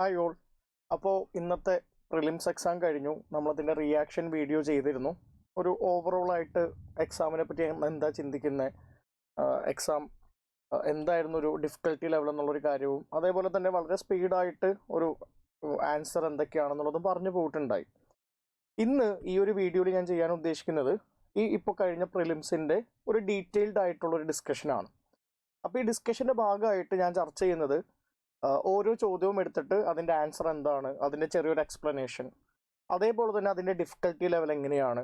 Hi all. അപ്പോൾ ഇന്നത്തെ prelims exam കഴിഞ്ഞു. നമ്മളതിൻ്റെ റിയാക്ഷൻ വീഡിയോ ചെയ്തിരുന്നു. ഒരു ഓവറോളായിട്ട് എക്സാമിനെ പറ്റി എന്താ ചിന്തിക്കുന്നത്, എക്സാം എന്തായിരുന്നു ഒരു ഡിഫിക്കൽട്ടി ലെവൽ എന്നുള്ളൊരു കാര്യവും, അതേപോലെ തന്നെ വളരെ സ്പീഡായിട്ട് ഒരു ആൻസർ എന്തൊക്കെയാണെന്നുള്ളതും പറഞ്ഞു പോയിട്ടുണ്ടായി. ഇന്ന് ഈ ഒരു വീഡിയോയിൽ ഞാൻ ചെയ്യാൻ ഉദ്ദേശിക്കുന്നത് ഇപ്പോൾ കഴിഞ്ഞ പ്രിലിംസിൻ്റെ ഒരു ഡീറ്റെയിൽഡ് ആയിട്ടുള്ളൊരു ഡിസ്കഷനാണ്. അപ്പോൾ ഈ ഡിസ്കഷൻ്റെ ഭാഗമായിട്ട് ഞാൻ ചർച്ച ചെയ്യുന്നത് ഓരോ ചോദ്യവും എടുത്തിട്ട് അതിൻ്റെ ആൻസർ എന്താണ്, അതിൻ്റെ ചെറിയൊരു എക്സ്പ്ലനേഷൻ, അതേപോലെ തന്നെ അതിൻ്റെ ഡിഫിക്കൽട്ടി ലെവൽ എങ്ങനെയാണ്,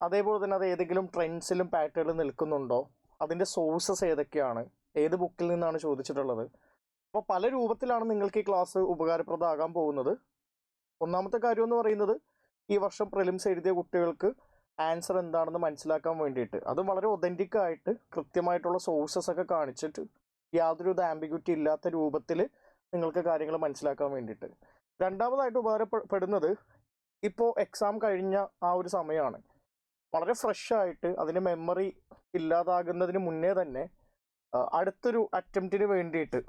അതേപോലെ തന്നെ അത് ഏതെങ്കിലും ട്രെൻഡ്സിലും പാറ്റേണിലും നിൽക്കുന്നുണ്ടോ, അതിൻ്റെ സോഴ്സസ് ഏതൊക്കെയാണ്, ഏത് ബുക്കിൽ നിന്നാണ് ചോദിച്ചിട്ടുള്ളത്. അപ്പോൾ പല രൂപത്തിലാണ് നിങ്ങൾക്ക് ഈ ക്ലാസ് ഉപകാരപ്രദമാകാൻ പോകുന്നത്. ഒന്നാമത്തെ കാര്യം എന്ന് പറയുന്നത്, ഈ വർഷം പ്രിലിംസ് എഴുതിയ കുട്ടികൾക്ക് ആൻസർ എന്താണെന്ന് മനസ്സിലാക്കാൻ വേണ്ടിയിട്ട് അതും വളരെ ഒതൻറ്റിക് ആയിട്ട് കൃത്യമായിട്ടുള്ള സോഴ്സസ് ഒക്കെ കാണിച്ചിട്ട് യാതൊരു ആംബിഗ്യൂറ്റി ഇല്ലാത്ത രൂപത്തിൽ നിങ്ങൾക്ക് കാര്യങ്ങൾ മനസ്സിലാക്കാൻ വേണ്ടിയിട്ട്. രണ്ടാമതായിട്ട് ഉപകാരപ്പെടുന്നത്, ഇപ്പോൾ എക്സാം കഴിഞ്ഞ ആ ഒരു സമയമാണ്. വളരെ ഫ്രഷായിട്ട് അതിൻ്റെ മെമ്മറി ഇല്ലാതാകുന്നതിന് മുന്നേ തന്നെ അടുത്തൊരു അറ്റംപ്റ്റിന് വേണ്ടിയിട്ട്,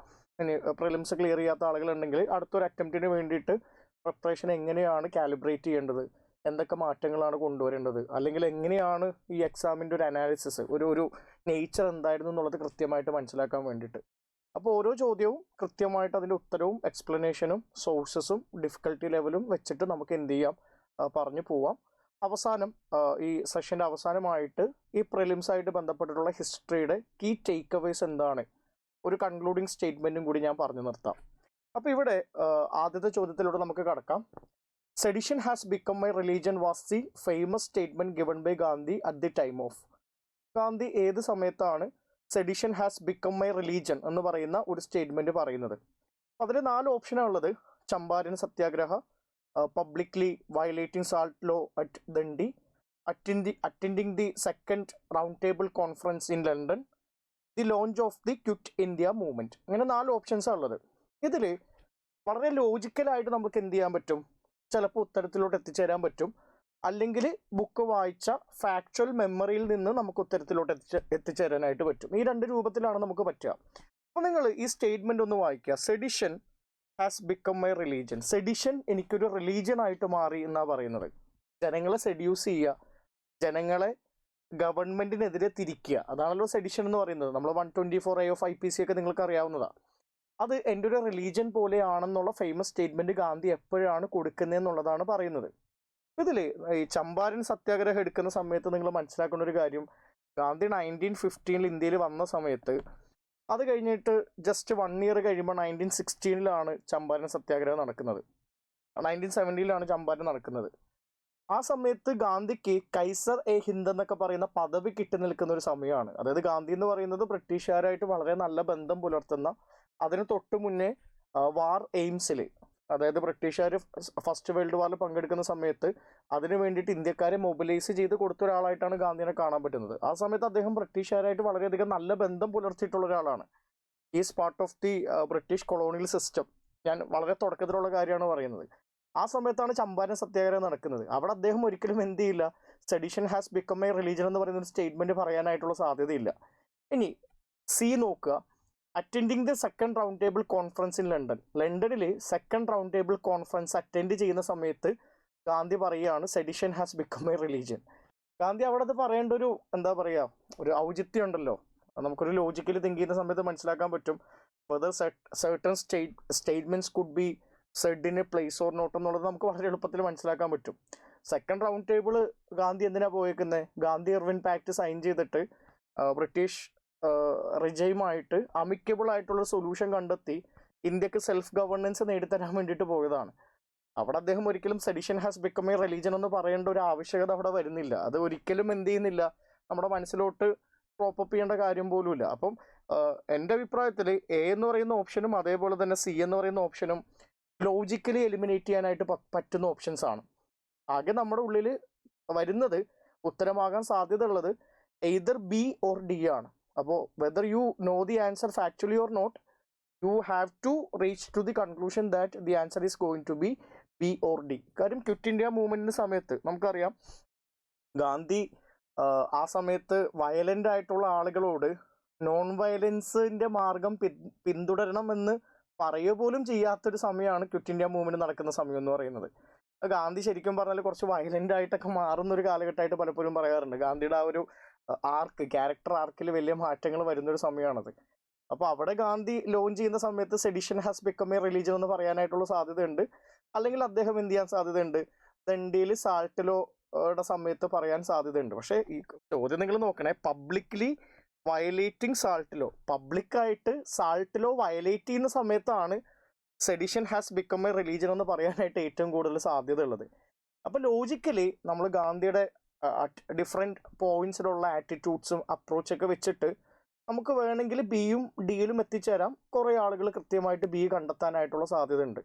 പ്രിലിംസ് ക്ലിയർ ചെയ്യാത്ത ആളുകളുണ്ടെങ്കിൽ അടുത്തൊരു അറ്റംപ്റ്റിന് വേണ്ടിയിട്ട് പ്രിപ്പറേഷൻ എങ്ങനെയാണ് കാലിബ്രേറ്റ് ചെയ്യേണ്ടത്, എന്തൊക്കെ മാറ്റങ്ങളാണ് കൊണ്ടുവരേണ്ടത്, അല്ലെങ്കിൽ എങ്ങനെയാണ് ഈ എക്സാമിൻ്റെ ഒരു അനാലിസിസ്, ഒരു നേച്ചർ എന്തായിരുന്നു എന്നുള്ളത് കൃത്യമായിട്ട് മനസ്സിലാക്കാൻ വേണ്ടിയിട്ട്. അപ്പോൾ ഓരോ ചോദ്യവും കൃത്യമായിട്ട് അതിൻ്റെ ഉത്തരവും എക്സ്പ്ലനേഷനും സോഴ്സസും ഡിഫിക്കൽട്ടി ലെവലും വെച്ചിട്ട് നമുക്ക് എന്ത് ചെയ്യാം, പറഞ്ഞു പോവാം. അവസാനം ഈ സെഷൻ്റെ അവസാനമായിട്ട് ഈ പ്രിലിംസ് ആയിട്ട് ബന്ധപ്പെട്ടിട്ടുള്ള ഹിസ്റ്ററിയുടെ കീ ടേക്ക് അവേസ് എന്താണ്, ഒരു കൺക്ലൂഡിങ് സ്റ്റേറ്റ്മെൻറ്റും കൂടി ഞാൻ പറഞ്ഞു നിർത്താം. അപ്പോൾ ഇവിടെ ആദ്യത്തെ ചോദ്യത്തിലൂടെ നമുക്ക് കടക്കാം. Sedition has become my religion was the famous statement given by Gandhi at the time of. Gandhi ഏത് സമയത്താണ് sedition has become my religion എന്ന് പറയുന്ന ഒരു സ്റ്റേറ്റ്മെൻറ്റ് പറയുന്നത്? അതിൽ 4 ഓപ്ഷനാണ് ഉള്ളത്. Champaran Satyagraha, publicly violating salt law at Dandi, attending the second round table conference in London, the launch of the Quit India movement. ഇങ്ങനെ 4 ഓപ്ഷൻസാണ് ഉള്ളത്. ഇതിൽ വളരെ ലോജിക്കലായിട്ട് നമുക്ക് എന്ത് ചെയ്യാൻ പറ്റും, ചിലപ്പോൾ ഉത്തരത്തിലോട്ട് എത്തിച്ചേരാൻ പറ്റും, അല്ലെങ്കിൽ ബുക്ക് വായിച്ച ഫാക്ച്വൽ മെമ്മറിയിൽ നിന്ന് നമുക്ക് ഉത്തരത്തിലോട്ട് എത്തിച്ചേരാനായിട്ട് പറ്റും. ഈ 2 രൂപത്തിലാണ് നമുക്ക് പറ്റുക. അപ്പോൾ നിങ്ങൾ ഈ സ്റ്റേറ്റ്മെൻ്റ് ഒന്ന് വായിക്കുക. Sedition has become my religion. Sedition എനിക്കൊരു റിലീജിയൻ ആയിട്ട് മാറി എന്നാണ് പറയുന്നത്. ജനങ്ങളെ സെഡ്യൂസ് ചെയ്യുക, ജനങ്ങളെ ഗവൺമെൻറ്റിനെതിരെ തിരിക്കുക, അതാണല്ലോ സെഡിഷൻ എന്ന് പറയുന്നത്. നമ്മൾ 124A of IPC ഒക്കെ നിങ്ങൾക്ക് അറിയാവുന്നതാണ്. അത് എൻ്റെ ഒരു റിലീജിയൻ പോലെയാണെന്നുള്ള ഫേമസ് സ്റ്റേറ്റ്മെൻറ്റ് ഗാന്ധി എപ്പോഴാണ് കൊടുക്കുന്നതെന്നുള്ളതാണ് പറയുന്നത്. ഇതിൽ ഈ ചമ്പാരൻ സത്യാഗ്രഹം എടുക്കുന്ന സമയത്ത് നിങ്ങൾ മനസ്സിലാക്കുന്ന ഒരു കാര്യം, ഗാന്ധി 1915 ഇന്ത്യയിൽ വന്ന സമയത്ത് അത് കഴിഞ്ഞിട്ട് ജസ്റ്റ് 1 ഇയർ കഴിയുമ്പോൾ 1916 ചമ്പാരൻ സത്യാഗ്രഹം നടക്കുന്നത്. 1917 ചമ്പാരൻ നടക്കുന്നത്. ആ സമയത്ത് ഗാന്ധിക്ക് കൈസർ എ ഹിന്ദ് എന്നൊക്കെ പറയുന്ന പദവി കിട്ടി നിൽക്കുന്ന ഒരു സമയമാണ്. അതായത് ഗാന്ധി എന്ന് പറയുന്നത് ബ്രിട്ടീഷുകാരായിട്ട് വളരെ നല്ല ബന്ധം പുലർത്തുന്ന, അതിന് തൊട്ട് മുന്നേ വാർ എയിംസിൽ, അതായത് ബ്രിട്ടീഷുകാർ ഫസ്റ്റ് വേൾഡ് വാറിൽ പങ്കെടുക്കുന്ന സമയത്ത് അതിന് വേണ്ടിയിട്ട് ഇന്ത്യക്കാരെ മൊബിലൈസ് ചെയ്ത് കൊടുത്ത ഒരാളായിട്ടാണ് ഗാന്ധിനെ കാണാൻ പറ്റുന്നത്. ആ സമയത്ത് അദ്ദേഹം ബ്രിട്ടീഷുകാരായിട്ട് വളരെയധികം നല്ല ബന്ധം പുലർത്തിയിട്ടുള്ള ഒരാളാണ്. Is part of the British colonial system. ഞാൻ വളരെ തുടക്കത്തിലുള്ള കാര്യമാണ് പറയുന്നത്. ആ സമയത്താണ് ചമ്പാരൻ സത്യാഗ്രഹം നടക്കുന്നത്. അവിടെ അദ്ദേഹം ഒരിക്കലും എന്ത് ചെയ്യില്ല, sedition has become a religion എന്ന് പറയുന്ന ഒരു സ്റ്റേറ്റ്മെൻറ്റ് പറയാനായിട്ടുള്ള സാധ്യതയില്ല. ഇനി സി നോക്കുക. Attending the second round table conference in London. ലണ്ടനിൽ second round table conference attend ചെയ്യുന്ന സമയത്ത് ഗാന്ധി പറയുകയാണ് sedition has become a religion. Gandhi അവിടെ അത് പറയേണ്ട ഒരു എന്താ പറയുക, ഒരു ഔചിത്യം ഉണ്ടല്ലോ. നമുക്കൊരു ലോജിക്കലി തിങ്ക് ചെയ്യുന്ന സമയത്ത് മനസ്സിലാക്കാൻ പറ്റും. Whether certain statements could be said in a place or not എന്നുള്ളത് നമുക്ക് വളരെ എളുപ്പത്തിൽ മനസ്സിലാക്കാൻ പറ്റും. സെക്കൻഡ് റൗണ്ട് ടേബിൾ ഗാന്ധി എന്തിനാണ് പോയേക്കുന്നത്? ഗാന്ധി ഇർവിൻ പാക്ട് സൈൻ ചെയ്തിട്ട് ബ്രിട്ടീഷ് റിജൈമായിട്ട് അമിക്കബിൾ ആയിട്ടുള്ള സൊല്യൂഷൻ കണ്ടെത്തി ഇന്ത്യക്ക് സെൽഫ് ഗവർണൻസ് നേടിത്തരാൻ വേണ്ടിയിട്ട് പോയതാണ്. അവിടെ അദ്ദേഹം ഒരിക്കലും sedition has become a religion എന്ന് പറയേണ്ട ഒരു ആവശ്യകത അവിടെ വരുന്നില്ല. അത് ഒരിക്കലും എന്ത് ചെയ്യുന്നില്ല, നമ്മുടെ മനസ്സിലോട്ട് പ്രോപ്പപ്പ് ചെയ്യേണ്ട കാര്യം പോലുമില്ല. അപ്പം എൻ്റെ അഭിപ്രായത്തിൽ എ എന്ന് പറയുന്ന ഓപ്ഷനും അതേപോലെ തന്നെ സി എന്ന് പറയുന്ന ഓപ്ഷനും ലോജിക്കലി എലിമിനേറ്റ് ചെയ്യാനായിട്ട് പറ്റുന്ന ഓപ്ഷൻസ് ആണ്. ആകെ നമ്മുടെ ഉള്ളിൽ വരുന്നത് ഉത്തരമാകാൻ സാധ്യത ഉള്ളത് എയ്തർ ബി ഓർ ഡി ആണ്. അപ്പോൾ whether you know the answer factually or not, you have to reach to the conclusion that the answer is going to be B or D. കാര്യം ക്വിറ്റ് ഇന്ത്യ മൂവ്മെൻറ്റിൻ്റെ സമയത്ത് നമുക്കറിയാം, ഗാന്ധി ആ സമയത്ത് violent ആയിട്ടുള്ള ആളുകളോട് നോൺ വയലൻസിൻ്റെ മാർഗം പിന്തുടരണമെന്ന് പറയുക പോലും ചെയ്യാത്തൊരു സമയമാണ് ക്വിറ്റ് ഇന്ത്യ മൂവ്മെന്റ് നടക്കുന്ന സമയം എന്ന് പറയുന്നത്. ഗാന്ധി ശരിക്കും പറഞ്ഞാൽ കുറച്ച് വയലന്റ് ആയിട്ടൊക്കെ മാറുന്ന ഒരു കാലഘട്ടമായിട്ട് പലപ്പോഴും പറയാറുണ്ട്. ഗാന്ധിയുടെ ആ ഒരു ക്യാരക്ടർ ആർക്കിൽ വലിയ മാറ്റങ്ങൾ വരുന്ന ഒരു സമയമാണത്. അപ്പോൾ അവിടെ ഗാന്ധി ലോഞ്ച് ചെയ്യുന്ന സമയത്ത് sedition has become a religion എന്ന് പറയാനായിട്ടുള്ള സാധ്യതയുണ്ട്. അല്ലെങ്കിൽ അദ്ദേഹം എന്ത് ചെയ്യാൻ സാധ്യതയുണ്ട്, ദണ്ഡിയിൽ സാൾട്ടിലോയുടെ സമയത്ത് പറയാൻ സാധ്യതയുണ്ട്. പക്ഷേ ഈ ചോദ്യം നിങ്ങൾ നോക്കണേ, പബ്ലിക്ലി വയലേറ്റിംഗ് സാൾട്ടിലോ, പബ്ലിക്കായിട്ട് സാൾട്ടിലോ വയലേറ്റ് ചെയ്യുന്ന സമയത്താണ് sedition has become a religion എന്ന് പറയാനായിട്ട് ഏറ്റവും കൂടുതൽ സാധ്യത ഉള്ളത്. അപ്പോൾ ലോജിക്കലി നമ്മൾ ഗാന്ധിയുടെ ഡിഫറെൻറ്റ് പോയിന്റ്സിലുള്ള ആറ്റിറ്റ്യൂഡ്സും അപ്രോച്ചൊക്കെ വെച്ചിട്ട് നമുക്ക് വേണമെങ്കിൽ ബിയും ഡിയിലും എത്തിച്ചേരാം. കുറേ ആളുകൾ കൃത്യമായിട്ട് ബി കണ്ടെത്താനായിട്ടുള്ള സാധ്യത ഉണ്ട്.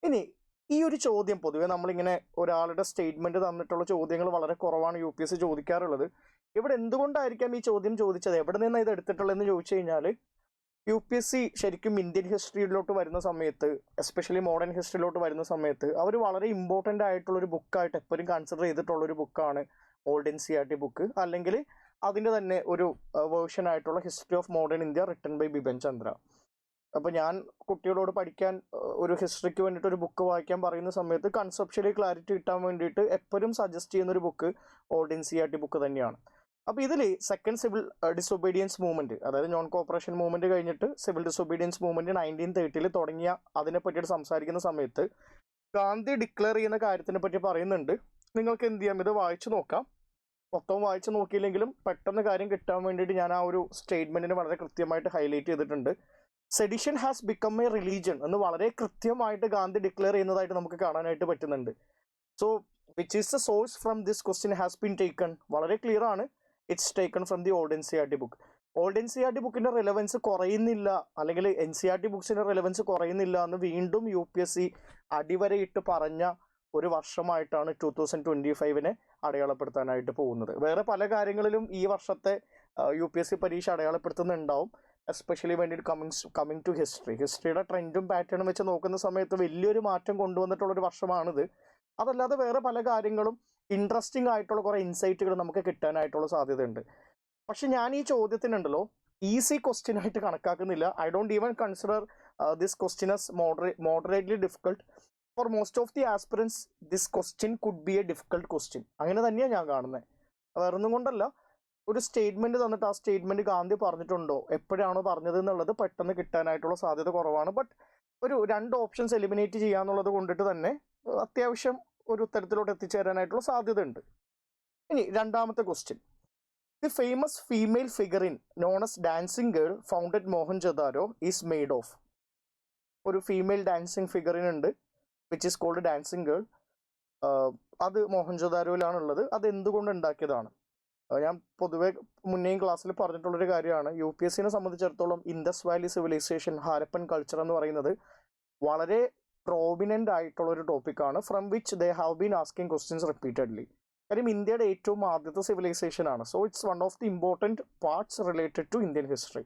ഇനി ഈ ഒരു ചോദ്യം പൊതുവെ നമ്മളിങ്ങനെ ഒരാളുടെ സ്റ്റേറ്റ്മെന്റ് തന്നിട്ടുള്ള ചോദ്യങ്ങൾ വളരെ കുറവാണ് UPSC ചോദിക്കാറുള്ളത്. ഇവിടെ എന്തുകൊണ്ടായിരിക്കാം ഈ ചോദ്യം ചോദിച്ചത്, എവിടെ നിന്നാണ് ഇത് എടുത്തിട്ടുള്ളതെന്ന് ചോദിച്ചു കഴിഞ്ഞാൽ, UPSC ശരിക്കും ഇന്ത്യൻ ഹിസ്റ്ററിയിലോട്ട് വരുന്ന സമയത്ത്, എസ്പെഷ്യലി മോഡേൺ ഹിസ്റ്ററിയിലോട്ട് വരുന്ന സമയത്ത് അവർ വളരെ ഇമ്പോർട്ടൻ്റ് ആയിട്ടുള്ളൊരു ബുക്കായിട്ട് എപ്പോഴും കൺസിഡർ ചെയ്തിട്ടുള്ളൊരു ബുക്കാണ് ഓൾഡ് NCERT ബുക്ക്, അല്ലെങ്കിൽ അതിൻ്റെ തന്നെ ഒരു വേർഷൻ ആയിട്ടുള്ള history of modern India written by Bipin Chandra. അപ്പോൾ ഞാൻ കുട്ടികളോട് പഠിക്കാൻ ഒരു ഹിസ്റ്ററിക്ക് വേണ്ടിയിട്ട് ഒരു ബുക്ക് വായിക്കാൻ പറയുന്ന സമയത്ത് കൺസെപ്ഷ്യലി ക്ലാരിറ്റി കിട്ടാൻ വേണ്ടിയിട്ട് എപ്പോഴും സജസ്റ്റ് ചെയ്യുന്ന ഒരു ബുക്ക് ഓൾഡ് NCERT ബുക്ക് തന്നെയാണ്. അപ്പോൾ ഇതിൽ സെക്കൻഡ് സിവിൽ ഡിസൊബീഡിയൻസ് മൂവ്മെന്റ്, അതായത് നോൺ കോപ്പറേഷൻ മൂവ്മെന്റ് കഴിഞ്ഞിട്ട് സിവിൽ ഡിസൊബീഡിയൻസ് മൂവ്മെന്റ് 1930 തുടങ്ങിയ അതിനെ പറ്റിയിട്ട് സംസാരിക്കുന്ന സമയത്ത് ഗാന്ധി ഡിക്ലെയർ ചെയ്യുന്ന കാര്യത്തിനെ പറ്റി പറയുന്നുണ്ട്. നിങ്ങൾക്ക് എന്ത് ചെയ്യാം, ഇത് വായിച്ചു നോക്കാം. മൊത്തം വായിച്ചു നോക്കിയില്ലെങ്കിലും പെട്ടെന്ന് കാര്യം കിട്ടാൻ വേണ്ടിയിട്ട് ഞാൻ ആ ഒരു സ്റ്റേറ്റ്മെന്റിന് വളരെ കൃത്യമായിട്ട് ഹൈലൈറ്റ് ചെയ്തിട്ടുണ്ട്. Sedition has become a religion എന്ന് വളരെ കൃത്യമായിട്ട് ഗാന്ധി ഡിക്ലെയർ ചെയ്യുന്നതായിട്ട് നമുക്ക് കാണാനായിട്ട് പറ്റുന്നുണ്ട്. So which is the source from this question has been taken, വളരെ ക്ലിയർ ആണ്, it's taken from the old NCERT book. Old NCERT ബുക്കിന്റെ റിലവൻസ് കുറയുന്നില്ല, അല്ലെങ്കിൽ NCERT ബുക്സിന്റെ റിലവൻസ് കുറയുന്നില്ല എന്ന് വീണ്ടും UPSC അടിവരയിട്ട് പറഞ്ഞ ഒരു വർഷമായിട്ടാണ് 2025 അടയാളപ്പെടുത്താനായിട്ട് പോകുന്നത്. വേറെ പല കാര്യങ്ങളിലും ഈ വർഷത്തെ UPSC പരീക്ഷ അടയാളപ്പെടുത്തുന്നുണ്ടാവും, എസ്പെഷ്യലി വേണ്ടി കമ്മിങ് ടു ഹിസ്റ്ററിയുടെ ട്രെൻഡും പാറ്റേണും വെച്ച് നോക്കുന്ന സമയത്ത് വലിയൊരു മാറ്റം കൊണ്ടുവന്നിട്ടുള്ളൊരു വർഷമാണിത്. അതല്ലാതെ വേറെ പല കാര്യങ്ങളും ഇൻട്രസ്റ്റിംഗ് ആയിട്ടുള്ള കുറേ ഇൻസൈറ്റുകൾ നമുക്ക് കിട്ടാനായിട്ടുള്ള സാധ്യതയുണ്ട്. പക്ഷെ ഞാൻ ഈ ചോദ്യത്തിനുണ്ടല്ലോ ഈസി ക്വസ്റ്റ്യൻ ആയിട്ട് കണക്കാക്കുന്നില്ല. I don't even consider this question as moderately difficult. For most of the aspirants this question could be a difficult question. അങ്ങനെ തന്നെയാണ് ഞാൻ കാണുന്നത്. വേറൊന്നും കൊണ്ടല്ല, ഒരു സ്റ്റേറ്റ്മെന്റ് തന്നിട്ട് ആ സ്റ്റേറ്റ്മെന്റ് ഗാന്ധി പറഞ്ഞിട്ടുണ്ടോ, എപ്പോഴാണോ പറഞ്ഞത് എന്നുള്ളത് പെട്ടെന്ന് കിട്ടാനായിട്ടുള്ള സാധ്യത കുറവാണ്. ബട്ട് ഒരു 2 ഓപ്ഷൻസ് എലിമിനേറ്റ് ചെയ്യാന്നുള്ളത് കൊണ്ടിട്ട് തന്നെ അത്യാവശ്യം ഒരു ഉത്തരത്തിലോട്ട് എത്തിച്ചേരാനായിട്ടുള്ള സാധ്യത ഉണ്ട്. ഇനി രണ്ടാമത്തെ question, the famous female figurine known as dancing girl founded Mohenjodaro is made of. ഒരു ഫീമെയിൽ ഡാൻസിങ് ഫിഗറിൻ ഉണ്ട് which is called dancing girl. അത് മോഹൻജൊദാരോയിലാണുള്ളത്. അത് എന്തുകൊണ്ട് ഉണ്ടാക്കിയതാണ്? ഞാൻ പൊതുവെ മുന്നേയും ക്ലാസ്സിൽ പറഞ്ഞിട്ടുള്ളൊരു കാര്യമാണ്, UPSCനെ സംബന്ധിച്ചിടത്തോളം Indus valley civilization, Harappan culture എന്ന് പറയുന്നത് വളരെ പ്രോമിനൻ്റ് ആയിട്ടുള്ളൊരു ടോപ്പിക്കാണ്, from which they have been asking questions repeatedly. കാര്യം ഇന്ത്യയുടെ ഏറ്റവും ആദ്യത്തെ സിവിലൈസേഷൻ ആണ്. So it's one of the important parts related to Indian history.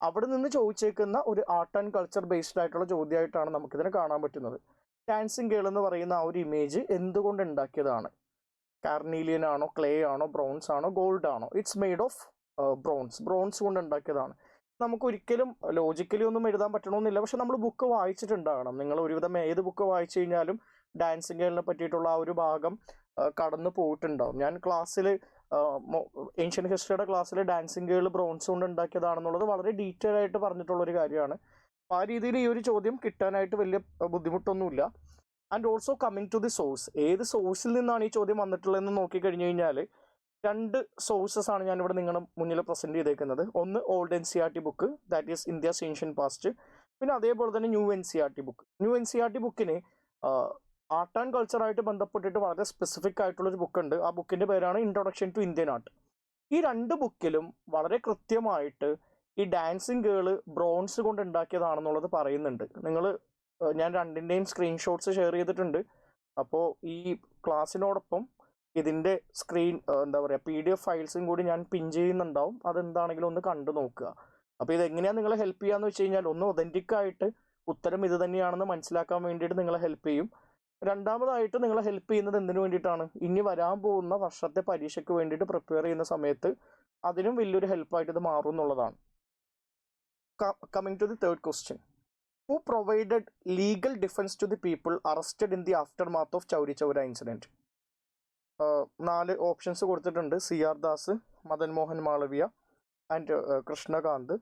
അവിടെ നിന്ന് ചോദിച്ചേക്കുന്ന ഒരു ആർട്ട് ആൻഡ് കൾച്ചർ ബേസ്ഡ് ആയിട്ടുള്ള ചോദ്യമായിട്ടാണ് നമുക്കിതിനെ കാണാൻ പറ്റുന്നത്. ഡാൻസിങ് ഗേൾ എന്ന് പറയുന്ന ആ ഒരു ഇമേജ് എന്തുകൊണ്ട് ഉണ്ടാക്കിയതാണ്? കാർണീലിയൻ ആണോ, ക്ലേ ആണോ, ബ്രോൺസ് ആണോ, ഗോൾഡ് ആണോ? ഇറ്റ്സ് മെയ്ഡ് ഓഫ് ബ്രോൺസ് കൊണ്ട് ഉണ്ടാക്കിയതാണ്. നമുക്കൊരിക്കലും ലോജിക്കലി ഒന്നും എഴുതാൻ പറ്റണമെന്നില്ല, പക്ഷെ നമ്മൾ ബുക്ക് വായിച്ചിട്ടുണ്ടാകണം. നിങ്ങൾ ഒരുവിധം ഏത് ബുക്ക് വായിച്ചു കഴിഞ്ഞാലും ഡാൻസിങ് ഗേളിനെ പറ്റിയിട്ടുള്ള ആ ഒരു ഭാഗം കടന്നു പോയിട്ടുണ്ടാവും. ഞാൻ ക്ലാസ്സിൽ ഏൻഷ്യൻ ഹിസ്റ്ററിയുടെ ക്ലാസ്സിൽ ഡാൻസിങ് ഗേൾ ബ്രോൺസ് കൊണ്ട് ഉണ്ടാക്കിയതാണെന്നുള്ളത് വളരെ ഡീറ്റെയിൽ ആയിട്ട് പറഞ്ഞിട്ടുള്ളൊരു കാര്യമാണ്. അപ്പോൾ ആ രീതിയിൽ ഈ ഒരു ചോദ്യം കിട്ടാനായിട്ട് വലിയ ബുദ്ധിമുട്ടൊന്നുമില്ല. And also coming to the source, ഏത് സോഴ്സിൽ നിന്നാണ് ഈ ചോദ്യം വന്നിട്ടുള്ളതെന്ന് നോക്കിക്കഴിഞ്ഞു കഴിഞ്ഞാൽ 2 സോഴ്സസ് ആണ് ഞാനിവിടെ നിങ്ങളുടെ മുന്നിൽ പ്രസൻറ്റ് ചെയ്തേക്കുന്നത്. ഒന്ന് old NCERT book, that is India's ancient past. പിന്നെ അതേപോലെ തന്നെ new NCERT book. New NCERT ബുക്കിന് ആർട്ട് ആൻഡ് കൾച്ചറായിട്ട് ബന്ധപ്പെട്ടിട്ട് വളരെ സ്പെസിഫിക് ആയിട്ടുള്ളൊരു ബുക്കുണ്ട്. ആ ബുക്കിൻ്റെ പേരാണ് ഇൻട്രൊഡക്ഷൻ ടു ഇന്ത്യൻ ആർട്ട്. ഈ 2 ബുക്കിലും വളരെ കൃത്യമായിട്ട് ഈ ഡാൻസിങ് ഗേള് ബ്രോൺസ് കൊണ്ട് ഉണ്ടാക്കിയതാണെന്നുള്ളത് പറയുന്നുണ്ട്. ഞാൻ 2ൻ്റെയും സ്ക്രീൻഷോട്ട്സ് ഷെയർ ചെയ്തിട്ടുണ്ട്. അപ്പോൾ ഈ ക്ലാസ്സിനോടൊപ്പം ഇതിൻ്റെ PDF ഫയൽസും കൂടി ഞാൻ പിൻ ചെയ്യുന്നുണ്ടാവും. അതെന്താണെങ്കിലും ഒന്ന് കണ്ടു നോക്കുക. അപ്പോൾ ഇതെങ്ങനെയാണ് നിങ്ങളെ ഹെൽപ്പ് ചെയ്യാന്ന് വെച്ച് കഴിഞ്ഞാൽ, ഒന്ന് ഒതൻറ്റിക് ആയിട്ട് ഉത്തരം ഇത് തന്നെയാണെന്ന് മനസ്സിലാക്കാൻ വേണ്ടിയിട്ട് നിങ്ങളെ ഹെൽപ്പ് ചെയ്യും. രണ്ടാമതായിട്ട് നിങ്ങളെ ഹെൽപ്പ് ചെയ്യുന്നത് എന്തിനു വേണ്ടിയിട്ടാണ്? ഇനി വരാൻ പോകുന്ന വർഷത്തെ പരീക്ഷയ്ക്ക് വേണ്ടിയിട്ട് പ്രിപ്പയർ ചെയ്യുന്ന സമയത്ത് അതിനും വലിയൊരു ഹെൽപ്പായിട്ട് ഇത് മാറും എന്നുള്ളതാണ്. Coming to the third question, who provided legal defence to the people arrested in the aftermath of Chauri Chaura incident? 4 options കൊടുത്തിട്ടുണ്ട്. CR Das, Madan Mohan Malaviya and Krishnakant,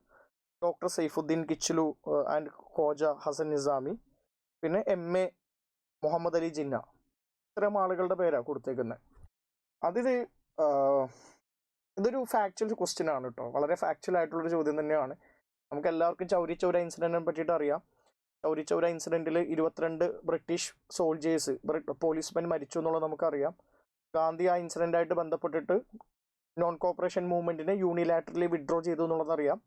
doctor Saifuddin Kitchlew and Khoja Hasan Nizami, പിന്നെ MA മുഹമ്മദ് അലി ജിന്ന. ഇത്തരം ആളുകളുടെ പേരാണ് കൊടുത്തേക്കുന്നത്. അതിൽ ഇതൊരു ഫാക്ച്വൽ ക്വസ്റ്റ്യൻ ആണ് കേട്ടോ, വളരെ ഫാക്ച്വൽ ആയിട്ടുള്ളൊരു ചോദ്യം തന്നെയാണ്. നമുക്ക് എല്ലാവർക്കും ചൗരി ചൗര ഇൻസിഡൻറ്റിനെ പറ്റിയിട്ട് അറിയാം. ചൗരി ചൗര ഇൻസിഡൻറ്റിൽ 22 ബ്രിട്ടീഷ് സോൾജേഴ്സ്, പോലീസ്മെൻ മരിച്ചു എന്നുള്ളത് നമുക്കറിയാം. ഗാന്ധി ആ ഇൻസിഡൻ്റായിട്ട് ബന്ധപ്പെട്ടിട്ട് നോൺ കോപ്പറേഷൻ മൂവ്മെൻറ്റിനെ യൂണിലാറ്ററലി വിഡ്രോ ചെയ്തു എന്നുള്ളതറിയാം.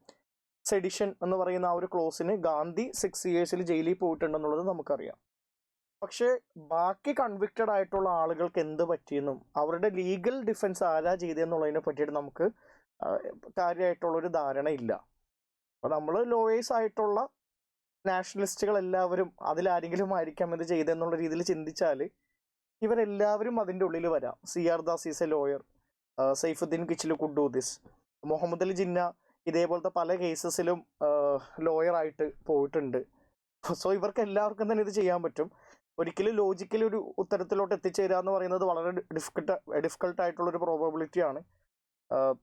സെഡിഷൻ എന്ന് പറയുന്ന ആ ഒരു ക്ലോസിന് ഗാന്ധി 6 ഇയേഴ്സിൽ ജയിലിൽ പോയിട്ടുണ്ടെന്നുള്ളത് നമുക്കറിയാം. പക്ഷേ ബാക്കി കൺവിക്റ്റഡ് ആയിട്ടുള്ള ആളുകൾക്ക് എന്ത് പറ്റിയെന്നും അവരുടെ ലീഗൽ ഡിഫൻസ് ആരാ ചെയ്തെന്നുള്ളതിനെ പറ്റിയിട്ട് നമുക്ക് കാര്യമായിട്ടുള്ളൊരു ധാരണ ഇല്ല. അപ്പോൾ നമ്മൾ ലോയേഴ്സ് ആയിട്ടുള്ള നാഷണലിസ്റ്റുകൾ എല്ലാവരും അതിലാരെങ്കിലും ആയിരിക്കാം ഇത് ചെയ്തെന്നുള്ള രീതിയിൽ ചിന്തിച്ചാൽ ഇവരെല്ലാവരും അതിൻ്റെ ഉള്ളിൽ വരാം. CR Das is a lawyer, Saifuddin Kitchlew could do this, Muhammad Ali Jinnah ഇതേപോലത്തെ പല കേസസിലും ലോയറായിട്ട് പോയിട്ടുണ്ട്. സോ ഇവർക്ക് എല്ലാവർക്കും തന്നെ ഇത് ചെയ്യാൻ പറ്റും. ഒരിക്കലും ലോജിക്കലി ഒരു ഉത്തരത്തിലോട്ട് എത്തിച്ചേരുക എന്ന് പറയുന്നത് വളരെ ഡിഫിക്കൽട്ടായിട്ടുള്ളൊരു പ്രോബബിലിറ്റിയാണ്.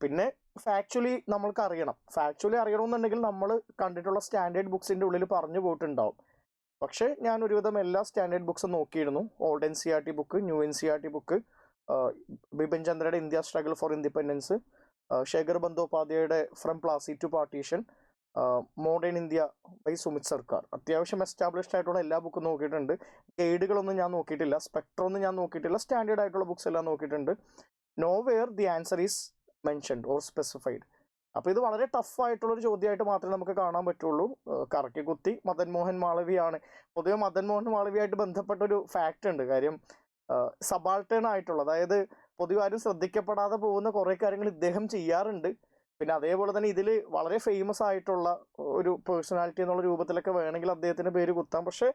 പിന്നെ ഫാക്ച്വലി നമ്മൾക്ക് അറിയണം. ഫാക്ച്വലി അറിയണമെന്നുണ്ടെങ്കിൽ നമ്മൾ കണ്ടിട്ടുള്ള സ്റ്റാൻഡേർഡ് ബുക്സിൻ്റെ ഉള്ളിൽ പറഞ്ഞു പോയിട്ടുണ്ടാവും. പക്ഷേ ഞാൻ ഒരുവിധം എല്ലാ സ്റ്റാൻഡേർഡ് ബുക്സും നോക്കിയിരുന്നു. Old NCERT book, new NCERT book, Bipin ചന്ദ്രയുടെ India struggle for independence, Shekhar ബന്ദോപാധ്യായയുടെ from Plassey to partition, modern India by Sumit Sarkar. അത്യാവശ്യം എസ്റ്റാബ്ലിഷ്ഡ് ആയിട്ടുള്ള എല്ലാ ബുക്കും നോക്കിയിട്ടുണ്ട്. ഗൈഡുകളൊന്നും ഞാൻ നോക്കിയിട്ടില്ല, സ്പെക്ട്രൊന്നും ഞാൻ നോക്കിയിട്ടില്ല. സ്റ്റാൻഡേർഡ് ആയിട്ടുള്ള ബുക്സ് എല്ലാം നോക്കിയിട്ടുണ്ട്. Nowhere the answer is mentioned or specified. അപ്പോൾ ഇത് വളരെ ടഫായിട്ടുള്ളൊരു ചോദ്യമായിട്ട് മാത്രമേ നമുക്ക് കാണാൻ പറ്റുള്ളൂ. കറക്കി കുത്തി മദൻ മോഹൻ മാളവിയാണ്. പൊതുവെ മദൻ മോഹൻ മാളവിയായിട്ട് ബന്ധപ്പെട്ടൊരു ഫാക്റ്റ് ഉണ്ട്. കാര്യം സബാൾട്ടേൺ ആയിട്ടുള്ള, അതായത് പൊതുവെ ആരും ശ്രദ്ധിക്കപ്പെടാതെ പോകുന്ന കുറേ കാര്യങ്ങൾ ഇദ്ദേഹം ചെയ്യാറുണ്ട്. പിന്നെ അതേപോലെ തന്നെ ഇതിൽ വളരെ ഫേമസ് ആയിട്ടുള്ള ഒരു പേഴ്സണാലിറ്റി എന്നുള്ള രൂപത്തിലൊക്കെ വേണമെങ്കിൽ അദ്ദേഹത്തിൻ്റെ പേര് കുത്താം. പക്ഷേ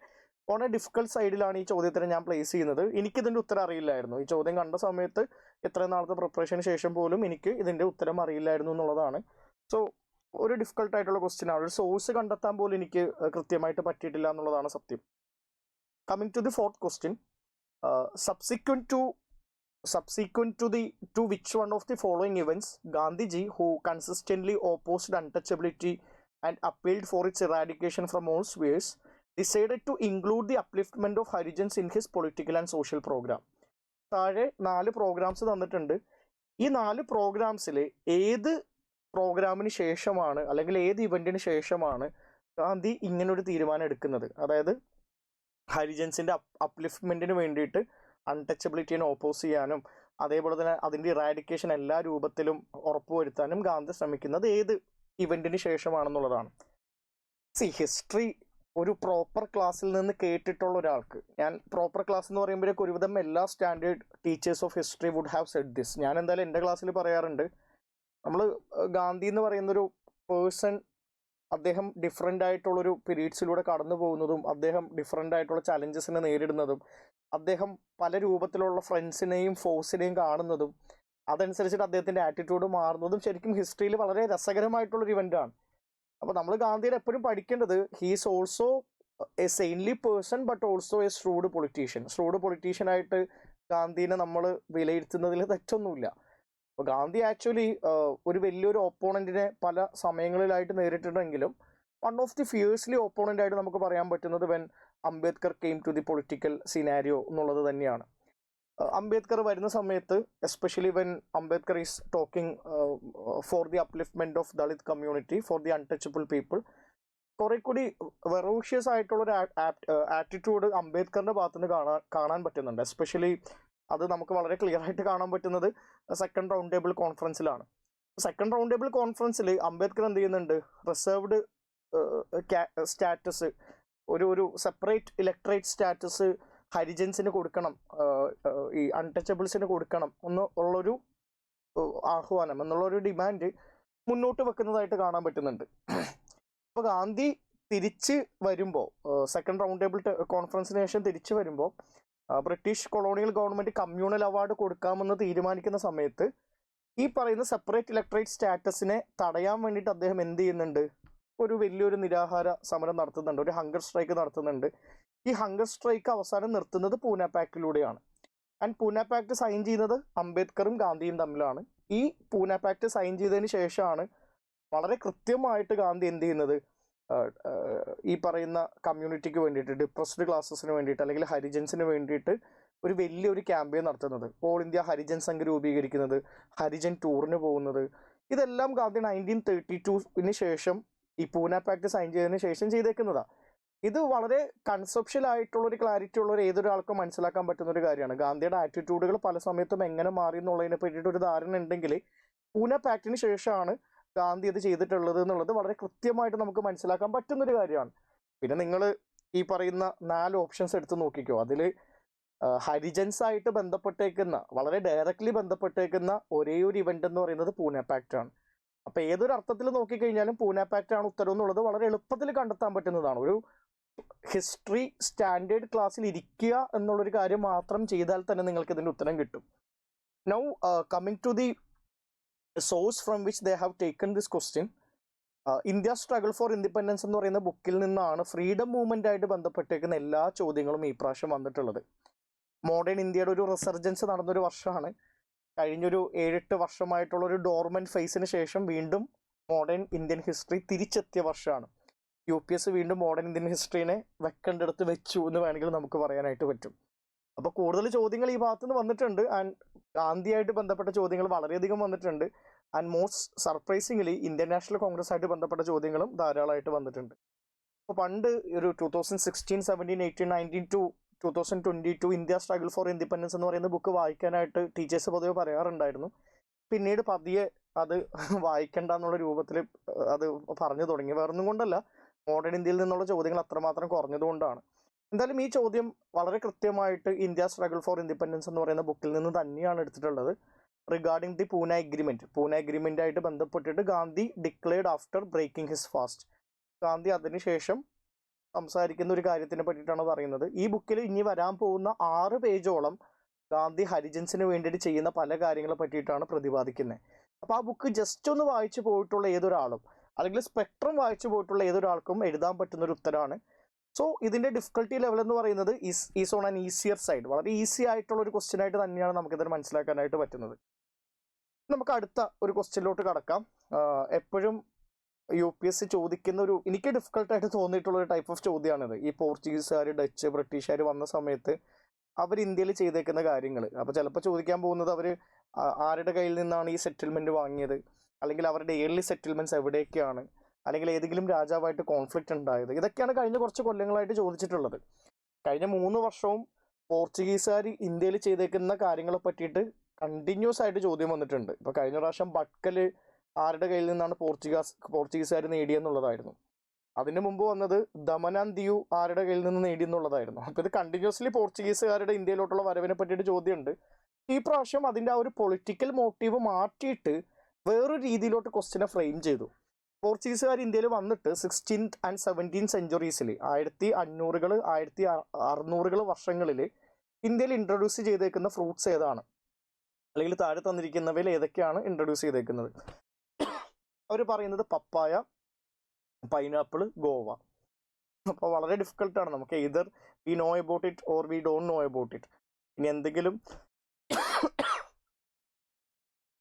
ഓൺ എ ഡിഫിക്കൽട്ട് സൈഡിലാണ് ഈ ചോദ്യത്തിന് ഞാൻ പ്ലേസ് ചെയ്യുന്നത്. എനിക്കിതിൻ്റെ ഉത്തരം അറിയില്ലായിരുന്നു. ഈ ചോദ്യം കണ്ട സമയത്ത് ഇത്രയും നാളത്തെ പ്രിപ്പറേഷന് ശേഷം പോലും എനിക്ക് ഇതിൻ്റെ ഉത്തരം അറിയില്ലായിരുന്നു എന്നുള്ളതാണ്. സോ ഒരു ഡിഫിക്കൽട്ടായിട്ടുള്ള ക്വസ്റ്റ്യൻ ആണ്. ഒരു സോഴ്സ് കണ്ടെത്താൻ പോലും എനിക്ക് കൃത്യമായിട്ട് പറ്റിയിട്ടില്ല എന്നുള്ളതാണ് സത്യം. Coming to the 4th question, subsequent to which one of the following events Gandhiji, who consistently opposed untouchability and appealed for its eradication from all spheres, decided to include the upliftment of Harijans in his political and social program? താഴെ 4 programmes തന്നിട്ടുണ്ട്. ഈ 4 പ്രോഗ്രാംസിൽ ഏത് പ്രോഗ്രാമിന് ശേഷമാണ് അല്ലെങ്കിൽ ഏത് ഇവൻറ്റിന് ശേഷമാണ് ഗാന്ധി ഇങ്ങനൊരു തീരുമാനം എടുക്കുന്നത്? അതായത് ഹരിജൻസിൻ്റെ അപ്ലിഫ്റ്റ്മെൻറ്റിന് വേണ്ടിയിട്ട് അൺടച്ചബിലിറ്റിനെ ഓപ്പോസ് ചെയ്യാനും അതേപോലെ തന്നെ അതിൻ്റെ ഇറാഡിക്കേഷൻ എല്ലാ രൂപത്തിലും ഉറപ്പുവരുത്താനും ഗാന്ധി ശ്രമിക്കുന്നത് ഏത് ഇവൻറ്റിന് ശേഷമാണെന്നുള്ളതാണ്. ഹിസ്റ്ററി ഒരു പ്രോപ്പർ ക്ലാസ്സിൽ നിന്ന് കേട്ടിട്ടുള്ള ഒരാൾക്ക്, ഞാൻ പ്രോപ്പർ ക്ലാസ് എന്ന് പറയുമ്പോഴേക്കും ഒരുവിധം എല്ലാ standard teachers of history would have said this. ഞാൻ എന്തായാലും എൻ്റെ ക്ലാസ്സിൽ പറയാറുണ്ട്, നമ്മൾ ഗാന്ധി എന്ന് പറയുന്നൊരു പേഴ്സൺ, അദ്ദേഹം ഡിഫറെൻ്റ് ആയിട്ടുള്ളൊരു പീരീഡ്സിലൂടെ കടന്നു പോകുന്നതും അദ്ദേഹം ഡിഫറെൻ്റ് ആയിട്ടുള്ള ചലഞ്ചസിനെ നേരിടുന്നതും അദ്ദേഹം പല രൂപത്തിലുള്ള ഫ്രണ്ട്സിനെയും ഫോഴ്സിനെയും കാണുന്നതും അതനുസരിച്ചിട്ട് അദ്ദേഹത്തിൻ്റെ ആറ്റിറ്റ്യൂഡ് മാറുന്നതും ശരിക്കും ഹിസ്റ്ററിയിൽ വളരെ രസകരമായിട്ടുള്ളൊരു ഇവൻ്റാണ്. അപ്പോൾ നമ്മൾ ഗാന്ധിയുടെ എപ്പോഴും പഠിക്കേണ്ടത് he's also a saintly person but also a shrewd politician. Shrewd പൊളിറ്റീഷ്യനായിട്ട് ഗാന്ധിനെ നമ്മൾ വിലയിരുത്തുന്നതിൽ തെറ്റൊന്നുമില്ല. അപ്പോൾ ഗാന്ധി ആക്ച്വലി ഒരു വലിയൊരു ഓപ്പോണൻറ്റിനെ പല സമയങ്ങളിലായിട്ട് നേരിട്ടിട്ടുണ്ടെങ്കിലും one of the fiercely opponent ആയിട്ട് നമുക്ക് പറയാൻ പറ്റുന്നത് when Ambedkar came to the political scenario എന്നുള്ളത് തന്നെയാണ്. അംബേദ്കർ വരുന്ന സമയത്ത്, especially when Ambedkar is talking for the upliftment of Dalit community, for the untouchable people, കുറെ കൂടി വെറോഷ്യസ് ആയിട്ടുള്ളൊരു ആറ്റിറ്റ്യൂഡ് അംബേദ്കറിൻ്റെ ഭാഗത്തുനിന്ന് കാണാൻ പറ്റുന്നുണ്ട്. എസ്പെഷ്യലി അത് നമുക്ക് വളരെ ക്ലിയർ ആയിട്ട് കാണാൻ പറ്റുന്നത് സെക്കൻഡ് റൗണ്ട് ടേബിൾ കോൺഫറൻസിലാണ്. സെക്കൻഡ് റൗണ്ട് ടേബിൾ കോൺഫറൻസിൽ അംബേദ്കർ എന്ത് ചെയ്യുന്നുണ്ട്, റിസർവ്ഡ് സ്റ്റാറ്റസ്, ഒരു സെപ്പറേറ്റ് ഇലക്ട്രേറ്റ് സ്റ്റാറ്റസ് ഹരിജൻസിന് കൊടുക്കണം, ഈ അൺടച്ചബിൾസിന് കൊടുക്കണം ഉള്ളൊരു ആഹ്വാനം എന്നുള്ളൊരു ഡിമാൻഡ് മുന്നോട്ട് വെക്കുന്നതായിട്ട് കാണാൻ പറ്റുന്നുണ്ട്. അപ്പോൾ ഗാന്ധി തിരിച്ച് വരുമ്പോൾ, സെക്കൻഡ് റൗണ്ട് ടേബിൾ കോൺഫറൻസിന് ശേഷം തിരിച്ചു വരുമ്പോൾ British colonial government communal award കൊടുക്കാമെന്ന് തീരുമാനിക്കുന്ന സമയത്ത് ഈ പറയുന്ന സെപ്പറേറ്റ് ഇലക്ട്രേറ്റ് സ്റ്റാറ്റസിനെ തടയാൻ വേണ്ടിയിട്ട് അദ്ദേഹം എന്ത് ചെയ്യുന്നുണ്ട്, ഒരു വലിയൊരു നിരാഹാര സമരം നടത്തുന്നുണ്ട്, ഒരു ഹങ്കർ സ്ട്രൈക്ക് നടത്തുന്നുണ്ട്. ഈ ഹങ്കർ സ്ട്രൈക്ക് അവസാനം നിർത്തുന്നത് പൂന പാക്റ്റിലൂടെയാണ്. ആൻഡ് പൂന പാക്ട് സൈൻ ചെയ്യുന്നത് അംബേദ്കറും ഗാന്ധിയും തമ്മിലാണ്. ഈ പൂന പാക്ട് സൈൻ ചെയ്തതിന് ശേഷമാണ് വളരെ കൃത്യമായിട്ട് ഗാന്ധി എന്ത് ചെയ്യുന്നത്, ഈ പറയുന്ന കമ്മ്യൂണിറ്റിക്ക് വേണ്ടിയിട്ട്, ഡിപ്രസ്ഡ് ക്ലാസ്സസിന് വേണ്ടിയിട്ട് അല്ലെങ്കിൽ ഹരിജൻസിന് വേണ്ടിയിട്ട് ഒരു വലിയൊരു ക്യാമ്പയിൻ നടത്തുന്നത്, ഓൾ ഇന്ത്യ ഹരിജൻ സംഘ് രൂപീകരിക്കുന്നത്, ഹരിജൻ ടൂറിന് പോകുന്നത്. ഇതെല്ലാം ഗാന്ധി 1932 ശേഷം ഈ പൂന പാക്ട് സൈൻ ചെയ്തതിന് ശേഷം ചെയ്തേക്കുന്നതാണ്. ഇത് വളരെ കൺസെപ്ഷ്യൽ ആയിട്ടുള്ള ഒരു ക്ലാരിറ്റി ഉള്ള ഏതൊരാൾക്കും മനസ്സിലാക്കാൻ പറ്റുന്ന ഒരു കാര്യമാണ്. ഗാന്ധിയുടെ ആറ്റിറ്റ്യൂഡുകൾ പല സമയത്തും എങ്ങനെ മാറി എന്നുള്ളതിനെ പറ്റിയിട്ട് ഒരു ധാരണ ഉണ്ടെങ്കിൽ പൂന പാക്ടിന് ശേഷമാണ് ഗാന്ധി ഇത് ചെയ്തിട്ടുള്ളത് എന്നുള്ളത് വളരെ കൃത്യമായിട്ട് നമുക്ക് മനസ്സിലാക്കാൻ പറ്റുന്നൊരു കാര്യമാണ്. പിന്നെ നിങ്ങൾ ഈ പറയുന്ന 4 ഓപ്ഷൻസ് എടുത്ത് നോക്കിക്കോ. അതിൽ ഹരിജൻസ് ആയിട്ട് ബന്ധപ്പെട്ടേക്കുന്ന, വളരെ ഡയറക്റ്റ്ലി ബന്ധപ്പെട്ടേക്കുന്ന ഒരേ ഒരു ഇവന്റ് എന്ന് പറയുന്നത് പൂന പാക്ട് ആണ്. അപ്പൊ ഏതൊരു അർത്ഥത്തിൽ നോക്കിക്കഴിഞ്ഞാലും പൂന പാക്ട് ആണ് ഉത്തരം എന്നുള്ളത് വളരെ എളുപ്പത്തിൽ കണ്ടെത്താൻ പറ്റുന്നതാണ്. ഒരു ഹിസ്റ്ററി സ്റ്റാൻഡേർഡ് ക്ലാസ്സിൽ ഇരിക്കുക എന്നുള്ളൊരു കാര്യം മാത്രം ചെയ്താൽ തന്നെ നിങ്ങൾക്ക് ഇതിന്റെ ഉത്തരം കിട്ടും. Now coming to the source from which they have taken this question, India struggle for independence എന്ന് പറയുന്ന ബുക്കിൽ നിന്നാണ് ഫ്രീഡം മൂവ്മെന്റ് ആയിട്ട് ബന്ധപ്പെട്ടേക്കുന്ന എല്ലാ ചോദ്യങ്ങളും ഈ പ്രാവശ്യം വന്നിട്ടുള്ളത്. മോഡേൺ ഇന്ത്യയുടെ ഒരു റിസർജൻസ് നടന്നൊരു വർഷമാണ്. കഴിഞ്ഞൊരു 7-8 വർഷമായിട്ടുള്ള ഒരു ഡോർമെന്റ് ഫേസിന് ശേഷം വീണ്ടും മോഡേൺ ഇന്ത്യൻ ഹിസ്റ്ററി തിരിച്ചെത്തിയ വർഷമാണ്. UPS വീണ്ടും മോഡേൺ ഇന്ത്യൻ ഹിസ്റ്ററിനെ വെക്കേണ്ടടുത്ത് വെച്ചു എന്ന് വേണമെങ്കിൽ നമുക്ക് പറയാനായിട്ട് പറ്റും. അപ്പോൾ കൂടുതൽ ചോദ്യങ്ങൾ ഈ ഭാഗത്തുനിന്ന് വന്നിട്ടുണ്ട്. ആൻഡ് ഗാന്ധിയായിട്ട് ബന്ധപ്പെട്ട ചോദ്യങ്ങൾ വളരെയധികം വന്നിട്ടുണ്ട്. And most surprisingly Indian national Congress ആയിട്ട് ബന്ധപ്പെട്ട ചോദ്യങ്ങളും ധാരാളമായിട്ട് വന്നിട്ടുണ്ട്. അപ്പോൾ പണ്ട് ഒരു 2016, 17, 18, 19 to 2022 India struggle for independence എന്ന് പറയുന്ന ബുക്ക് വായിക്കാനായിട്ട് ടീച്ചേഴ്സ് പൊതുവെ പറയാറുണ്ടായിരുന്നു. പിന്നീട് പതിയെ അത് വായിക്കേണ്ട എന്നുള്ള രൂപത്തിൽ അത് പറഞ്ഞു തുടങ്ങി. വേറൊന്നും കൊണ്ടല്ല, മോഡേൺ ഇന്ത്യയിൽ നിന്നുള്ള ചോദ്യങ്ങൾ അത്രമാത്രം കുറഞ്ഞതുകൊണ്ടാണ്. എന്തായാലും ഈ ചോദ്യം വളരെ കൃത്യമായിട്ട് ഇന്ത്യ സ്ട്രഗിൾ ഫോർ ഇൻഡിപെൻഡൻസ് എന്ന് പറയുന്ന ബുക്കിൽ നിന്ന് തന്നെയാണ് എടുത്തിട്ടുള്ളത്. റിഗാർഡിംഗ് ദി പൂന എഗ്രിമെന്റ് ആയിട്ട് ബന്ധപ്പെട്ടിട്ട് Gandhi declared after breaking his fast. Gandhi അതിനുശേഷം സംസാരിക്കുന്ന ഒരു കാര്യത്തിനെ പറ്റിയിട്ടാണ് പറയുന്നത്. ഈ ബുക്കിൽ ഇനി വരാൻ പോകുന്ന 6 പേജോളം ഗാന്ധി ഹരിജൻസിന് വേണ്ടിയിട്ട് ചെയ്യുന്ന പല കാര്യങ്ങളെ പറ്റിയിട്ടാണ് പ്രതിപാദിക്കുന്നത്. അപ്പോൾ ആ ബുക്ക് ജസ്റ്റ് ഒന്ന് വായിച്ചു പോയിട്ടുള്ള ഏതൊരാളും, അല്ലെങ്കിൽ സ്പെക്ട്രം വായിച്ചു പോയിട്ടുള്ള ഏതൊരാൾക്കും എഴുതാൻ പറ്റുന്ന ഒരു ഉത്തരമാണ്. സോ ഇതിന്റെ ഡിഫിക്കൽട്ടി ലെവൽ എന്ന് പറയുന്നത് is on an easier side. വളരെ ഈസി ആയിട്ടുള്ള ഒരു ക്വസ്റ്റ്യൻ ആയിട്ട് തന്നെയാണ് നമുക്കിതിന് മനസ്സിലാക്കാനായിട്ട് പറ്റുന്നത്. നമുക്ക് അടുത്ത ഒരു ക്വസ്റ്റ്യനിലോട്ട് കടക്കാം. എപ്പോഴും UPSC ചോദിക്കുന്ന ഒരു, എനിക്ക് ഡിഫിക്കൽട്ടായിട്ട് തോന്നിയിട്ടുള്ള ഒരു ടൈപ്പ് ഓഫ് ചോദ്യമാണിത്. ഈ പോർച്ചുഗീസുകാർ, ഡച്ച്, ബ്രിട്ടീഷുകാർ വന്ന സമയത്ത് അവർ ഇന്ത്യയിൽ ചെയ്തേക്കുന്ന കാര്യങ്ങൾ. അപ്പോൾ ചിലപ്പോൾ ചോദിക്കാൻ പോകുന്നത് അവർ ആരുടെ കയ്യിൽ നിന്നാണ് ഈ സെറ്റിൽമെന്റ് വാങ്ങിയത്, അല്ലെങ്കിൽ അവരുടെ ഏർലി സെറ്റിൽമെന്റ്സ് എവിടെയൊക്കെയാണ്, അല്ലെങ്കിൽ ഏതെങ്കിലും രാജാവായിട്ട് കോൺഫ്ലിക്റ്റ് ഉണ്ടായത്. ഇതൊക്കെയാണ് കഴിഞ്ഞ കുറച്ച് കൊല്ലങ്ങളായിട്ട് ചോദിച്ചിട്ടുള്ളത്. കഴിഞ്ഞ 3 വർഷവും പോർച്ചുഗീസുകാർ ഇന്ത്യയിൽ ചെയ്തേക്കുന്ന കാര്യങ്ങളെ പറ്റിയിട്ട് കണ്ടിന്യൂസ് ആയിട്ട് ചോദ്യം വന്നിട്ടുണ്ട്. ഇപ്പോൾ കഴിഞ്ഞ പ്രാവശ്യം ബട്കൽ ആരുടെ കയ്യിൽ നിന്നാണ് പോർച്ചുഗീസുകാർ നേടിയെന്നുള്ളതായിരുന്നു. അതിന് മുമ്പ് വന്നത് ദമൻ ആൻഡ് ദിയു ആരുടെ കയ്യിൽ നിന്ന് നേടിയെന്നുള്ളതായിരുന്നു. അപ്പോൾ ഇത് കണ്ടിന്യൂസ്ലി പോർച്ചുഗീസുകാരുടെ ഇന്ത്യയിലോട്ടുള്ള വരവിനെ പറ്റിയിട്ട് ചോദ്യമുണ്ട്. ഈ പ്രാവശ്യം അതിൻ്റെ ആ ഒരു പൊളിറ്റിക്കൽ മോട്ടീവ് മാറ്റിയിട്ട് വേറൊരു രീതിയിലോട്ട് ക്വസ്റ്റിനെ ഫ്രെയിം ചെയ്തു. പോർച്ചുഗീസുകാർ ഇന്ത്യയിൽ വന്നിട്ട് 16th and 17th സെഞ്ചുറീസിൽ 1500-കൾ 1600-കൾ വർഷങ്ങളിൽ ഇന്ത്യയിൽ ഇൻട്രൊഡ്യൂസ് ചെയ്തേക്കുന്ന ഫ്രൂട്ട്സ് ഏതാണ്, അല്ലെങ്കിൽ താഴെ തന്നിരിക്കുന്നവയിൽ ഏതൊക്കെയാണ് ഇൻട്രൊഡ്യൂസ് ചെയ്തേക്കുന്നത്? അവർ പറയുന്നത് പപ്പായ, പൈനാപ്പിൾ, ഗോവ. അപ്പോൾ വളരെ ഡിഫിക്കൽട്ടാണ്. നമുക്ക് either we know about it or we don't know about it. ഇനി എന്തെങ്കിലും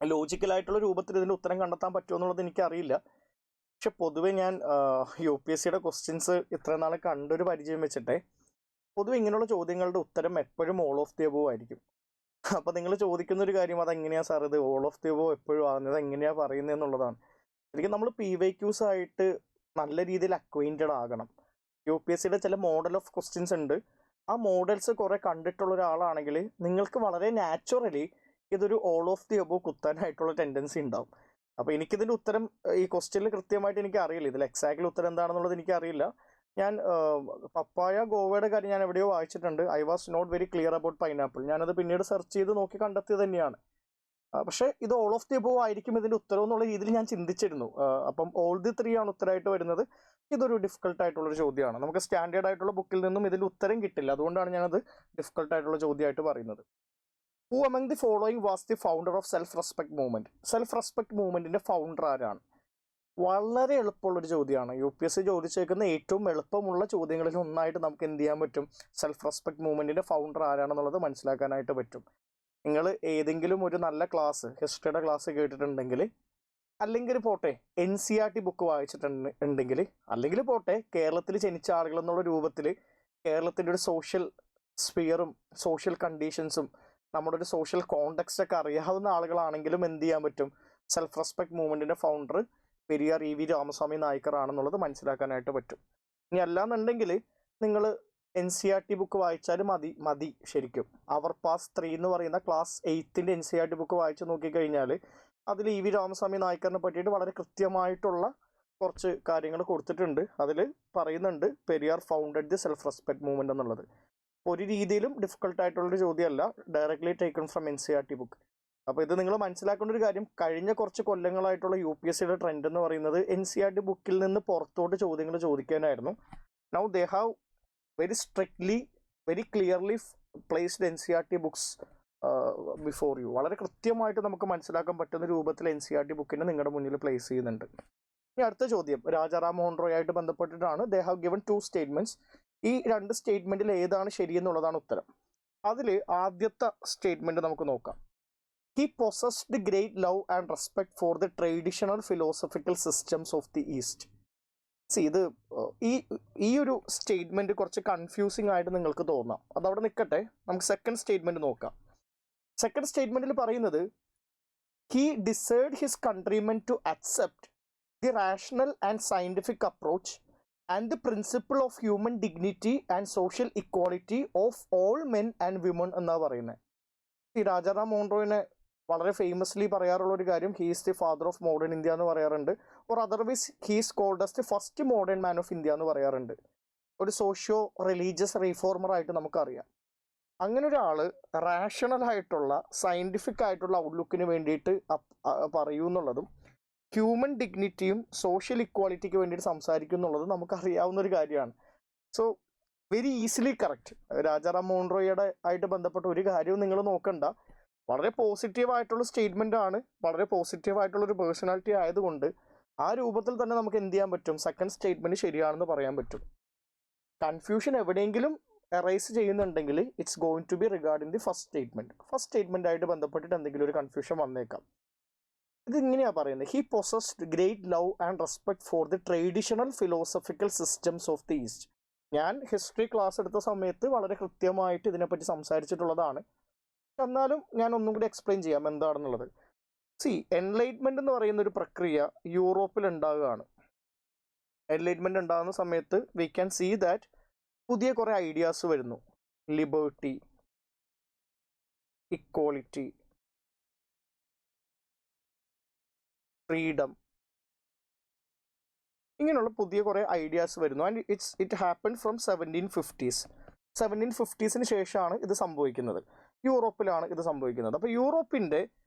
ലോജിക്കലായിട്ടുള്ള രൂപത്തിൽ ഇതിൻ്റെ ഉത്തരം കണ്ടെത്താൻ പറ്റുമോ എന്നുള്ളത് എനിക്കറിയില്ല. പക്ഷെ പൊതുവെ ഞാൻ UPSCയുടെ ക്വസ്റ്റ്യൻസ് ഇത്ര നാൾ കണ്ടൊരു പരിചയം വെച്ചിട്ടേ പൊതുവെ ഇങ്ങനെയുള്ള ചോദ്യങ്ങളുടെ ഉത്തരം എപ്പോഴും ഓൾ ഓഫ് ദി അബോവ് ആയിരിക്കും. അപ്പോൾ നിങ്ങൾ ചോദിക്കുന്ന ഒരു കാര്യം, അതെങ്ങനെയാണ് സാർ ഇത് ഓൾ ഓഫ് ദി അബോവ് എപ്പോഴും ആകുന്നത്, എങ്ങനെയാണ് പറയുന്നത് എന്നുള്ളതാണ്. ശരിക്കും നമ്മൾ PYQs ആയിട്ട് നല്ല രീതിയിൽ അക്വൈൻറ്റഡ് ആകണം. UPSCയുടെ ചില മോഡൽ ഓഫ് ക്വസ്റ്റ്യൻസ് ഉണ്ട്. ആ മോഡൽസ് കുറെ കണ്ടിട്ടുള്ള ഒരാളാണെങ്കിൽ നിങ്ങൾക്ക് വളരെ നാച്ചുറലി ഇതൊരു ഓൾ ഓഫ് ദി അബോവ് കുത്താനായിട്ടുള്ള ടെൻഡൻസി ഉണ്ടാവും. അപ്പോൾ എനിക്കിതിൻ്റെ ഉത്തരം ഈ ക്വസ്റ്റ്യനിൽ കൃത്യമായിട്ട് എനിക്ക് അറിയില്ല, ഇതിൽ എക്സാക്ട്ലി ഉത്തരം എന്താണെന്നുള്ളത് എനിക്കറിയില്ല. ഞാൻ പപ്പായ, ഗോവയുടെ കാര്യം ഞാൻ എവിടെയോ വായിച്ചിട്ടുണ്ട്. I was not very clear about pineapple. ഞാനത് പിന്നീട് സെർച്ച് ചെയ്ത് നോക്കി കണ്ടെത്തിയത് തന്നെയാണ്. പക്ഷേ ഇത് ഓൾ ഓഫ് ദി അബോവ് ആയിരിക്കും ഇതിൻ്റെ ഉത്തരം എന്നുള്ള രീതിയിൽ ഞാൻ ചിന്തിച്ചിരുന്നു. അപ്പം ഓൾ ദി 3 ആണ് ഉത്തരമായിട്ട് വരുന്നത്. ഇതൊരു ഡിഫിക്കൽട്ടായിട്ടുള്ളൊരു ചോദ്യമാണ്. നമുക്ക് സ്റ്റാൻഡേർഡ് ആയിട്ടുള്ള ബുക്കിൽ നിന്നും ഇതിൻ്റെ ഉത്തരം കിട്ടില്ല. അതുകൊണ്ടാണ് ഞാനത് ഡിഫിക്കൽട്ടായിട്ടുള്ള ചോദ്യമായിട്ട് പറയുന്നത്. Who among the following was the founder of self respect movement? Self respect മൂവ്മെന്റിന്റെ ഫൗണ്ടർ ആരാണ്? വളരെ എളുപ്പമുള്ളൊരു ചോദ്യമാണ്. UPSC ചോദിച്ചേക്കുന്ന ഏറ്റവും എളുപ്പമുള്ള ചോദ്യങ്ങളിൽ ഒന്നായിട്ട് നമുക്ക് എന്ത് ചെയ്യാൻ പറ്റും? സെൽഫ് റെസ്പെക്ട് മൂവ്മെന്റിന്റെ ഫൗണ്ടർ ആരാണെന്നുള്ളത് മനസ്സിലാക്കാനായിട്ട് പറ്റും. നിങ്ങൾ ഏതെങ്കിലും ഒരു നല്ല ക്ലാസ്, ഹിസ്റ്ററിയുടെ ക്ലാസ് കേട്ടിട്ടുണ്ടെങ്കിൽ, അല്ലെങ്കിൽ പോട്ടെ NCERT ബുക്ക് വായിച്ചിട്ടുണ്ടെങ്കിൽ, അല്ലെങ്കിൽ പോട്ടെ കേരളത്തിൽ ജനിച്ച ആളുകൾ എന്നുള്ള രൂപത്തിൽ കേരളത്തിൻ്റെ ഒരു സോഷ്യൽ സ്ഫിയറും സോഷ്യൽ കണ്ടീഷൻസും നമ്മുടെ ഒരു സോഷ്യൽ കോണ്ടെക്സ്റ്റ് ഒക്കെ അറിയാവുന്ന ആളുകളാണെങ്കിലും എന്ത് ചെയ്യാൻ പറ്റും? സെൽഫ് റെസ്പെക്ട് മൂവ്മെന്റിന്റെ ഫൗണ്ടർ പെരിയാർ EV രാമസ്വാമി നായ്ക്കർ ആണെന്നുള്ളത് മനസ്സിലാക്കാനായിട്ട് പറ്റും. ഇനി അല്ലാന്നുണ്ടെങ്കിൽ നിങ്ങൾ NCERT ബുക്ക് വായിച്ചാലും മതി ശരിക്കും. അവർ പാസ് 3 എന്ന് പറയുന്ന ക്ലാസ് 8ന്റെ NCERT ബുക്ക് വായിച്ച് നോക്കിക്കഴിഞ്ഞാൽ അതിൽ EV രാമസ്വാമി നായ്ക്കറിനെ പറ്റിയിട്ട് വളരെ കൃത്യമായിട്ടുള്ള കുറച്ച് കാര്യങ്ങൾ കൊടുത്തിട്ടുണ്ട്. അതിൽ പറയുന്നുണ്ട് Periyar founded the self respect movement എന്നുള്ളത്. ഒരു രീതിയിലും ഡിഫിക്കൽട്ട് ആയിട്ടുള്ളൊരു ചോദ്യമല്ല, directly taken from NCERT book. അപ്പോൾ ഇത് നിങ്ങൾ മനസ്സിലാക്കേണ്ട ഒരു കാര്യം, കഴിഞ്ഞ കുറച്ച് കൊല്ലങ്ങളായിട്ടുള്ള UPSCയുടെ ട്രെൻഡ് എന്ന് പറയുന്നത് NCERT ബുക്കിൽ നിന്ന് പുറത്തോട്ട് ചോദ്യങ്ങൾ ചോദിക്കാനായിരുന്നു. Now they have very strictly, very clearly placed NCERT books before you. വളരെ കൃത്യമായിട്ട് നമുക്ക് മനസ്സിലാക്കാൻ പറ്റുന്ന രൂപത്തിൽ NCERT ബുക്കിനെ നിങ്ങളുടെ മുന്നിൽ പ്ലേസ് ചെയ്യുന്നുണ്ട്. ഇനി അടുത്ത ചോദ്യം രാജാറാം മോഹൻ റോയ് ആയിട്ട് ബന്ധപ്പെട്ടിട്ടാണ്. They have given 2 statements. ഈ 2 സ്റ്റേറ്റ്മെന്റിൽ ഏതാണ് ശരിയെന്നുള്ളതാണ് ഉത്തരം. അതിൽ ആദ്യത്തെ സ്റ്റേറ്റ്മെന്റ് നമുക്ക് നോക്കാം. He possessed great love and respect for the traditional philosophical systems of the East. ഇത് ഈ ഒരു സ്റ്റേറ്റ്മെന്റ് കുറച്ച് കൺഫ്യൂസിംഗ് ആയിട്ട് നിങ്ങൾക്ക് തോന്നാം. അതവിടെ നിൽക്കട്ടെ, നമുക്ക് സെക്കൻഡ് സ്റ്റേറ്റ്മെന്റ് നോക്കാം. സെക്കൻഡ് സ്റ്റേറ്റ്മെന്റിൽ പറയുന്നത് he desired his countrymen to accept the rational and scientific approach and the principle of human dignity and social equality of all men and women എന്നാണ് പറയുന്നത്. ഈ രാജാറാം മോഹൻ റോയിനെ വളരെ ഫേമസ്ലി പറയാറുള്ള ഒരു കാര്യം, he's the father of modern India എന്ന് പറയാറുണ്ട്. Or otherwise he's called as the first modern man of India എന്ന് പറയാറുണ്ട്. ഒരു സോഷ്യോ റിലീജിയസ് റീഫോർമർ ആയിട്ട് നമുക്കറിയാം. അങ്ങനെ ഒരാൾ റാഷണൽ ആയിട്ടുള്ള സയൻറ്റിഫിക് ആയിട്ടുള്ള ഔട്ട്ലുക്കിന് വേണ്ടിയിട്ട് പറയൂ എന്നുള്ളതും ഹ്യൂമൻ ഡിഗ്നിറ്റിയും സോഷ്യൽ ഇക്വാലിറ്റിക്ക് വേണ്ടിയിട്ട് സംസാരിക്കും എന്നുള്ളതും നമുക്കറിയാവുന്ന ഒരു കാര്യമാണ്. So very easily correct. Rajaram Mohan റോയിയുടെ ആയിട്ട് ബന്ധപ്പെട്ട ഒരു കാര്യവും നിങ്ങൾ നോക്കണ്ട. വളരെ പോസിറ്റീവായിട്ടുള്ള സ്റ്റേറ്റ്മെൻ്റ് ആണ്, വളരെ പോസിറ്റീവായിട്ടുള്ളൊരു പേഴ്സണാലിറ്റി ആയതുകൊണ്ട് ആ രൂപത്തിൽ തന്നെ നമുക്ക് എന്ത് ചെയ്യാൻ പറ്റും? സെക്കൻഡ് സ്റ്റേറ്റ്മെൻറ്റ് ശരിയാണെന്ന് പറയാൻ പറ്റും. കൺഫ്യൂഷൻ എവിടെയെങ്കിലും എറൈസ് ചെയ്യുന്നുണ്ടെങ്കിൽ it's going to be regarding the first statement. First statement ആയിട്ട് ബന്ധപ്പെട്ടിട്ട് എന്തെങ്കിലും ഒരു കൺഫ്യൂഷൻ വന്നേക്കാം. ഇതിങ്ങനെയാണ് പറയുന്നത്, he possessed great love and respect for the traditional philosophical systems of the east. ഞാൻ ഹിസ്റ്ററി ക്ലാസ് എടുത്ത സമയത്ത് വളരെ കൃത്യമായിട്ട് ഇതിനെപ്പറ്റി സംസാരിച്ചിട്ടുള്ളതാണ്. എന്നാലും ഞാൻ ഒന്നും കൂടി എക്സ്പ്ലെയിൻ ചെയ്യാം എന്താണെന്നുള്ളത്. എൻലൈറ്റ്മെന്റ് എന്ന് പറയുന്ന ഒരു പ്രക്രിയ യൂറോപ്പിൽ ഉണ്ടാകുകയാണ്. എൻലൈറ്റ്മെന്റ് ഉണ്ടാകുന്ന സമയത്ത് വി ക്യാൻ സീ ദാറ്റ് പുതിയ കുറേ ഐഡിയാസ് വരുന്നു. ലിബർട്ടി, ഇക്വാളിറ്റി, ഫ്രീഡം, ഇങ്ങനെയുള്ള പുതിയ കുറേ ഐഡിയാസ് വരുന്നു. And it happen from 1750s. 1750s ശേഷമാണ് ഇത് സംഭവിക്കുന്നത്. യൂറോപ്പിലാണ് ഇത് സംഭവിക്കുന്നത്. അപ്പോൾ യൂറോപ്പിൻ്റെ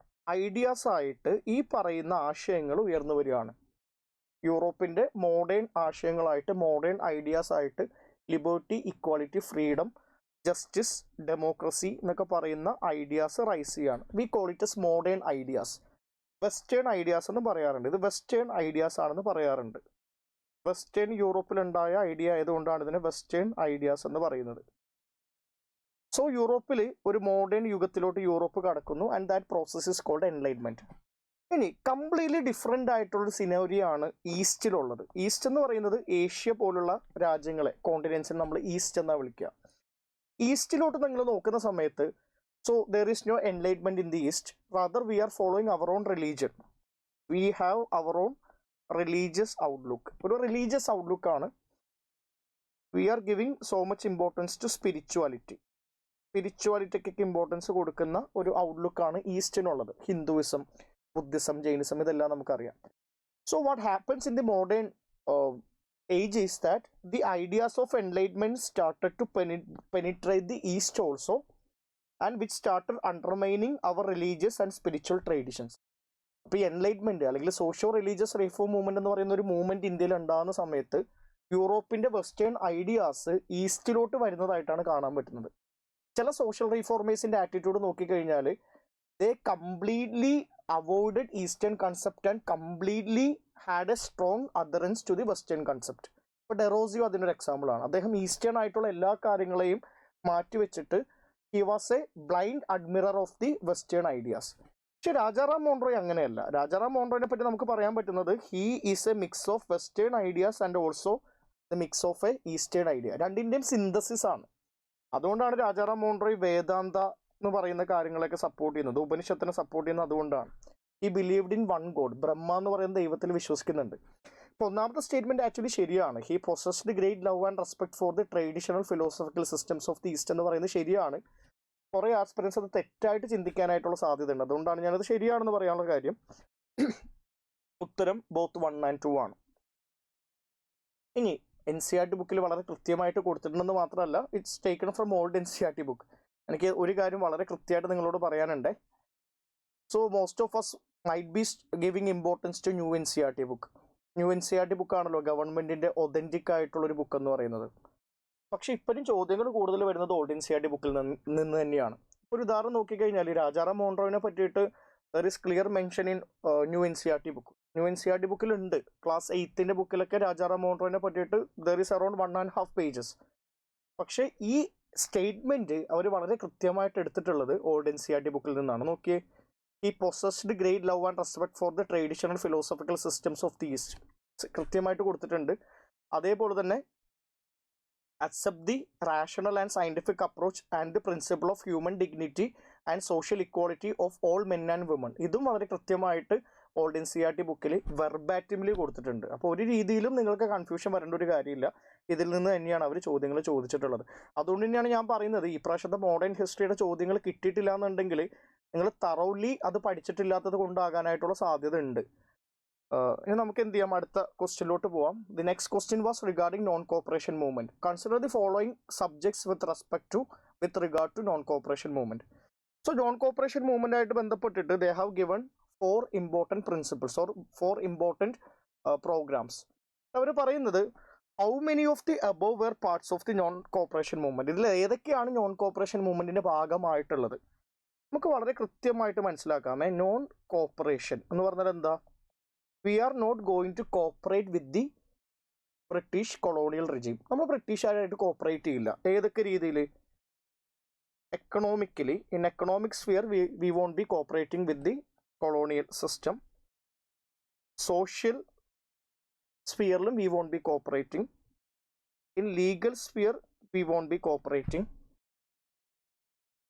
ഐഡിയാസ് ആയിട്ട് ഈ പറയുന്ന ആശയങ്ങൾ ഉയർന്നു വരികയാണ്. യൂറോപ്പിൻ്റെ മോഡേൺ ആശയങ്ങളായിട്ട്, മോഡേൺ ഐഡിയാസ് ആയിട്ട് liberty, equality, freedom, justice, democracy എന്നൊക്കെ പറയുന്ന ഐഡിയാസ് റൈസ് ചെയ്യാണ്. We call it S modern ideas. Western ideas എന്ന് പറയാറുണ്ട്. ഇത് വെസ്റ്റേൺ ഐഡിയാസ് ആണെന്ന് പറയാറുണ്ട്. വെസ്റ്റേൺ യൂറോപ്പിലുണ്ടായ ഐഡിയ ആയതുകൊണ്ടാണ് ഇതിനെ വെസ്റ്റേൺ ഐഡിയാസ് എന്ന് പറയുന്നത്. സോ യൂറോപ്പിൽ ഒരു മോഡേൺ യുഗത്തിലോട്ട് യൂറോപ്പ് കടക്കുന്നു. And that process is called enlightenment. ഇനി കംപ്ലീറ്റ്ലി ഡിഫറെൻ്റ് ആയിട്ടുള്ളൊരു സിനോറിയോ ആണ് ഈസ്റ്റിലുള്ളത്. ഈസ്റ്റ് എന്ന് പറയുന്നത് ഏഷ്യ പോലുള്ള രാജ്യങ്ങളെ, കോണ്ടിനെൻസിനെ നമ്മൾ ഈസ്റ്റ് എന്നാണ് വിളിക്കുക. ഈസ്റ്റിലോട്ട് നിങ്ങൾ നോക്കുന്ന സമയത്ത് so there is no enlightenment in the east. Rather we are following our own religion. We have our own religious outlook. ഒരു റിലീജിയസ് ഔട്ട്ലുക്കാണ്. We are giving so much importance to spirituality. സ്പിരിച്വാലിറ്റിക്കൊക്കെ importance കൊടുക്കുന്ന ഒരു ഔട്ട്ലുക്കാണ് ഈസ്റ്റിനുള്ളത്. Hinduism, Buddhism, Jainism ഇതെല്ലാം നമുക്കറിയാം. So what happens in the modern age is that the ideas of enlightenment started to penetrate the east also, and which started undermining our religious and spiritual traditions. അപ്പോൾ ഈ enlightenment അല്ലെങ്കിൽ socio religious reform movement എന്ന് പറയുന്ന ഒരു movement ഇന്ത്യയിൽ ഉണ്ടാകുന്ന സമയത്ത് യൂറോപ്പിൻ്റെ western ideas ഈസ്റ്റിലോട്ട് വരുന്നതായിട്ടാണ് കാണാൻ പറ്റുന്നത്. ചില സോഷ്യൽ റീഫോർമേഴ്സിൻ്റെ ആറ്റിറ്റ്യൂഡ് നോക്കിക്കഴിഞ്ഞാൽ they completely avoided eastern concept and completely had a strong adherence to the western concept. ഇപ്പോൾ ഡെറോസിയോ അതിനൊരു എക്സാമ്പിളാണ്. അദ്ദേഹം ഈസ്റ്റേൺ ആയിട്ടുള്ള എല്ലാ കാര്യങ്ങളെയും മാറ്റിവെച്ചിട്ട് he was a blind admirer of the western ideas. പക്ഷെ രാജാറാം മോൺറോയ് അങ്ങനെയല്ല. രാജാറാം മോൺറോയിനെ പറ്റി നമുക്ക് പറയാൻ പറ്റുന്നത് he is A mix of western ideas and also the mix of A eastern idea. രണ്ടിൻ്റെയും സിന്തസിസ് ആണ്. അതുകൊണ്ടാണ് രാജാറാം മോൺറോയ് വേദാന്ത എന്ന് പറയുന്ന കാര്യങ്ങളൊക്കെ സപ്പോർട്ട് ചെയ്യുന്നത്, ഉപനിഷത്തിനെ സപ്പോർട്ട് ചെയ്യുന്നത് അതുകൊണ്ടാണ്. ഈ ബിലീവ്ഡ് ഇൻ വൺ ഗോഡ്, ബ്രഹ്മ എന്ന് പറയുന്ന ദൈവത്തിൽ വിശ്വസിക്കുന്നുണ്ട്. ഇപ്പോൾ ഒന്നാമത്തെ സ്റ്റേറ്റ്മെന്റ് ആക്ച്വലി ശരിയാണ്. He possessed great love and respect for the traditional philosophical systems of the east എന്ന് പറയുന്നത് ശരിയാണ്. കുറേ ആസ്പിറൻസ് അത് തെറ്റായിട്ട് ചിന്തിക്കാനായിട്ടുള്ള സാധ്യതയുണ്ട്. അതുകൊണ്ടാണ് ഞാനത് ശരിയാണെന്ന് പറയാനുള്ള കാര്യം. ഉത്തരം ബോത്ത് 1 and 2 ആണ്. ഇനി NCERT ബുക്കിൽ വളരെ കൃത്യമായിട്ട് കൊടുത്തിട്ടുണ്ടെന്ന് മാത്രമല്ല, it's taken from old NCERT book. എനിക്ക് ഒരു കാര്യം വളരെ കൃത്യമായിട്ട് നിങ്ങളോട് പറയാനുണ്ട്. So most of us might be giving importance to new NCERT book. New NCERT ബുക്കാണല്ലോ ഗവൺമെന്റിന്റെ ഒതന്റിക് ആയിട്ടുള്ളൊരു ബുക്ക് എന്ന് പറയുന്നത്. പക്ഷെ ഇപ്പോഴും ചോദ്യങ്ങൾ കൂടുതൽ വരുന്നത് ഓൾഡ് NCERT ബുക്കിൽ നിന്ന് തന്നെയാണ്. ഒരു ഉദാഹരണം നോക്കിക്കഴിഞ്ഞാൽ രാജാറാം മോൺറോയിനെ പറ്റിയിട്ട് there is clear mention in new NCERT book. New NCERT ബുക്കിലുണ്ട്. ക്ലാസ് 8ന്റെ ബുക്കിലൊക്കെ രാജാറാം മോൺറോയിനെ പറ്റിയിട്ട് ദർ ഇസ് അറൌണ്ട് 1.5 pages. പക്ഷേ ഈ സ്റ്റേറ്റ്മെന്റ് അവർ വളരെ കൃത്യമായിട്ട് എടുത്തിട്ടുള്ളത് ഓൾഡ് NCERT ബുക്കിൽ നിന്നാണ്. നോക്കിയേ, ഈ possessed great love and respect for the traditional philosophical systems of the east കൃത്യമായിട്ട് കൊടുത്തിട്ടുണ്ട്. അതേപോലെ തന്നെ accept the rational and scientific approach and the principle of human dignity and social equality of all men and women. ഇതും വളരെ കൃത്യമായിട്ട് old NCERT ബുക്കിൽ വെർബാറ്റിംലി കൊടുത്തിട്ടുണ്ട്. അപ്പോൾ ഒരു രീതിയിലും നിങ്ങൾക്ക് കൺഫ്യൂഷൻ വരേണ്ട ഒരു കാര്യമില്ല. ഇതിൽ നിന്ന് തന്നെയാണ് അവർ ചോദ്യങ്ങൾ ചോദിച്ചിട്ടുള്ളത്. അതുകൊണ്ട് തന്നെയാണ് ഞാൻ പറയുന്നത്, ഈ പ്രാവശ്യത്തെ മോഡേൺ ഹിസ്റ്ററിയുടെ ചോദ്യങ്ങൾ കിട്ടിയിട്ടില്ല എന്നുണ്ടെങ്കിൽ നിങ്ങൾ തറോലി അത് പഠിച്ചിട്ടില്ലാത്തത് കൊണ്ടാകാനായിട്ടുള്ള സാധ്യത ഉണ്ട്. ഇനി നമുക്ക് എന്ത് ചെയ്യാം, അടുത്ത ക്വസ്റ്റ്യനിലോട്ട് പോവാം. The next question was regarding non cooperation movement. Consider the following subjects with regard to non cooperation movement. So non cooperation movement ആയിട്ട് ബന്ധപ്പെട്ടിട്ട് they have given 4 important principles or 4 important programs. അവർ പറയുന്നത് how many of the above were parts of the non cooperation movement. ഇതിൽ ഏതൊക്കെയാണ് non cooperation മൂവ്മെന്റിന്റെ ഭാഗമായിട്ടുള്ളത് നമുക്ക് വളരെ കൃത്യമായിട്ട് മനസ്സിലാക്കാം. നോൺ കോപ്പറേഷൻ എന്ന് പറഞ്ഞാൽ എന്താ? We are not going to cooperate with the British colonial regime. നമ്മൾ ബ്രിട്ടീഷുകാരായിട്ട് കോപ്പറേറ്റ് ചെയ്യില്ല. ഏതൊക്കെ രീതിയിൽ? Economically, in economic sphere we won't be cooperating with the colonial system. Social സ്ഫിയറിലും we won't be cooperating. In legal sphere we won't be cooperating.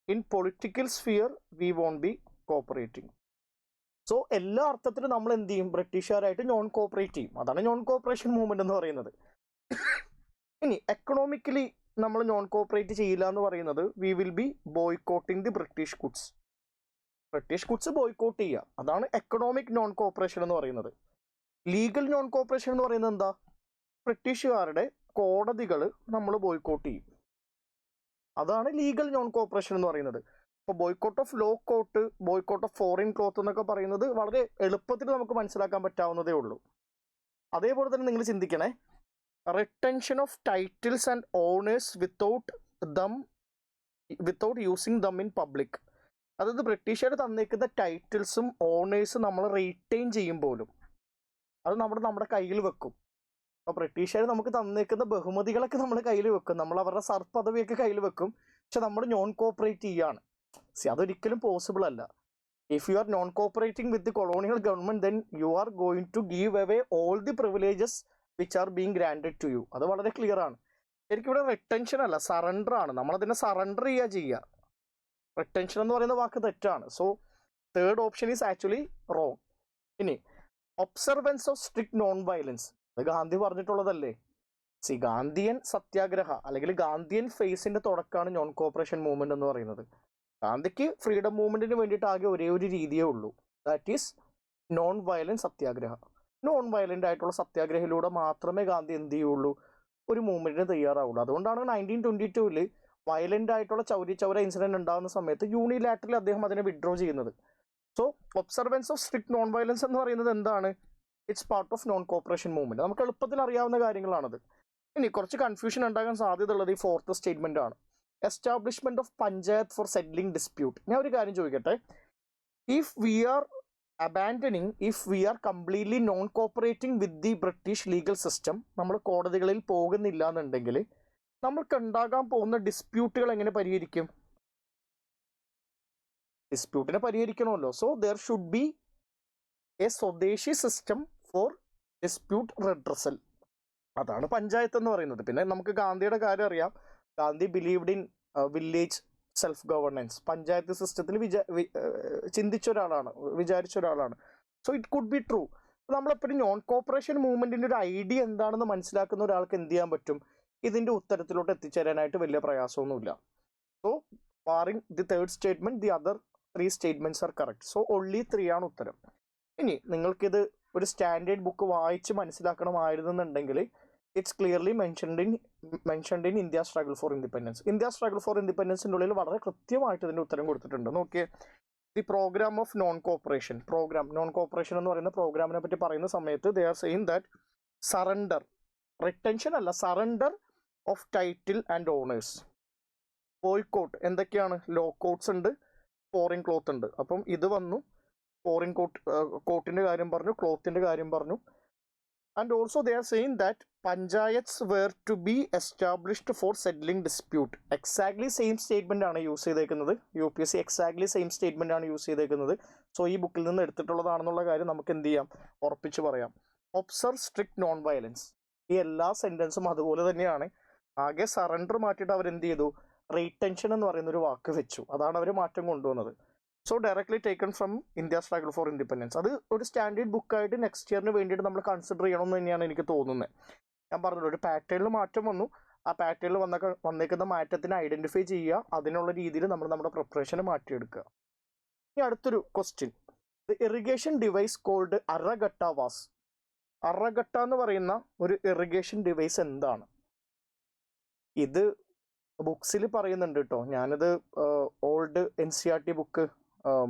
In political sphere we won't be cooperating. So എല്ലാ അർത്ഥത്തിലും നമ്മൾ എന്ത് ചെയ്യും? ബ്രിട്ടീഷുകാരായിട്ട് non cooperate ചെയ്യും. അതാണ് non cooperation movement എന്ന് പറയുന്നത്. ഇനി എക്കണോമിക്കലി നമ്മൾ നോൺ കോപ്പറേറ്റ് ചെയ്യില്ല എന്ന് പറയുന്നത് we will be boycotting the British goods. British goods boycott ചെയ്യുക, അതാണ് എക്കണോമിക് നോൺ കോപ്പറേഷൻ എന്ന് പറയുന്നത്. ലീഗൽ നോൺ കോപ്പറേഷൻ എന്ന് പറയുന്നത് എന്താ? ബ്രിട്ടീഷുകാരുടെ കോടതികൾ നമ്മൾ ബോയ്ക്കോട്ട് ചെയ്യും. അതാണ് ലീഗൽ നോൺ കോപ്പറേഷൻ എന്ന് പറയുന്നത്. ഇപ്പോൾ boycott of law court, boycott of foreign cloth എന്നൊക്കെ പറയുന്നത് വളരെ എളുപ്പത്തിൽ നമുക്ക് മനസ്സിലാക്കാൻ പറ്റാവുന്നതേ ഉള്ളൂ. അതേപോലെ തന്നെ നിങ്ങൾ ചിന്തിക്കണേ, retention of titles and honours without using them in public. അതായത് ബ്രിട്ടീഷുകാർ തന്നേക്കുന്ന ടൈറ്റിൽസും ഓണേഴ്സും നമ്മൾ റീറ്റെയിൻ ചെയ്യുമ്പോഴും അത് നമ്മുടെ കയ്യിൽ വെക്കും. അപ്പോൾ ബ്രിട്ടീഷുകാർ നമുക്ക് തന്നേക്കുന്ന ബഹുമതികളൊക്കെ നമ്മുടെ കയ്യിൽ വെക്കും, നമ്മൾ അവരുടെ സർ പദവിയൊക്കെ കയ്യിൽ വെക്കും. പക്ഷെ നമ്മൾ നോൺ കോപ്പറേറ്റ് ചെയ്യാണ്. അതൊരിക്കലും പോസിബിൾ അല്ല. If you are non cooperating with the colonial government then you are going to give away all the privileges which are being granted to you. അത് വളരെ ക്ലിയർ ആണ്. ശരിക്കും ഇവിടെ റിട്ടൻഷൻ അല്ല, സറണ്ടർ ആണ്. നമ്മളതിനെ സറണ്ടർ ചെയ്യുക. റിട്ടൻഷൻ എന്ന് പറയുന്ന വാക്ക് തെറ്റാണ്. So third option is actually wrong. ഇനി observance of strict non violence, അത് ഗാന്ധി പറഞ്ഞിട്ടുള്ളതല്ലേ. ഗാന്ധിയൻ സത്യാഗ്രഹ അല്ലെങ്കിൽ ഗാന്ധിയൻ ഫേസിന്റെ തുടക്കമാണ് നോൺ കോപ്പറേഷൻ മൂവ്മെന്റ് എന്ന് പറയുന്നത്. ഗാന്ധിക്ക് ഫ്രീഡം മൂവ്മെന്റിന് വേണ്ടിയിട്ട് ആകെ ഒരേ ഒരു രീതിയേ ഉള്ളൂ, that is known violent Satyagraha. Non violent ആയിട്ടുള്ള സത്യാഗ്രഹയിലൂടെ മാത്രമേ ഗാന്ധി എന്ത് ചെയ്യുള്ളൂ? ഒരു മൂവ്മെന്റിന് തയ്യാറാവുള്ളൂ. അതുകൊണ്ടാണ് 1922 വയലന്റ് ആയിട്ടുള്ള ചൗരി ചൗര ഇൻസിഡന്റ് ഉണ്ടാകുന്ന സമയത്ത് യൂണിലാറ്ററലി അദ്ദേഹം അതിനെ വിഡ്രോ ചെയ്യുന്നത്. So observance of strict non violence എന്ന് പറയുന്നത് എന്താണ്? It's part of non cooperation movement. നമുക്ക് എളുപ്പത്തിൽ അറിയാവുന്ന കാര്യങ്ങളാണത്. ഇനി കുറച്ച് കൺഫ്യൂഷൻ ഉണ്ടാകാൻ സാധ്യതയുള്ളത് ഈ ഫോർത്ത് സ്റ്റേറ്റ്മെന്റ് ആണ്, establishment of panchayat for settling dispute. ഞാൻ ഒരു കാര്യം ചോദിക്കട്ടെ, if we are abandoning if we are completely non cooperating with the British legal system. നമ്മൾ കോടതികളിൽ പോകുന്നില്ല എന്നുണ്ടെങ്കിൽ നമ്മൾക്ക് ഉണ്ടാകാൻ പോകുന്ന ഡിസ്പ്യൂട്ടുകൾ എങ്ങനെ പരിഹരിക്കും? ഡിസ്പ്യൂട്ടിനെ പരിഹരിക്കണമല്ലോ. So there should be a swadeshi system for dispute redressal. അതാണ് പഞ്ചായത്ത് എന്ന് പറയുന്നത്. പിന്നെ നമുക്ക് ഗാന്ധിയുടെ കാര്യം അറിയാം. Gandhi believed in village self governance. Panchayat സിസ്റ്റത്തിൽ ചിന്തിച്ച ഒരാളാണ്, വിചാരിച്ച ഒരാളാണ്. So it could be true. നമ്മളെപ്പോഴും നോൺ കോപ്പറേഷൻ മൂവ്മെന്റിന്റെ ഒരു ഐഡിയ എന്താണെന്ന് മനസ്സിലാക്കുന്ന ഒരാൾക്ക് എന്ത് ചെയ്യാൻ പറ്റും? ഇതിന്റെ ഉത്തരത്തിലോട്ട് എത്തിച്ചേരാനായിട്ട് വലിയ പ്രയാസമൊന്നുമില്ല. So barring the third statement, the other 3 statements are correct. So only 3 ആണ് ഉത്തരം. ഇനി നിങ്ങൾക്കിത് ഒരു സ്റ്റാൻഡേർഡ് ബുക്ക് വായിച്ച് മനസ്സിലാക്കണമായിരുന്നുണ്ടെങ്കിൽ it's clearly mentioned in India struggle for independence. India struggle for ഇൻഡിപെൻഡൻസിൻ്റെ ഉള്ളിൽ വളരെ കൃത്യമായിട്ട് ഇതിൻ്റെ ഉത്തരം കൊടുത്തിട്ടുണ്ട്. നോക്കിയേ, the programme of non cooperation. Non cooperation എന്ന് പറയുന്ന പ്രോഗ്രാമിനെ പറ്റി പറയുന്ന സമയത്ത് they are saying that surrender, retention അല്ല, surrender of title and honours. Boycott എന്തൊക്കെയാണ്? ലോ കോട്ട്സ് ഉണ്ട്, ഫോറിൻ ക്ലോത്ത് ഉണ്ട്. അപ്പം ഇത് വന്നു, ഫോറിൻ കോട്ടിൻ്റെ കാര്യം പറഞ്ഞു, ക്ലോത്തിൻ്റെ കാര്യം പറഞ്ഞു. And also they are saying that panchayats were to be established for settling dispute. Exactly same statement ആണ് യൂസ് ചെയ്തേക്കുന്നത്. UPSC എക്സാക്ട്ലി സെയിം സ്റ്റേറ്റ്മെൻ്റ് ആണ് യൂസ് ചെയ്തേക്കുന്നത്. സോ ഈ ബുക്കിൽ നിന്ന് എടുത്തിട്ടുള്ളതാണെന്നുള്ള കാര്യം നമുക്ക് എന്ത് ചെയ്യാം? ഉറപ്പിച്ച് പറയാം. Observe strict non violence. ഈ എല്ലാ സെൻറ്റൻസും അതുപോലെ തന്നെയാണ്. ആകെ സറണ്ടർ മാറ്റിയിട്ട് അവരെന്ത് ചെയ്തു? റീടെൻഷൻ എന്ന് പറയുന്ന ഒരു വാക്ക് വെച്ചു. അതാണ് അവർ മാറ്റം കൊണ്ടുവന്നത്. So directly taken from India struggle for independence. അത് ഒരു സ്റ്റാൻഡേർഡ് ബുക്കായിട്ട് നെക്സ്റ്റ് ഇയറിന് വേണ്ടിയിട്ട് നമ്മൾ കൺസിഡർ ചെയ്യണമെന്ന് തന്നെയാണ് എനിക്ക് തോന്നുന്നത്. ഞാൻ പറഞ്ഞത് ഒരു പാറ്റേണിൽ മാറ്റം വന്നു. ആ പാറ്റേണിൽ വന്നേക്കുന്ന മാറ്റത്തിനെ ഐഡൻറ്റിഫൈ ചെയ്യുക, അതിനുള്ള രീതിയിൽ നമ്മൾ നമ്മുടെ പ്രിപ്പറേഷനെ മാറ്റിയെടുക്കുക. ഇനി അടുത്തൊരു question, the irrigation device called Araghatta was. Araghatta എന്ന് പറയുന്ന ഒരു ഇറിഗേഷൻ ഡിവൈസ് എന്താണ്? ഇത് ബുക്സിൽ പറയുന്നുണ്ട് കേട്ടോ. ഞാനിത് ഓൾഡ് NCERT ബുക്ക്,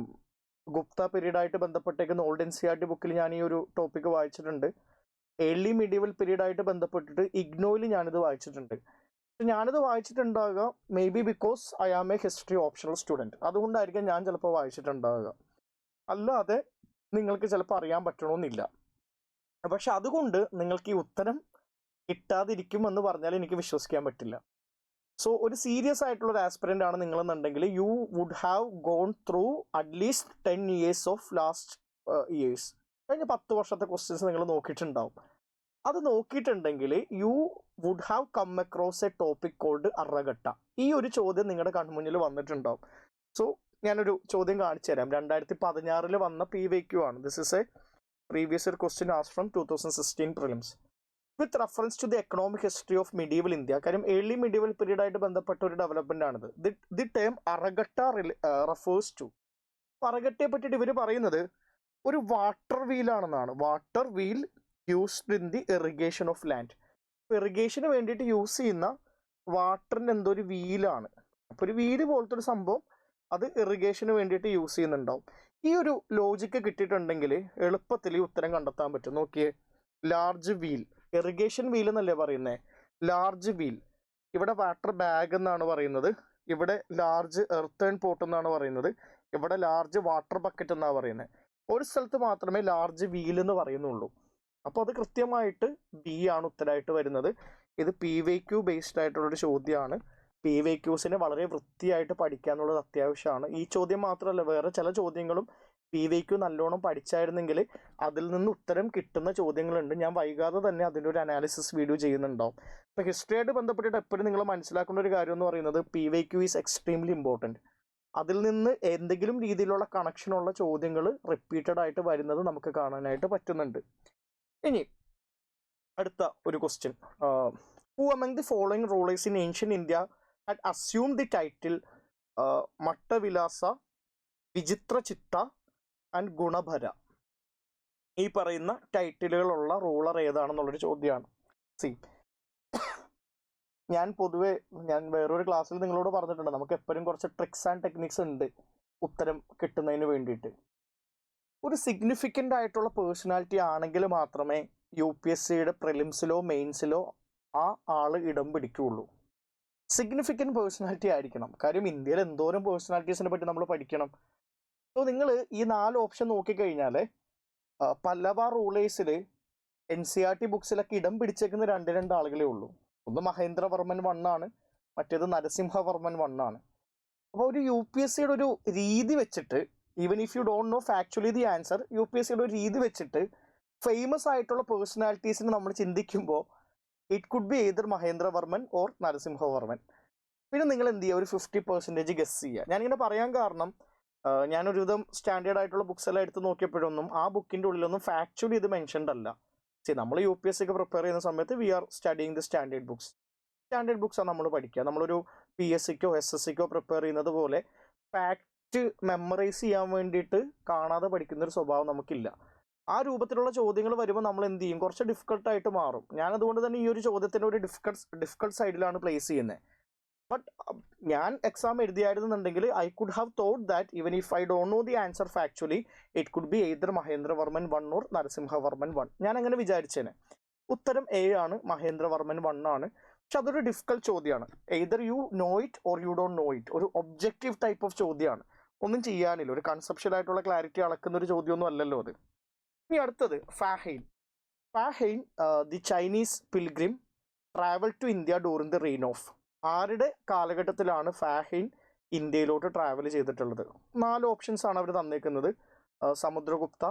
ഗുപ്ത പീരീഡായിട്ട് ബന്ധപ്പെട്ടേക്കുന്ന ഓൾഡ് NCERT ബുക്കിൽ ഞാൻ ഈ ഒരു ടോപ്പിക്ക് വായിച്ചിട്ടുണ്ട്. ഏർലി മീഡിയവൽ പീരീഡായിട്ട് ബന്ധപ്പെട്ടിട്ട് ഇഗ്നോയിൽ ഞാനിത് വായിച്ചിട്ടുണ്ട്. ഞാനിത് വായിച്ചിട്ടുണ്ടാകുക may be because I am a history optional student. അതുകൊണ്ടായിരിക്കും ഞാൻ ചിലപ്പോൾ വായിച്ചിട്ടുണ്ടാകുക. അല്ലാതെ നിങ്ങൾക്ക് ചിലപ്പോൾ അറിയാൻ പറ്റണമെന്നില്ല. പക്ഷെ അതുകൊണ്ട് നിങ്ങൾക്ക് ഈ ഉത്തരം കിട്ടാതിരിക്കും എന്ന് പറഞ്ഞാൽ എനിക്ക് വിശ്വസിക്കാൻ പറ്റില്ല. സോ ഒരു സീരിയസ് ആയിട്ടുള്ള ഒരു ആസ്പിറൻ്റ് ആണ് നിങ്ങളെന്നുണ്ടെങ്കിൽ you would have gone through at least 10 years of last years. കഴിഞ്ഞ 10 വർഷത്തെ ക്വസ്റ്റ്യൻസ് നിങ്ങൾ നോക്കിയിട്ടുണ്ടാവും. അത് നോക്കിയിട്ടുണ്ടെങ്കിൽ you would have come across a topic called araghatta. ഈ ഒരു ചോദ്യം നിങ്ങളുടെ കൺമുന്നിൽ വന്നിട്ടുണ്ടാവും. സോ ഞാനൊരു ചോദ്യം കാണിച്ചു തരാം. 2016 വന്ന PYQ ആണ്. This is a previous year question asked from 2016 prelims with reference to the economic history of medieval India. കാര്യം ഏർലി മിഡീവൽ പീരീഡ് ആയിട്ട് ബന്ധപ്പെട്ട ഒരു ഡെവലപ്മെന്റ് ആണിത്. The term araghatta refers to. അറഗട്ടയെ പറ്റിയിട്ട് ഇവർ പറയുന്നത് ഒരു വാട്ടർ വീലാണെന്നാണ്. Water wheel used in the irrigation of land. ഇറിഗേഷന് വേണ്ടിയിട്ട് യൂസ് ചെയ്യുന്ന വാട്ടറിൻ്റെ എന്തോ ഒരു വീലാണ്. അപ്പോൾ ഒരു വീല് പോലത്തെ ഒരു സംഭവം അത് ഇറിഗേഷന് വേണ്ടിയിട്ട് യൂസ് ചെയ്യുന്നുണ്ടാവും. ഈ ഒരു ലോജിക്ക് കിട്ടിയിട്ടുണ്ടെങ്കിൽ എളുപ്പത്തിൽ ഈ ഉത്തരം കണ്ടെത്താൻ പറ്റും. നോക്കിയേ, ലാർജ് വീൽ, ഇറിഗേഷൻ വീൽ എന്നല്ലേ പറയുന്നത്, ലാർജ് വീൽ. ഇവിടെ വാട്ടർ ബാഗ് എന്നാണ് പറയുന്നത്, ഇവിടെ ലാർജ് എർത്തേൺ പോട്ട് എന്നാണ് പറയുന്നത്, ഇവിടെ ലാർജ് വാട്ടർ ബക്കറ്റ് എന്നാണ് പറയുന്നത്. ഒരു സ്ഥലത്ത് മാത്രമേ ലാർജ് വീൽ എന്ന് പറയുന്നുള്ളൂ. അപ്പോൾ അത് കൃത്യമായിട്ട് B ആണ് ഉത്തരമായിട്ട് വരുന്നത്. ഇത് PYQ ബേസ്ഡ് ആയിട്ടുള്ളൊരു ചോദ്യമാണ്. PYQസിനെ വളരെ വൃത്തിയായിട്ട് പഠിക്കുക എന്നുള്ളത് അത്യാവശ്യമാണ്. ഈ ചോദ്യം മാത്രമല്ല, വേറെ ചില ചോദ്യങ്ങളും PYQ നല്ലോണം പഠിച്ചായിരുന്നെങ്കിൽ അതിൽ നിന്ന് ഉത്തരം കിട്ടുന്ന ചോദ്യങ്ങളുണ്ട്. ഞാൻ വൈകാതെ തന്നെ അതിൻ്റെ ഒരു അനാലിസിസ് വീഡിയോ ചെയ്യുന്നുണ്ടാവും. ഇപ്പോൾ ഹിസ്റ്ററിയായിട്ട് ബന്ധപ്പെട്ടിട്ട് എപ്പോഴും നിങ്ങൾ മനസ്സിലാക്കേണ്ട ഒരു കാര്യം എന്ന് പറയുന്നത് PYQ ഈസ് എക്സ്ട്രീംലി ഇമ്പോർട്ടൻറ്റ്. അതിൽ നിന്ന് എന്തെങ്കിലും രീതിയിലുള്ള കണക്ഷനുള്ള ചോദ്യങ്ങൾ റിപ്പീറ്റഡ് ആയിട്ട് വരുന്നത് നമുക്ക് കാണാനായിട്ട് പറ്റുന്നുണ്ട്. ഇനി അടുത്ത ഒരു question, who among the following rulers in ancient India had assume the title Mattavilasa, Vichitrachitta and ഗുണഭര? ഈ പറയുന്ന ടൈറ്റിലുകളുള്ള റൂളർ ഏതാണെന്നുള്ളൊരു ചോദ്യമാണ്. ഞാൻ വേറൊരു ക്ലാസ്സിൽ നിങ്ങളോട് പറഞ്ഞിട്ടുണ്ട്, നമുക്ക് എപ്പോഴും കുറച്ച് ട്രിക്സ് ആൻഡ് ടെക്നിക്സ് ഉണ്ട് ഉത്തരം കിട്ടുന്നതിന് വേണ്ടിയിട്ട്. ഒരു സിഗ്നിഫിക്കൻ്റ് ആയിട്ടുള്ള പേഴ്സണാലിറ്റി ആണെങ്കിൽ മാത്രമേ UPSCയുടെ പ്രിലിംസിലോ മെയിൻസിലോ ആ ആൾ ഇടം പിടിക്കുകയുള്ളൂ. സിഗ്നിഫിക്കൻറ്റ് പേഴ്സണാലിറ്റി ആയിരിക്കണം. കാര്യം ഇന്ത്യയിൽ എന്തോരം പേഴ്സണാലിറ്റീസിനെ പറ്റി നമ്മൾ പഠിക്കണം. സോ നിങ്ങൾ ഈ 4 ഓപ്ഷൻ നോക്കിക്കഴിഞ്ഞാൽ പല്ലവ റൂളേഴ്സിൽ NCERT ബുക്സിലൊക്കെ ഇടം പിടിച്ചേക്കുന്ന രണ്ട് ആളുകളേ ഉള്ളൂ. ഒന്ന് മഹേന്ദ്രവർമ്മൻ 1 ആണ്, മറ്റേത് നരസിംഹവർമ്മൻ 1 ആണ്. അപ്പോൾ ഒരു UPSC ഒരു രീതി വെച്ചിട്ട്, even if you don't know factually the answer, UPSC ഒരു രീതി വെച്ചിട്ട് ഫേമസ് ആയിട്ടുള്ള പേഴ്സണാലിറ്റീസിന് നമ്മൾ ചിന്തിക്കുമ്പോൾ it could be either Mahendravarman or Narasimhavarman. പിന്നെ നിങ്ങൾ എന്ത് ചെയ്യുക, ഒരു 50% ഗസ് ചെയ്യുക. ഞാനിങ്ങനെ പറയാൻ കാരണം, ഞാനൊരുവിധം സ്റ്റാൻഡേർഡ് ആയിട്ടുള്ള ബുക്സ് എല്ലാം എടുത്ത് നോക്കിയപ്പോഴൊന്നും ആ ബുക്കിൻ്റെ ഉള്ളിലൊന്നും ഫാക്ച്വലി ഇത് മെൻഷൻഡ് അല്ല. നമ്മൾ UPSC ഒക്കെ പ്രിപ്പയർ ചെയ്യുന്ന സമയത്ത് we are studying the standard books. Standard ബുക്സാണ് നമ്മൾ പഠിക്കുക. നമ്മളൊരു PSCക്കോ SSCക്കോ പ്രിപ്പയർ ചെയ്യുന്നത് പോലെ ഫാക്റ്റ് മെമ്മറൈസ് ചെയ്യാൻ വേണ്ടിയിട്ട് കാണാതെ പഠിക്കുന്നൊരു സ്വഭാവം നമുക്കില്ല. ആ രൂപത്തിലുള്ള ചോദ്യങ്ങൾ വരുമ്പോൾ നമ്മൾ എന്ത് ചെയ്യും, കുറച്ച് ഡിഫിക്കൽട്ടായിട്ട് മാറും. ഞാനതുകൊണ്ട് തന്നെ ഈ ഒരു ചോദ്യത്തിൻ്റെ ഒരു ഡിഫിക്കൽട്ട് സൈഡിലാണ് പ്ലേസ് ചെയ്യുന്നത്. ബട്ട് ഞാൻ എക്സാം എഴുതിയായിരുന്നുണ്ടെങ്കിൽ I could have thought that even if I don't know the answer factually it could be either Mahendravarman 1 or Narasimhavarman 1. ഞാൻ അങ്ങനെ വിചാരിച്ചേനെ. ഉത്തരം A ആണ്, മഹേന്ദ്രവർമ്മൻ 1 ആണ്. പക്ഷെ അതൊരു ഡിഫിക്കൽട്ട് ചോദ്യമാണ്. Either you know it or you don't know it. ഒരു ഒബ്ജക്റ്റീവ് ടൈപ്പ് ഓഫ് ചോദ്യമാണ്. ഒന്നും ചെയ്യാനില്ല, ഒരു കൺസെപ്ഷ്യൽ ആയിട്ടുള്ള ക്ലാരിറ്റി അളക്കുന്ന ഒരു ചോദ്യമൊന്നും അല്ലല്ലോ അത്. ഇനി അടുത്തത് Fahien. The Chinese pilgrim travel to India during the reign of. ആരുടെ കാലഘട്ടത്തിലാണ് ഫാഹെയ്ൻ ഇന്ത്യയിലോട്ട് ട്രാവൽ ചെയ്തിട്ടുള്ളത്? 4 ഓപ്ഷൻസ് ആണ് അവർ തന്നേക്കുന്നത്. സമുദ്രഗുപ്ത,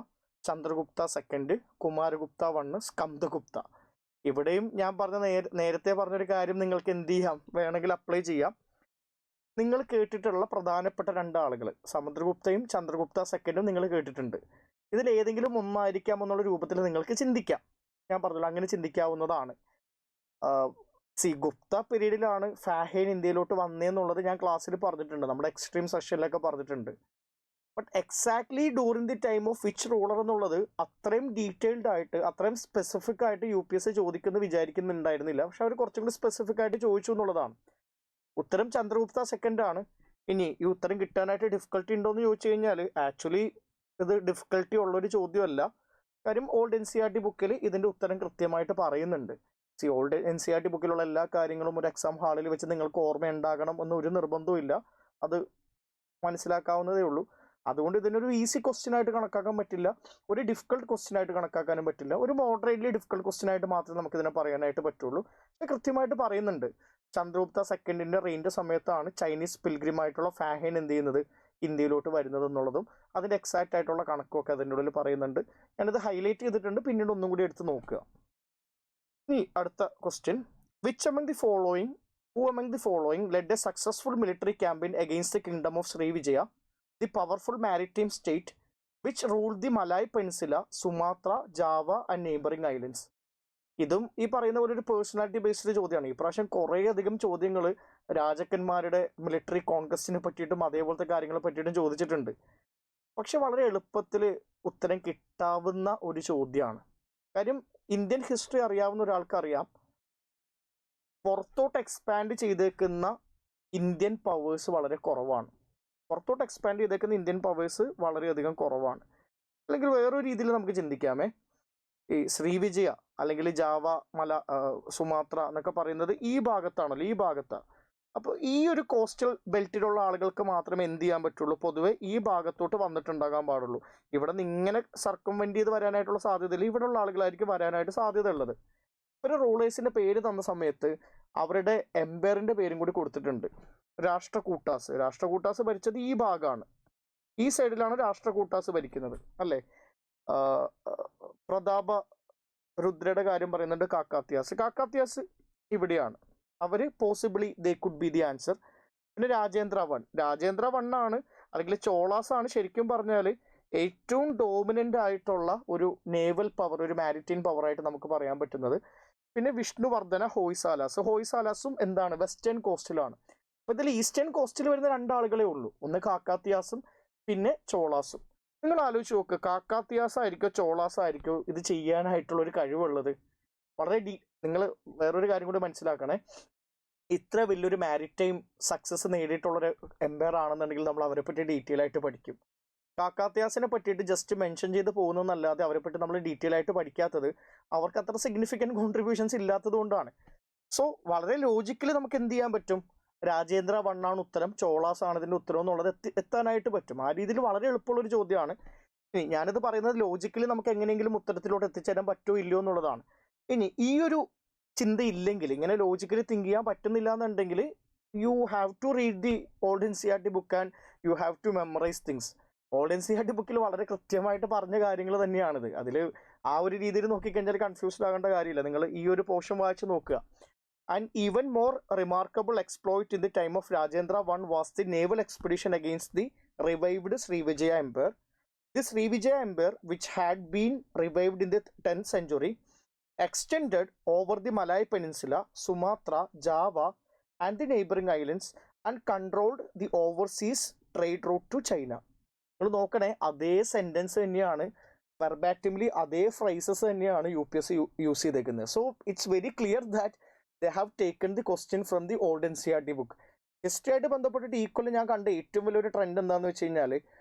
ചന്ദ്രഗുപ്ത 2, കുമാരഗുപ്ത 1, സ്കന്ദഗുപ്ത. ഇവിടെയും ഞാൻ പറഞ്ഞ നേരത്തെ പറഞ്ഞൊരു കാര്യം നിങ്ങൾക്ക് എന്ത് ചെയ്യാം, വേണമെങ്കിൽ അപ്ലൈ ചെയ്യാം. നിങ്ങൾ കേട്ടിട്ടുള്ള പ്രധാനപ്പെട്ട 2 ആളുകൾ സമുദ്രഗുപ്തയും ചന്ദ്രഗുപ്ത 2 നിങ്ങൾ കേട്ടിട്ടുണ്ട്. ഇതിൽ ഏതെങ്കിലും ഒന്നായിരിക്കാം എന്നുള്ള രൂപത്തിൽ നിങ്ങൾക്ക് ചിന്തിക്കാം. ഞാൻ പറഞ്ഞല്ലോ, അങ്ങനെ ചിന്തിക്കാവുന്നതാണ്. ഗുപ്ത പീരീഡിലാണ് ഫാഹെയ്ൻ ഇന്ത്യയിലോട്ട് വന്നതെന്നുള്ളത് ഞാൻ ക്ലാസ്സിൽ പറഞ്ഞിട്ടുണ്ട്, നമ്മുടെ എക്സ്ട്രീം സെഷനിലൊക്കെ പറഞ്ഞിട്ടുണ്ട്. But exactly during the time of which ruler എന്നുള്ളത് അത്രയും ഡീറ്റെയിൽഡ് ആയിട്ട്, അത്രയും സ്പെസിഫിക് ആയിട്ട് UPSC ചോദിക്കുന്നത് വിചാരിക്കുന്നുണ്ടായിരുന്നില്ല. പക്ഷെ അവർ കുറച്ചും കൂടി സ്പെസിഫിക് ആയിട്ട് ചോദിച്ചു എന്നുള്ളതാണ്. ഉത്തരം ചന്ദ്രഗുപ്ത 2 ആണ്. ഇനി ഈ ഉത്തരം കിട്ടാനായിട്ട് ഡിഫിക്കൽട്ടി ഉണ്ടോ എന്ന് ചോദിച്ചു കഴിഞ്ഞാൽ ആക്ച്വലി ഇത് ഡിഫിക്കൽട്ടി ഉള്ളൊരു ചോദ്യമല്ല. കാര്യം ഓൾഡ് NCERT ബുക്കിൽ ഇതിൻ്റെ ഉത്തരം കൃത്യമായിട്ട് പറയുന്നുണ്ട്. ഓൾഡ് NCERT ബുക്കിലുള്ള എല്ലാ കാര്യങ്ങളും ഒരു എക്സാം ഹാളിൽ വെച്ച് നിങ്ങൾക്ക് ഓർമ്മയുണ്ടാകണം എന്ന ഒരു നിർബന്ധവും ഇല്ല. അത് മനസ്സിലാക്കാവുന്നതേ ഉള്ളൂ. അതുകൊണ്ട് ഇതിനൊരു ഈസി ക്വസ്റ്റ്യൻ ആയിട്ട് കണക്കാക്കാൻ പറ്റില്ല, ഒരു ഡിഫിക്കൽട്ട് ക്വസ്റ്റ്യൻ ആയിട്ട് കണക്കാക്കാനും പറ്റില്ല. ഒരു മോഡറേറ്റ്ലി ഡിഫിക്കൽട്ട് ക്വസ്റ്റ്യൻ ആയിട്ട് മാത്രമേ നമുക്ക് ഇതിനെ പറയാനായിട്ട് പറ്റുള്ളൂ. പക്ഷേ കൃത്യമായിട്ട് പറയുന്നുണ്ട്, ചന്ദ്രഗുപ്ത 2ന്റെ റെയിൻ്റെ സമയത്താണ് ചൈനീസ് പിൽഗ്രിം ആയിട്ടുള്ള ഫാഹെയ്ൻ എന്ത് ചെയ്യുന്നത്, ഇന്ത്യയിലോട്ട് വരുന്നത് എന്നുള്ളതും അതിൻ്റെ എക്സാക്റ്റ് ആയിട്ടുള്ള കണക്കുമൊക്കെ അതിൻ്റെ ഉള്ളിൽ പറയുന്നുണ്ട്. ഞാനിത് ഹൈലൈറ്റ് ചെയ്തിട്ടുണ്ട്, പിന്നീട് ഒന്നും കൂടി എടുത്ത് നോക്കുക. ഇനി അടുത്ത question, who among the following led a successful military campaign against the kingdom of Srivijaya, the powerful maritime state which ruled the Malay Peninsula, Sumatra, Java and neighboring islands? ഇതും ഈ പറയുന്ന പോലെ ഒരു പേഴ്സണാലിറ്റി ബേസ്ഡ് ചോദ്യമാണ്. ഈ പ്രാവശ്യം കുറേയധികം ചോദ്യങ്ങൾ രാജാക്കന്മാരുടെ മിലിറ്ററി കോൺക്വസ്റ്റിനെ പറ്റിയിട്ടും അതേപോലത്തെ കാര്യങ്ങളെ പറ്റിയിട്ടും ചോദിച്ചിട്ടുണ്ട്. പക്ഷെ വളരെ എളുപ്പത്തിൽ ഉത്തരം കിട്ടാവുന്ന ഒരു ചോദ്യമാണ്. കാര്യം ഇന്ത്യൻ ഹിസ്റ്ററി അറിയാവുന്ന ഒരാൾക്കറിയാം, പുറത്തോട്ട് എക്സ്പാൻഡ് ചെയ്തേക്കുന്ന ഇന്ത്യൻ പവേഴ്സ് വളരെ കുറവാണ്. വളരെയധികം കുറവാണ്. അല്ലെങ്കിൽ വേറൊരു രീതിയിൽ നമുക്ക് ചിന്തിക്കാമേ, ഈ ശ്രീവിജയ അല്ലെങ്കിൽ ജാവ, സുമാത്ര എന്നൊക്കെ പറയുന്നത് ഈ ഭാഗത്താണല്ലോ, ഈ ഭാഗത്താണ്. അപ്പോൾ ഈ ഒരു കോസ്റ്റൽ ബെൽറ്റിലുള്ള ആളുകൾക്ക് മാത്രമേ എന്ത് ചെയ്യാൻ പറ്റുള്ളൂ, പൊതുവെ ഈ ഭാഗത്തോട്ട് വന്നിട്ടുണ്ടാകാൻ പാടുള്ളൂ. ഇവിടെ നിന്ന് ഇങ്ങനെ സർക്കംവെന്റ് ചെയ്ത് വരാനായിട്ടുള്ള സാധ്യതയില്ല, ഇവിടെയുള്ള ആളുകളായിരിക്കും വരാനായിട്ട് സാധ്യത ഉള്ളത്. ഒരു റൂളേഴ്സിൻ്റെ പേര് തന്ന സമയത്ത് അവരുടെ എംപയറിൻ്റെ പേരും കൂടി കൊടുത്തിട്ടുണ്ട്. രാഷ്ട്രകൂട്ടാസ് ഭരിച്ചത് ഈ ഭാഗമാണ്, ഈ സൈഡിലാണ് രാഷ്ട്രകൂട്ടാസ് ഭരിക്കുന്നത് അല്ലേ. പ്രതാപ രുദ്രയുടെ കാര്യം പറയുന്നുണ്ട്, കാക്കാത്തിയാസ് ഇവിടെയാണ്. അവർ possibly they could be the answer. പിന്നെ രാജേന്ദ്ര 1 ആണ്, അല്ലെങ്കിൽ ചോളാസ് ആണ് ശരിക്കും പറഞ്ഞാൽ ഏറ്റവും ഡോമിനൻ്റ് ആയിട്ടുള്ള ഒരു നേവൽ പവർ, ഒരു മാരിടൈം പവറായിട്ട് നമുക്ക് പറയാൻ പറ്റുന്നത്. പിന്നെ വിഷ്ണുവർദ്ധന, ഹോയ്സാലാസും എന്താണ്, വെസ്റ്റേൺ കോസ്റ്റിലാണ്. അപ്പോൾ ഇതിൽ ഈസ്റ്റേൺ കോസ്റ്റിൽ വരുന്ന 2 ആളുകളേ ഉള്ളൂ, ഒന്ന് കാക്കാത്തിയാസും പിന്നെ ചോളാസും. നിങ്ങൾ ആലോചിച്ച് നോക്ക്, കാക്കാത്തിയാസ് ആയിരിക്കോ ചോളാസ് ആയിരിക്കോ ഇത് ചെയ്യാനായിട്ടുള്ള ഒരു കഴിവുള്ളത്? നിങ്ങൾ വേറൊരു കാര്യം കൂടി മനസ്സിലാക്കണേ, ഇത്ര വലിയൊരു മാരിടൈം സക്സസ് നേടിയിട്ടുള്ളൊരു എംപയർ ആണെന്നുണ്ടെങ്കിൽ നമ്മൾ അവരെ പറ്റി ഡീറ്റെയിൽ ആയിട്ട് പഠിക്കും. കാക്കാത്തിയാസിനെ പറ്റിയിട്ട് ജസ്റ്റ് മെൻഷൻ ചെയ്ത് പോകുന്നതെന്നല്ലാതെ അവരെ പറ്റി നമ്മൾ ഡീറ്റെയിൽ ആയിട്ട് പഠിക്കാത്തത് അവർക്ക് അത്ര സിഗ്നിഫിക്കൻറ്റ് കോൺട്രിബ്യൂഷൻസ് ഇല്ലാത്തത് കൊണ്ടാണ്. സോ വളരെ ലോജിക്കലി നമുക്ക് എന്ത് ചെയ്യാൻ പറ്റും, രാജേന്ദ്ര വണ്ണാണ് ഉത്തരം, ചോളാസ് ആണ് ഇതിന്റെ ഉത്തരം എന്നുള്ളത് എത്താനായിട്ട് പറ്റും. ആ രീതിയിൽ വളരെ എളുപ്പമുള്ള ഒരു ചോദ്യമാണ്. ഇനി ഞാനിത് പറയുന്നത് ലോജിക്കലി നമുക്ക് എങ്ങനെയെങ്കിലും ഉത്തരത്തിലോട്ട് എത്തിച്ചേരാൻ പറ്റുമോ ഇല്ലയോ എന്നുള്ളതാണ്. ഇനി ഈ ഒരു ചിന്തയില്ലെങ്കിൽ, ഇങ്ങനെ ലോജിക്കലി തിങ്ക് ചെയ്യാൻ പറ്റുന്നില്ല എന്നുണ്ടെങ്കിൽ, you have to read the old NCERT book and you have to memorise things. Old NCERT ബുക്കിൽ വളരെ കൃത്യമായിട്ട് പറഞ്ഞ കാര്യങ്ങൾ തന്നെയാണിത്. അതിൽ ആ ഒരു രീതിയിൽ നോക്കിക്കഴിഞ്ഞാൽ കൺഫ്യൂസ്ഡ് ആകേണ്ട കാര്യമില്ല. നിങ്ങൾ ഈ ഒരു പോർഷൻ വായിച്ച് നോക്കുക. And even more remarkable exploit in the time of Rajendra one was the naval expedition against the revived Srivijaya empire. This Srivijaya Empire, which had been revived in the 10th century, extended over the Malay Peninsula, Sumatra, Java, and the neighboring islands, and controlled the overseas trade route to China. നിങ്ങൾ നോക്കണേ, അതേ sentence തന്നെയാണ്, വെർബാറ്റിംലി അതേ phrases തന്നെയാണ് UPSC use ചെയ്തേക്കുന്നത്. So it's very clear that they have taken the question from the old NCERT book. ഹിസ്റ്ററിയായിട്ട് ബന്ധപ്പെട്ടിട്ട് equally ഞാൻ കണ്ട ഏറ്റവും വലിയൊരു ട്രെൻഡ് എന്താണെന്ന് വെച്ച് കഴിഞ്ഞാൽ,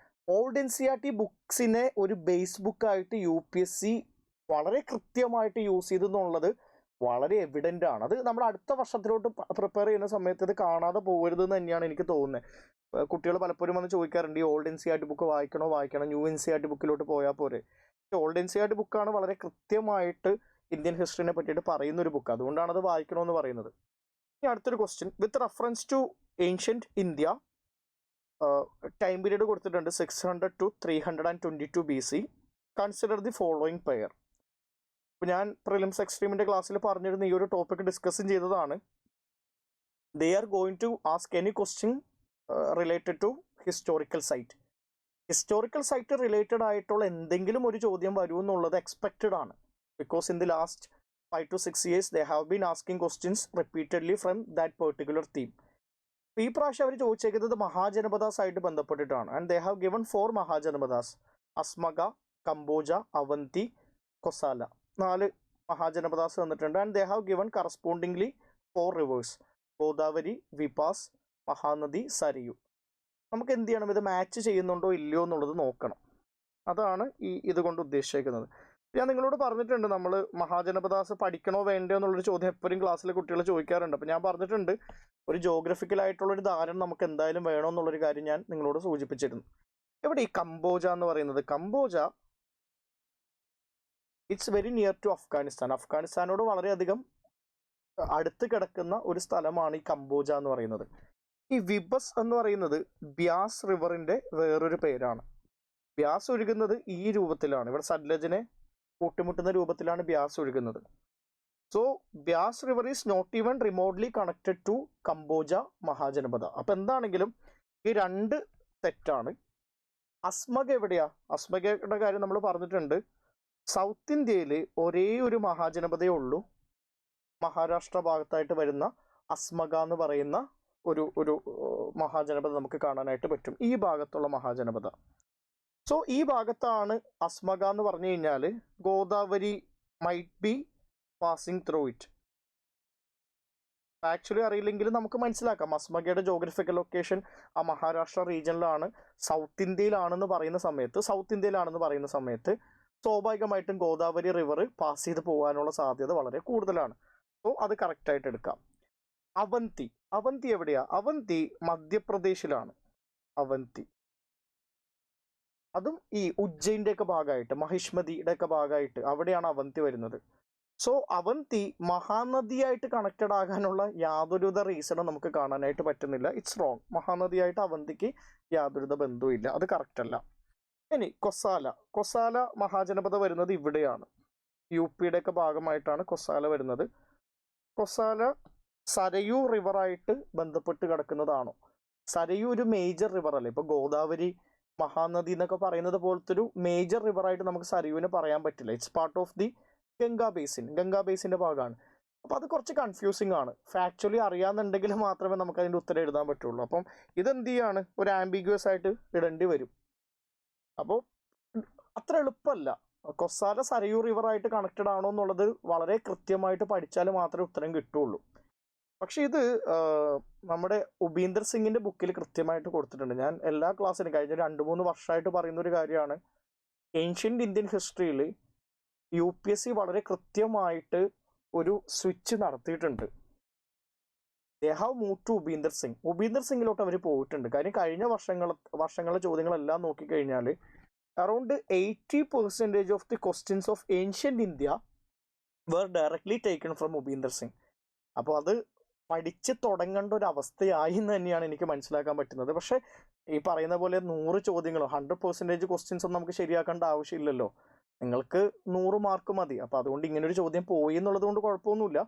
ഓൾഡ് NCERT ബുക്സിനെ ഒരു ബേസ് ബുക്കായിട്ട് UPSC വളരെ കൃത്യമായിട്ട് യൂസ് ചെയ്തെന്നുള്ളത് വളരെ എവിഡൻ്റ് ആണ്. അത് നമ്മൾ അടുത്ത വർഷത്തിലോട്ട് പ്രിപ്പയർ ചെയ്യുന്ന സമയത്ത് ഇത് കാണാതെ പോകരുതെന്ന് തന്നെയാണ് എനിക്ക് തോന്നുന്നത്. കുട്ടികൾ പലപ്പോഴും വന്ന് ചോദിക്കാറുണ്ട്, ഈ ഓൾഡ് NCERT ബുക്ക് വായിക്കണം, ന്യൂ NCERT ബുക്കിലോട്ട് പോയാൽ പോരെ. ഓൾഡ് NCERT ബുക്കാണ് വളരെ കൃത്യമായിട്ട് ഇന്ത്യൻ ഹിസ്റ്ററിനെ പറ്റിയിട്ട് പറയുന്ന ഒരു ബുക്ക്. അതുകൊണ്ടാണ് അത് വായിക്കണമെന്ന് പറയുന്നത്. ഇനി അടുത്തൊരു question, with reference to ancient India, time period കൊടുത്തിട്ടുണ്ട് 600 to 322 BC. Consider the following pair. ഇപ്പോൾ ഞാൻ പ്രിലിംസ് എക്സ്ട്രീമിൻ്റെ ക്ലാസ്സിൽ പറഞ്ഞിരുന്ന ഈ ഒരു ടോപ്പിക് ഡിസ്കസ് ചെയ്തതാണ്. They are going to ask any question related to historical site. Historical site related ആയിട്ടുള്ള എന്തെങ്കിലും ഒരു ചോദ്യം വരുമെന്നുള്ളത് എക്സ്പെക്റ്റഡ് ആണ്. Because in the last 5 to 6 years they have been asking questions repeatedly from that particular theme. ഈ പ്രാവശ്യം അവർ ചോദിച്ചേക്കുന്നത് മഹാജനപദാസ് ആയിട്ട് ബന്ധപ്പെട്ടിട്ടാണ്. And they have given 4 Mahajanapadas: Asmaka, Kamboja, Avanti, Kosala. 4 Mahajanapadas തന്നിട്ടുണ്ട്. And they have given correspondingly 4 rivers: Godavari, Vipas, Mahanadi, Sarayu. നമുക്ക് എന്ത് ചെയ്യണം, ഇത് മാച്ച് ചെയ്യുന്നുണ്ടോ ഇല്ലയോ എന്നുള്ളത് നോക്കണം. അതാണ് ഇതുകൊണ്ട് ഉദ്ദേശിക്കുന്നത്. ഞാൻ നിങ്ങളോട് പറഞ്ഞിട്ടുണ്ട്, നമ്മൾ മഹാജനപദാസ് പഠിക്കണോ വേണ്ടയോ എന്നുള്ളൊരു ചോദ്യം എപ്പോഴും ക്ലാസ്സിലെ കുട്ടികൾ ചോദിക്കാറുണ്ട്. അപ്പോൾ ഞാൻ പറഞ്ഞിട്ടുണ്ട്, ഒരു ജോഗ്രഫിക്കലായിട്ടുള്ളൊരു ധാരണ നമുക്ക് എന്തായാലും വേണമെന്നുള്ളൊരു കാര്യം ഞാൻ നിങ്ങളോട് സൂചിപ്പിച്ചിരുന്നു. ഇവിടെ ഈ കംബോജ എന്ന് പറയുന്നത്, Kamboja it's very near to Afghanistan. അഫ്ഗാനിസ്ഥാനോട് വളരെയധികം അടുത്ത് കിടക്കുന്ന ഒരു സ്ഥലമാണ് ഈ കംബോജ എന്ന് പറയുന്നത്. ഈ വിബസ് എന്ന് പറയുന്നത് ബ്യാസ് റിവറിൻ്റെ വേറൊരു പേരാണ്. ബ്യാസ് ഒഴുകുന്നത് ഈ രൂപത്തിലാണ്. ഇവിടെ സത്ലജിനെ കൂട്ടിമുട്ടുന്ന രൂപത്തിലാണ് ബ്യാസ് ഒഴുകുന്നത്. So Beas river is not even remotely connected to Kamboja Mahajanapada. അപ്പം എന്താണെങ്കിലും ഈ 2 തെറ്റാണ്. അസ്മക എവിടെയാ? അസ്മകയുടെ കാര്യം നമ്മൾ പറഞ്ഞിട്ടുണ്ട്. സൗത്ത് ഇന്ത്യയിൽ ഒരേ ഒരു മഹാജനപദയേ ഉള്ളൂ. മഹാരാഷ്ട്ര ഭാഗത്തായിട്ട് വരുന്ന അസ്മക എന്ന് പറയുന്ന ഒരു മഹാജനപദ നമുക്ക് കാണാനായിട്ട് പറ്റും, ഈ ഭാഗത്തുള്ള മഹാജനപദ. സോ ഈ ഭാഗത്താണ് അസ്മക എന്ന് പറഞ്ഞു കഴിഞ്ഞാൽ Godavari might be passing through it. Actually അറിയില്ലെങ്കിൽ നമുക്ക് മനസ്സിലാക്കാം, അസ്മകയുടെ ജോഗ്രഫിക്കൽ ലൊക്കേഷൻ ആ മഹാരാഷ്ട്ര റീജിയനിലാണ്, സൗത്ത് ഇന്ത്യയിലാണെന്ന് പറയുന്ന സമയത്ത് സ്വാഭാവികമായിട്ടും ഗോദാവരി റിവർ പാസ് ചെയ്ത് പോകാനുള്ള സാധ്യത വളരെ കൂടുതലാണ്. സോ അത് കറക്റ്റായിട്ട് എടുക്കാം. അവന്തി എവിടെയാ? അവന്തി മധ്യപ്രദേശിലാണ്. അവന്തി അതും ഈ ഉജ്ജയിൻ്റെ ഒക്കെ ഭാഗമായിട്ട്, മഹിഷ്മതിയുടെ ഒക്കെ ഭാഗമായിട്ട് അവിടെയാണ് അവന്തി വരുന്നത്. സോ അവന്തി മഹാനദിയായിട്ട് കണക്റ്റഡ് ആകാനുള്ള യാതൊരുവിധ റീസണും നമുക്ക് കാണാനായിട്ട് പറ്റുന്നില്ല. It's wrong. മഹാനദിയായിട്ട് അവന്തിക്ക് യാതൊരുവിധ ബന്ധവും ഇല്ല, അത് കറക്റ്റ് അല്ല. ഇനി കൊസാല മഹാജനപദ വരുന്നത് ഇവിടെയാണ്. UPയുടെ ഒക്കെ ഭാഗമായിട്ടാണ് കൊസാല വരുന്നത്. കൊസാല സരയൂ റിവറായിട്ട് ബന്ധപ്പെട്ട് കിടക്കുന്നതാണോ? സരയൂ ഒരു മേജർ റിവർ അല്ലേ? ഇപ്പോൾ ഗോദാവരി, മഹാനദി എന്നൊക്കെ പറയുന്നത് പോലത്തെ ഒരു മേജർ റിവറായിട്ട് നമുക്ക് സരയൂവിനെ പറയാൻ പറ്റില്ല. It's part of the Ganga ബേസിൻ്റെ ഭാഗമാണ്. അപ്പോൾ അത് കുറച്ച് കൺഫ്യൂസിങ് ആണ്. ഫാക്ച്വലി അറിയാമെന്നുണ്ടെങ്കിൽ മാത്രമേ നമുക്ക് അതിൻ്റെ ഉത്തരം എഴുതാൻ പറ്റുള്ളൂ. അപ്പം ഇതെന്ത് ചെയ്യാണ്, ഒരു ആംബിഗ്വസ് ആയിട്ട് ഇടേണ്ടി വരും. അപ്പോൾ അത്ര എളുപ്പമല്ല. കൊസാല സരയൂ റിവറായിട്ട് കണക്റ്റഡ് ആണോ എന്നുള്ളത് വളരെ കൃത്യമായിട്ട് പഠിച്ചാൽ മാത്രമേ ഉത്തരം കിട്ടുള്ളൂ. പക്ഷെ ഇത് നമ്മുടെ ഉപീന്ദർ സിംഗിൻ്റെ ബുക്കിൽ കൃത്യമായിട്ട് കൊടുത്തിട്ടുണ്ട്. ഞാൻ എല്ലാ ക്ലാസ്സിലും കഴിഞ്ഞ 2-3 വർഷമായിട്ട് പറയുന്ന ഒരു കാര്യമാണ്, ഏൻഷ്യൻ്റ് ഇന്ത്യൻ ഹിസ്റ്ററിയിൽ UPSC വളരെ കൃത്യമായിട്ട് ഒരു സ്വിച്ച് നടത്തിയിട്ടുണ്ട്. They have move to Upinder Singh. Upinder സിംഗിലോട്ട് അവർ പോയിട്ടുണ്ട്. കാര്യം കഴിഞ്ഞ വർഷങ്ങളിലെ ചോദ്യങ്ങളെല്ലാം നോക്കിക്കഴിഞ്ഞാൽ around 80% of the questions of ancient India were directly taken from Upinder Singh. അപ്പോൾ അത് പഠിച്ച് തുടങ്ങേണ്ട ഒരു അവസ്ഥയായി എന്ന് തന്നെയാണ് എനിക്ക് മനസ്സിലാക്കാൻ പറ്റുന്നത്. പക്ഷെ ഈ പറയുന്ന പോലെ 100 ചോദ്യങ്ങളോ 100% ക്വസ്റ്റ്യൻസ് ഒന്നും നമുക്ക് ശരിയാക്കേണ്ട ആവശ്യമില്ലല്ലോ. നിങ്ങൾക്ക് 100 മാർക്ക് മതി. അപ്പോൾ അതുകൊണ്ട് ഇങ്ങനെ ഒരു ചോദ്യം പോയി എന്നുള്ളത് കൊണ്ട് കുഴപ്പമൊന്നുമില്ല.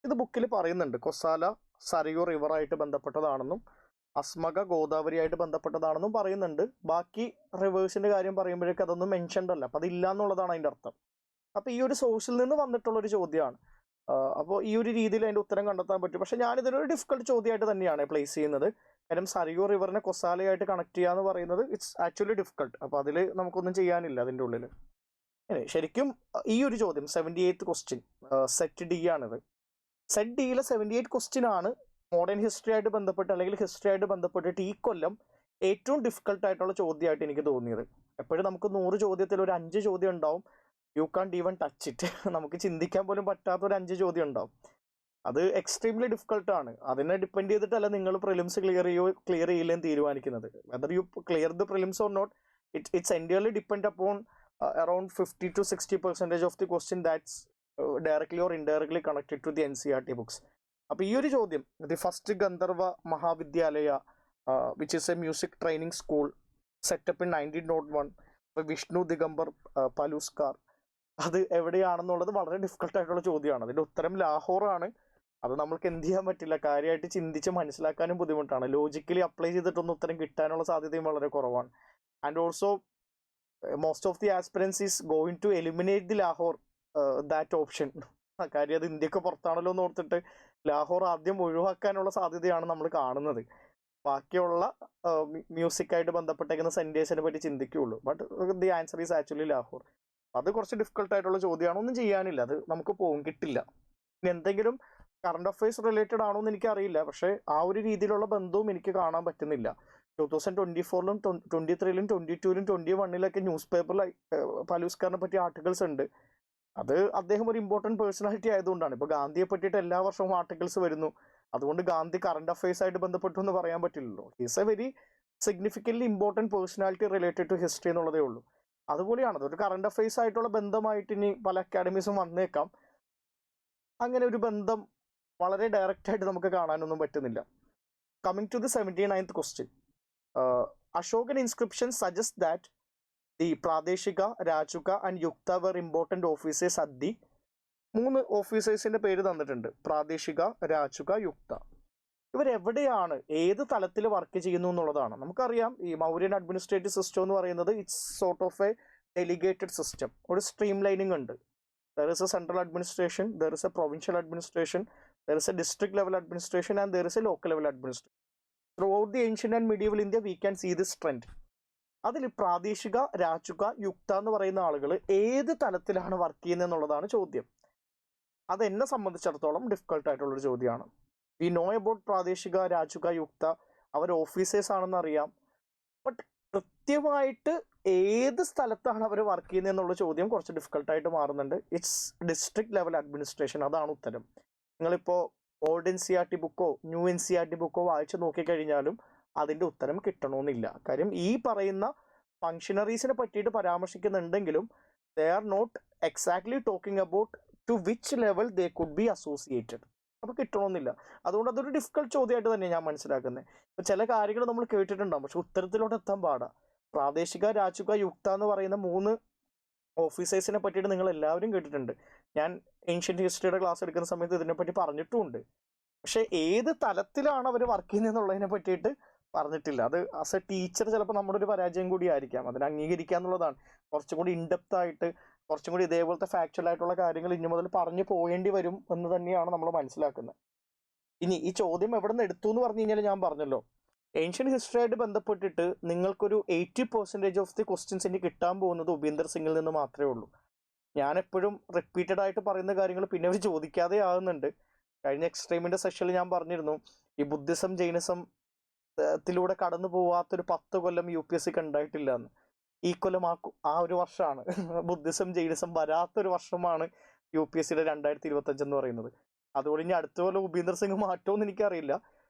ഇത് ബുക്കിൽ പറയുന്നുണ്ട്. കൊസാല സരയൂ റിവറായിട്ട് ബന്ധപ്പെട്ടതാണെന്നും അസ്മക ഗോദാവരിയായിട്ട് ബന്ധപ്പെട്ടതാണെന്നും പറയുന്നുണ്ട്. ബാക്കി റിവേഴ്സിന്റെ കാര്യം പറയുമ്പോഴേക്കും അതൊന്നും മെൻഷൻഡ് അല്ല. അപ്പം അതില്ല എന്നുള്ളതാണ് അതിൻ്റെ അർത്ഥം. അപ്പം ഈ ഒരു സോഴ്സിൽ നിന്ന് വന്നിട്ടുള്ളൊരു ചോദ്യമാണ്. അപ്പോൾ ഈ ഒരു രീതിയിൽ അതിൻ്റെ ഉത്തരം കണ്ടെത്താൻ പറ്റും. പക്ഷെ ഞാനിതൊരു ഡിഫിക്കൽട്ട് ചോദ്യമായിട്ട് തന്നെയാണ് പ്ലേസ് ചെയ്യുന്നത്. കാര്യം സരയൂ റിവറിനെ കൊസാലയായിട്ട് കണക്ട് ചെയ്യുക എന്ന് പറയുന്നത് ഇറ്റ്സ് ആക്ച്വലി ഡിഫിക്കൽട്ട്. അപ്പോൾ അതിൽ നമുക്കൊന്നും ചെയ്യാനില്ല അതിൻ്റെ ഉള്ളിൽ. ശരിക്കും ഈ ഒരു ചോദ്യം 78th ക്വസ്റ്റ്യൻ സെറ്റ് ഡി ആണിത്. സെറ്റ് ഡിയിലെ 78 ക്വസ്റ്റ്യൻ ആണ് മോഡേൺ ഹിസ്റ്ററി ആയിട്ട് ബന്ധപ്പെട്ട് അല്ലെങ്കിൽ ഹിസ്റ്ററി ആയിട്ട് ബന്ധപ്പെട്ടിട്ട് ഈ കൊല്ലം ഏറ്റവും ഡിഫിക്കൽട്ട് ആയിട്ടുള്ള ചോദ്യമായിട്ട് എനിക്ക് തോന്നിയത്. എപ്പോഴും നമുക്ക് 100 ചോദ്യത്തിൽ ഒരു 5 ചോദ്യം ഉണ്ടാവും. യു കാണ്ട് ഈവൻ ടച്ച് ഇറ്റ്. നമുക്ക് ചിന്തിക്കാൻ പോലും പറ്റാത്ത ഒരു 5 ചോദ്യം ഉണ്ടാവും. അത് എക്സ്ട്രീംലി ഡിഫിക്കൽട്ടാണ്. അതിനെ ഡിപ്പെൻഡ് ചെയ്തിട്ടല്ല നിങ്ങൾ പ്രിലിംസ് ക്ലിയർ ചെയ്യില്ലെന്ന് തീരുമാനിക്കുന്നത്. Whether you clear the prelims or not, it's entirely depend upon around 50 to 60% of the question that's directly or indirectly connected to the NCERT books. അപ്പോൾ ഈ ഒരു ചോദ്യം, the first Gandharva Mahavidyalaya which is a music training school setup in 1901 Vishnu Digambar Paluskar, അത് എവിടെയാണെന്നുള്ളത് വളരെ ഡിഫിക്കൽട്ടായിട്ടുള്ള ചോദ്യമാണ്. അതിൻ്റെ ഉത്തരം ലാഹോറാണ്. അത് നമ്മൾക്ക് എന്ത് ചെയ്യാൻ പറ്റില്ല. കാര്യമായിട്ട് ചിന്തിച്ച് മനസ്സിലാക്കാനും ബുദ്ധിമുട്ടാണ്. ലോജിക്കലി അപ്ലൈ ചെയ്തിട്ടൊന്നും ഉത്തരം കിട്ടാനുള്ള സാധ്യതയും വളരെ കുറവാണ്. And also most of the aspirants is going to eliminate the Lahore that option. കാര്യം അത് ഇന്ത്യക്ക് പുറത്താണല്ലോ എന്ന് ഓർത്തിട്ട് ലാഹോർ ആദ്യം ഒഴിവാക്കാനുള്ള സാധ്യതയാണ് നമ്മൾ കാണുന്നത്. ബാക്കിയുള്ള മ്യൂസിക്കായിട്ട് ബന്ധപ്പെട്ടേക്കുന്ന സെൻറ്റേഴ്സിനെ പറ്റി ചിന്തിക്കുകയുള്ളൂ. But the answer is actually Lahore. അത് കുറച്ച് ഡിഫിക്കൽട്ടായിട്ടുള്ള ചോദ്യമാണ്. ഒന്നും ചെയ്യാനില്ല, അത് നമുക്ക് കിട്ടില്ല. ഇനി എന്തെങ്കിലും കറണ്ട് അഫയേഴ്സ് റിലേറ്റഡ് ആണോ എന്ന് എനിക്കറിയില്ല. പക്ഷേ ആ ഒരു രീതിയിലുള്ള ബന്ധവും എനിക്ക് കാണാൻ പറ്റുന്നില്ല. 2024-ലും 2023-ലും 2022-ലും 2021-ലൊക്കെ ന്യൂസ് പേപ്പറിൽ പലൂസ്കാറിനെ പറ്റി ആർട്ടിക്കിൾസ് ഉണ്ട്. അത് അദ്ദേഹം ഒരു ഇമ്പോർട്ടൻറ്റ് പേഴ്സണാലിറ്റി ആയതുകൊണ്ടാണ്. ഇപ്പോൾ ഗാന്ധിയെ പറ്റിയിട്ട് എല്ലാ വർഷവും ആർട്ടിക്കിൾസ് വരുന്നു. അതുകൊണ്ട് ഗാന്ധി കറണ്ട് അഫയേഴ്സ് ആയിട്ട് ബന്ധപ്പെട്ടു എന്ന് പറയാൻ പറ്റില്ലല്ലോ. Is a very significantly important personality related to history എന്നുള്ളതേ ഉള്ളൂ. അതുപോലെയാണ് അതൊരു കറണ്ട് അഫയേഴ്സ് ആയിട്ടുള്ള ബന്ധമായിട്ട് ഇനി പല അക്കാഡമീസും വന്നേക്കാം. അങ്ങനെ ഒരു ബന്ധം വളരെ ഡയറക്റ്റായിട്ട് നമുക്ക് കാണാനൊന്നും പറ്റുന്നില്ല. Coming to the 79th question. Ashokan inscription suggests that the Pradeshika, Rajuka and Yukta were important officers at the 3 ഓഫീസേഴ്സിന്റെ പേര് തന്നിട്ടുണ്ട്. പ്രാദേശിക, രാജുക, യുക്ത. ഇവരെവിടെയാണ്, ഏത് തലത്തിൽ വർക്ക് ചെയ്യുന്നു എന്നുള്ളതാണ്. നമുക്കറിയാം ഈ മൗര്യൻ അഡ്മിനിസ്ട്രേറ്റീവ് സിസ്റ്റം എന്ന് പറയുന്നത് it's sort of a delegated system. ഒരു സ്ട്രീം ലൈനിങ് ഉണ്ട്. There is a central administration, there is a provincial administration, there is a district level administration and there is a local level administration. Throughout the ancient and medieval India we can see this trend. അതിൽ പ്രാദേശിക, രാജുക, യുക്ത എന്ന് പറയുന്ന ആളുകൾ ഏത് തലത്തിലാണ് work ചെയ്യുന്നത് എന്നുള്ളതാണ് ചോദ്യം. അത് എന്നെ സംബന്ധിച്ചിടത്തോളം ഡിഫിക്കൽട്ടായിട്ടുള്ളൊരു ചോദ്യമാണ്. വി നോ അബൌട്ട് പ്രാദേശിക, രാജുക, യുക്ത, അവർ ഓഫീസേഴ്സ് ആണെന്ന് അറിയാം. ബട്ട് കൃത്യമായിട്ട് ഏത് സ്ഥലത്താണ് അവർ വർക്ക് ചെയ്യുന്നത് എന്നുള്ള ചോദ്യം കുറച്ച് ഡിഫിക്കൽട്ടായിട്ട് മാറുന്നുണ്ട്. ഇറ്റ്സ് ഡിസ്ട്രിക്ട് ലെവൽ അഡ്മിനിസ്ട്രേഷൻ, അതാണ് ഉത്തരം. നിങ്ങളിപ്പോൾ ഓൾഡ് NCERT ബുക്കോ ന്യൂ NCERT ബുക്കോ വായിച്ച് നോക്കിക്കഴിഞ്ഞാലും അതിൻ്റെ ഉത്തരം കിട്ടണമെന്നില്ല. കാര്യം ഈ പറയുന്ന ഫങ്ഷണറീസിനെ പറ്റിയിട്ട് പരാമർശിക്കുന്നുണ്ടെങ്കിലും they are not exactly talking about to which level they could be associated. അപ്പോൾ കിട്ടണമെന്നില്ല. അതുകൊണ്ട് അതൊരു ഡിഫിക്കൽട്ട് ചോദ്യമായിട്ട് തന്നെ ഞാൻ മനസ്സിലാക്കുന്നത്. ഇപ്പോൾ ചില കാര്യങ്ങൾ നമ്മൾ കേട്ടിട്ടുണ്ടാകും, പക്ഷെ ഉത്തരത്തിലോട്ട് എത്താൻ പാടാ. പ്രാദേശിക, രാജുക, യുക്ത എന്ന് പറയുന്ന 3 ഓഫീസേഴ്സിനെ പറ്റിയിട്ട് നിങ്ങൾ എല്ലാവരും കേട്ടിട്ടുണ്ട്. ഞാൻ ഏൻഷ്യൻ്റ് ഹിസ്റ്ററിയുടെ ക്ലാസ് എടുക്കുന്ന സമയത്ത് ഇതിനെപ്പറ്റി പറഞ്ഞിട്ടുമുണ്ട്. പക്ഷേ ഏത് തലത്തിലാണ് അവർ വർക്ക് ചെയ്യുന്നത് എന്നുള്ളതിനെ പറ്റിയിട്ട് പറഞ്ഞിട്ടില്ല. അത് ആസ് എ ടീച്ചർ ചിലപ്പോൾ നമ്മുടെ ഒരു പരാജയം കൂടി ആയിരിക്കാം. അതിനെ അംഗീകരിക്കുക എന്നുള്ളതാണ്. കുറച്ചും കൂടി ഇൻഡെപ്ത് ആയിട്ട് കുറച്ചും കൂടി ഇതേപോലത്തെ ഫാക്ച്വൽ ആയിട്ടുള്ള കാര്യങ്ങൾ ഇനി മുതൽ പറഞ്ഞു പോകേണ്ടി വരും എന്ന് തന്നെയാണ് നമ്മൾ മനസ്സിലാക്കുന്നത്. ഇനി ഈ ചോദ്യം എവിടെ നിന്ന് എടുത്തു എന്ന് പറഞ്ഞു കഴിഞ്ഞാൽ ഞാൻ പറഞ്ഞല്ലോ, ഏൻഷ്യൻ ഹിസ്റ്ററി ആയിട്ട് ബന്ധപ്പെട്ടിട്ട് നിങ്ങൾക്കൊരു 80% ഓഫ് ദി ക്വസ്റ്റ്യൻസ് ഇനി കിട്ടാൻ പോകുന്നത് ഉപീന്ദർ സിംഗിൽ നിന്ന് മാത്രമേ ഉള്ളൂ. ഞാൻ എപ്പോഴും റിപ്പീറ്റഡ് ആയിട്ട് പറയുന്ന കാര്യങ്ങൾ പിന്നെ അവർ ചോദിക്കാതെ ആകുന്നുണ്ട്. കഴിഞ്ഞ എക്സ്ട്രീമിൻ്റെ സെഷനിൽ ഞാൻ പറഞ്ഞിരുന്നു, ഈ ബുദ്ധിസം ജൈനിസം ത്തിലൂടെ കടന്നു പോവാത്തൊരു 10 കൊല്ലം UPSCക്ക് ഉണ്ടായിട്ടില്ല എന്ന്. ഈ കൊല്ലം ആ ഒരു വർഷമാണ്. ബുദ്ധിസം ജൈനിസം വരാത്തൊരു വർഷമാണ് UPSCയുടെ 2025 എന്ന് പറയുന്നത്. അതുകൊണ്ട് ഇനി അടുത്ത പോലെ ഉപീന്ദർ സിംഗ് മാറ്റുമെന്ന് എനിക്കറിയില്ല.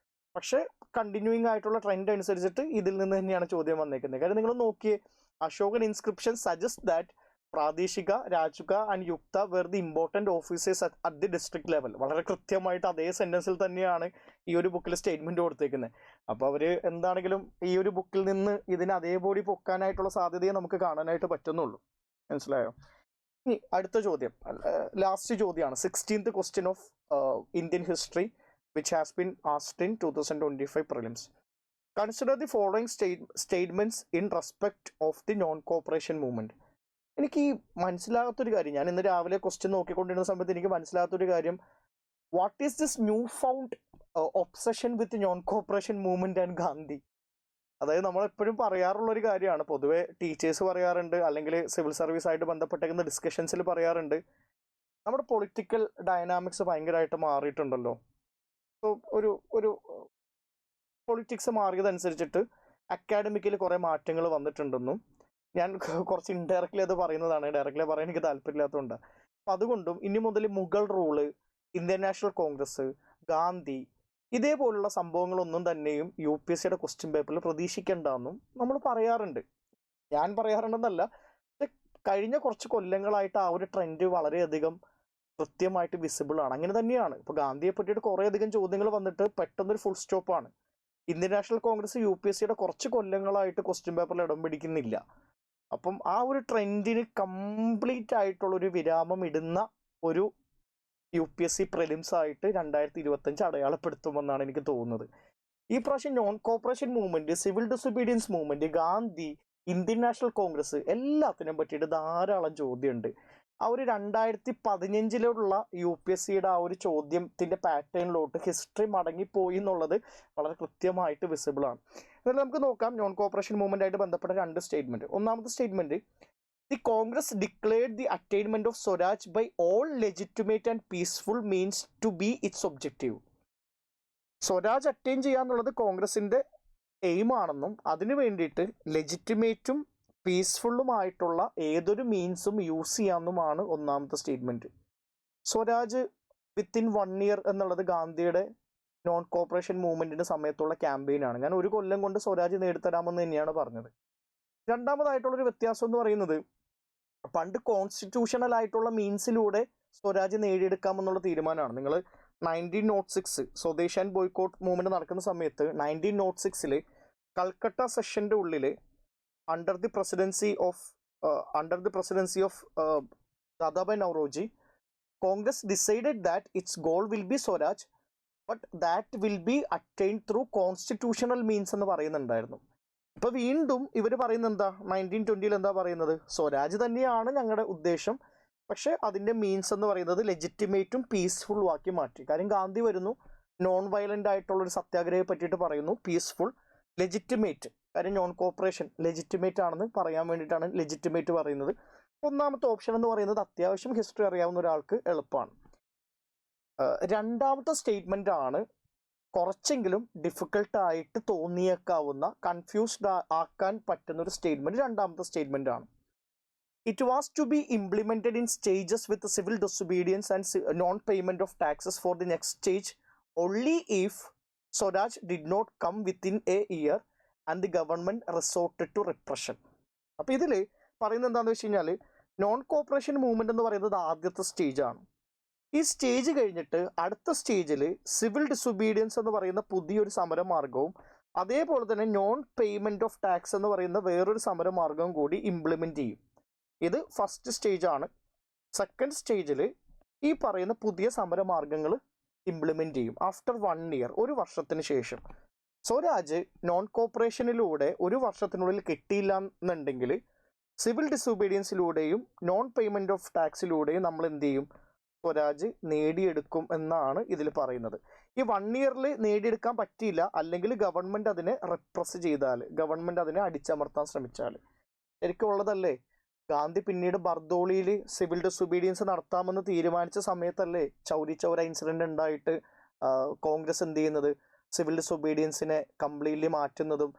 പക്ഷെ കണ്ടിന്യൂയിങ് ആയിട്ടുള്ള ട്രെൻഡ് അനുസരിച്ചിട്ട് ഇതിൽ നിന്ന് തന്നെയാണ് ചോദ്യം വന്നേക്കുന്നത്. കാര്യം നിങ്ങൾ നോക്കിയേ, Ashokan inscription suggest that Pradeshika, Rajuka and Yukta were the important officers at the district level. വളരെ കൃത്യമായിട്ട് അതേ സെന്റൻസിൽ തന്നെയാണ് ഈ ഒരു ബുക്കിൽ സ്റ്റേറ്റ്മെന്റ് കൊടുത്തേക്കുന്നത്. അപ്പോൾ അവര് എന്താണെങ്കിലും ഈ ഒരു ബുക്കിൽ നിന്ന് ഇതിനെ അതേപടി പൊക്കാനായിട്ടുള്ള സാധ്യതയെ നമുക്ക് കാണാനായിട്ട് പറ്റുന്നുള്ളൂ. മനസ്സിലായോ? ഇനി അടുത്ത ചോദ്യം, ലാസ്റ്റ് ചോദ്യമാണ്, 16th question of Indian history which has been asked in 2025 prelims. Consider the following statements in respect of the non-cooperation movement. എനിക്ക് ഈ മനസ്സിലാകാത്തൊരു കാര്യം, ഞാൻ ഇന്ന് രാവിലെ ക്വസ്റ്റ്യൻ നോക്കിക്കൊണ്ടിരുന്ന സമയത്ത് എനിക്ക് മനസ്സിലാകാത്തൊരു കാര്യം, what is this new found obsession with non cooperation movement and Gandhi? അതായത് നമ്മളെപ്പോഴും പറയാറുള്ളൊരു കാര്യമാണ്, പൊതുവെ ടീച്ചേഴ്സ് പറയാറുണ്ട്, അല്ലെങ്കിൽ സിവിൽ സർവീസ് ആയിട്ട് ബന്ധപ്പെട്ടേക്കുന്ന ഡിസ്കഷൻസിൽ പറയാറുണ്ട്, നമ്മുടെ പൊളിറ്റിക്കൽ ഡൈനാമിക്സ് ഭയങ്കരമായിട്ട് മാറിയിട്ടുണ്ടല്ലോ. ഒരു പൊളിറ്റിക്സ് മാറിയതനുസരിച്ചിട്ട് അക്കാഡമിക്കിൽ കുറേ മാറ്റങ്ങൾ വന്നിട്ടുണ്ടെന്നും ഞാൻ കുറച്ച് ഇൻഡയറക്റ്റ്ലി അത് പറയുന്നതാണ്, ഡയറക്റ്റ്ലി പറയാൻ എനിക്ക് താല്പര്യമില്ലാത്തതുകൊണ്ട്. അപ്പം അതുകൊണ്ടും ഇനി മുതൽ Mughal rule, Indian national Congress, Gandhi, ഇതേപോലുള്ള സംഭവങ്ങളൊന്നും തന്നെയും UPSCയുടെ ക്വസ്റ്റ്യൻ പേപ്പറിൽ പ്രതീക്ഷിക്കേണ്ടെന്നും നമ്മൾ പറയാറുണ്ട്. ഞാൻ പറയാറുണ്ടെന്നല്ല, കഴിഞ്ഞ കുറച്ച് കൊല്ലങ്ങളായിട്ട് ആ ഒരു ട്രെൻഡ് വളരെയധികം കൃത്യമായിട്ട് വിസിബിൾ ആണ്. അങ്ങനെ തന്നെയാണ്. ഇപ്പോൾ ഗാന്ധിയെ പറ്റിയിട്ട് കുറേയധികം ചോദ്യങ്ങൾ വന്നിട്ട് പെട്ടെന്നൊരു ഫുൾ സ്റ്റോപ്പാണ്. ഇന്ത്യൻ നാഷണൽ കോൺഗ്രസ് UPSCയുടെ കുറച്ച് കൊല്ലങ്ങളായിട്ട് ക്വസ്റ്റ്യൻ പേപ്പറിൽ ഇടം പിടിക്കുന്നില്ല. അപ്പം ആ ഒരു ട്രെൻഡിന് കംപ്ലീറ്റ് ആയിട്ടുള്ളൊരു വിരാമം ഇടുന്ന ഒരു UPSC പ്രിലിംസ് ആയിട്ട് 2025 അടയാളപ്പെടുത്തുമെന്നാണ് എനിക്ക് തോന്നുന്നത്. ഈ പ്രാവശ്യം non cooperation movement, civil disobedience movement, Gandhi, Indian national Congress എല്ലാത്തിനും പറ്റിയിട്ട് ധാരാളം ചോദ്യമുണ്ട്. ആ ഒരു 2015 UPSCയുടെ ആ ഒരു ചോദ്യത്തിന്റെ പാറ്റേണിലോട്ട് ഹിസ്റ്ററി മടങ്ങിപ്പോയി എന്നുള്ളത് വളരെ കൃത്യമായിട്ട് വിസിബിൾ ആണ്. എന്നാൽ നമുക്ക് നോക്കാം നോൺ കോപ്പറേഷൻ മൂവ്മെന്റ് ആയിട്ട് ബന്ധപ്പെട്ട 2 സ്റ്റേറ്റ്മെന്റ്. ഒന്നാമത്തെ statement, the Congress declared the attainment of Swaraj by all legitimate and peaceful means to be its objective. Swaraj attain ചെയ്യാന്നുള്ളത് കോൺഗ്രസിന്റെ എയിം ആണെന്നും അതിനു വേണ്ടിയിട്ട് ലെജിറ്റിമേറ്റും പീസ്ഫുള്ളുമായിട്ടുള്ള ഏതൊരു മീൻസും യൂസ് ചെയ്യാമെന്നുമാണ് ഒന്നാമത്തെ സ്റ്റേറ്റ്മെന്റ്. സ്വരാജ് വിത്തിൻ 1 year എന്നുള്ളത് ഗാന്ധിയുടെ നോൺ കോപ്പറേഷൻ മൂവ്മെന്റിന്റെ സമയത്തുള്ള ക്യാമ്പയിനാണ്. ഞാൻ 1 കൊല്ലം കൊണ്ട് സ്വരാജ് നേടിത്തരാമെന്ന് തന്നെയാണ് പറഞ്ഞത്. രണ്ടാമതായിട്ടുള്ളൊരു വ്യത്യാസം എന്ന് പറയുന്നത്, പണ്ട് കോൺസ്റ്റിറ്റ്യൂഷണൽ ആയിട്ടുള്ള മീൻസിലൂടെ സ്വരാജ് നേടിയെടുക്കാമെന്നുള്ള തീരുമാനമാണ്. നിങ്ങൾ 1906 സ്വദേശ് ആൻഡ് ബോയ്ക്കോട്ട് മൂവ്മെന്റ് നടക്കുന്ന സമയത്ത് 1906 കൽക്കട്ട സെഷന്റെ ഉള്ളിൽ under the presidency of Dadabhai Nauroji, Congress decided that its goal will be Swaraj, but that will be attained through constitutional means എന്ന് പറയുന്നുണ്ടായിരുന്നു. ഇപ്പൊ വീണ്ടും ഇവർ പറയുന്നത് എന്താ, 1920 എന്താ പറയുന്നത്, സ്വരാജ് തന്നെയാണ് ഞങ്ങളുടെ ഉദ്ദേശം, പക്ഷെ അതിന്റെ മീൻസ് എന്ന് പറയുന്നത് ലെജിറ്റിമേറ്റും പീസ്ഫുള്ളും ആക്കി മാറ്റി. കാര്യം ഗാന്ധി വരുന്നു, നോൺ വയലന്റ് ആയിട്ടുള്ളൊരു സത്യാഗ്രഹയെ പറ്റിയിട്ട് പറയുന്നു, പീസ്ഫുൾ, ലെജിറ്റിമേറ്റ്. കാര്യം നോൺ കോപ്പറേഷൻ ലെജിറ്റിമേറ്റ് ആണെന്ന് പറയാൻ വേണ്ടിയിട്ടാണ് ലെജിറ്റിമേറ്റ് പറയുന്നത്. ഒന്നാമത്തെ ഓപ്ഷൻ എന്ന് പറയുന്നത് അത്യാവശ്യം ഹിസ്റ്ററി അറിയാവുന്ന ഒരാൾക്ക് എളുപ്പമാണ്. രണ്ടാമത്തെ സ്റ്റേറ്റ്മെന്റ് ആണ് കുറച്ചെങ്കിലും ഡിഫിക്കൽട്ടായിട്ട് തോന്നിയേക്കാവുന്ന, കൺഫ്യൂസ്ഡ് ആക്കാൻ പറ്റുന്ന ഒരു സ്റ്റേറ്റ്മെന്റ് രണ്ടാമത്തെ സ്റ്റേറ്റ്മെന്റ് ആണ്. It was to be implemented in stages with civil disobedience and non payment of taxes for the next stage only if Swaraj did not come within a year and the government resorted to repression. അപ്പോൾ ഇതിൽ പറയുന്നത് എന്താണെന്ന് വെച്ച് കഴിഞ്ഞാൽ, non cooperation movement എന്ന് പറയുന്നത് ആദ്യത്തെ സ്റ്റേജാണ്. ഈ സ്റ്റേജ് കഴിഞ്ഞിട്ട് അടുത്ത സ്റ്റേജിൽ സിവിൽ ഡിസൊബീഡിയൻസ് എന്ന് പറയുന്ന പുതിയൊരു സമരമാർഗവും അതേപോലെ തന്നെ നോൺ പേയ്മെന്റ് ഓഫ് ടാക്സ് എന്ന് പറയുന്ന വേറൊരു സമരമാർഗവും കൂടി ഇംപ്ലിമെന്റ് ചെയ്യും. ഇത് ഫസ്റ്റ് സ്റ്റേജാണ്. സെക്കൻഡ് സ്റ്റേജിൽ ഈ പറയുന്ന പുതിയ സമരമാർഗങ്ങൾ ഇംപ്ലിമെന്റ് ചെയ്യും ആഫ്റ്റർ 1 year, 1 വർഷത്തിന് ശേഷം. സ്വരാജ് നോൺ കോപ്പറേഷനിലൂടെ 1 വർഷത്തിനുള്ളിൽ കിട്ടിയില്ല എന്നുണ്ടെങ്കിൽ സിവിൽ ഡിസൊബീഡിയൻസിലൂടെയും നോൺ പേയ്മെന്റ് ഓഫ് ടാക്സിലൂടെയും നമ്മൾ എന്ത് ചെയ്യും, സ്വരാജ് നേടിയെടുക്കും എന്നാണ് ഇതിൽ പറയുന്നത്. ഈ 1 year നേടിയെടുക്കാൻ പറ്റിയില്ല, അല്ലെങ്കിൽ ഗവൺമെന്റ് അതിനെ റിപ്രസ് ചെയ്താൽ, ഗവൺമെന്റ് അതിനെ അടിച്ചമർത്താൻ ശ്രമിച്ചാൽ. ശരിക്കും ഉള്ളതല്ലേ, ഗാന്ധി പിന്നീട് ബർദോളിയിൽ സിവിൽ ഡിസൊബീഡിയൻസ് നടത്താമെന്ന് തീരുമാനിച്ച സമയത്തല്ലേ ചൗരി ചൗര ഇൻസിഡന്റ് ഉണ്ടായിട്ട് കോൺഗ്രസ് എന്ത് ചെയ്യുന്നത്, സിവിൽ ഡിസൊബീഡിയൻസിനെ കംപ്ലീറ്റ്ലി മാറ്റുന്നതും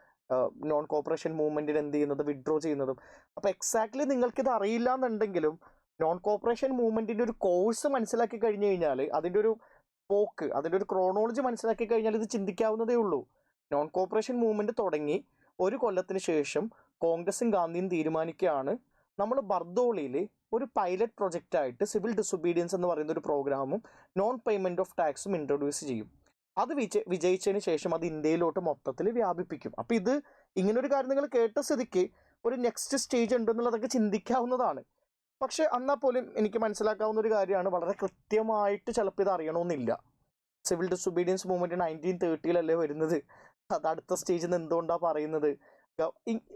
നോൺ കോപ്പറേഷൻ മൂവ്മെന്റിന് എന്ത് ചെയ്യുന്നത്, വിഡ്രോ ചെയ്യുന്നതും. അപ്പോൾ എക്സാക്ട്ലി നിങ്ങൾക്കിത് അറിയില്ല എന്നുണ്ടെങ്കിലും നോൺ കോപ്പറേഷൻ മൂവ്മെന്റിന്റെ ഒരു കോഴ്സ് മനസ്സിലാക്കി കഴിഞ്ഞു കഴിഞ്ഞാൽ, അതിൻ്റെ ഒരു പോക്ക്, അതിൻ്റെ ഒരു ക്രോണോളജി മനസ്സിലാക്കി കഴിഞ്ഞാൽ ഇത് ചിന്തിക്കാവുന്നതേ ഉള്ളൂ. നോൺ കോപ്പറേഷൻ മൂവ്മെന്റ് തുടങ്ങി ഒരു കൊല്ലത്തിന് ശേഷം കോൺഗ്രസും ഗാന്ധിയും തീരുമാനിക്കുകയാണ് നമ്മൾ ബർദോളിയിൽ ഒരു പൈലറ്റ് പ്രൊജക്റ്റായിട്ട് സിവിൽ ഡിസൊബീഡിയൻസ് എന്ന് പറയുന്ന ഒരു പ്രോഗ്രാമും നോൺ പേയ്മെന്റ് ഓഫ് ടാക്സും ഇൻട്രൊഡ്യൂസ് ചെയ്യും. അത് വിജയിച്ചതിന് ശേഷം അത് ഇന്ത്യയിലോട്ട് മൊത്തത്തിൽ വ്യാപിപ്പിക്കും. അപ്പം ഇത് ഇങ്ങനൊരു കാര്യം നിങ്ങൾ കേട്ട സ്ഥിതിക്ക് ഒരു നെക്സ്റ്റ് സ്റ്റേജ് ഉണ്ടെന്നുള്ളതൊക്കെ ചിന്തിക്കാവുന്നതാണ്. പക്ഷെ എന്നാൽ പോലും എനിക്ക് മനസ്സിലാക്കാവുന്ന ഒരു കാര്യമാണ്, വളരെ കൃത്യമായിട്ട് ചിലപ്പോൾ ഇത് അറിയണമെന്നില്ല. സിവിൽ ഡിസൊബീഡിയൻസ് മൂവ്മെന്റ് 1930 വരുന്നത്, അത് അടുത്ത സ്റ്റേജിൽ നിന്ന് എന്തുകൊണ്ടാണ് പറയുന്നത്,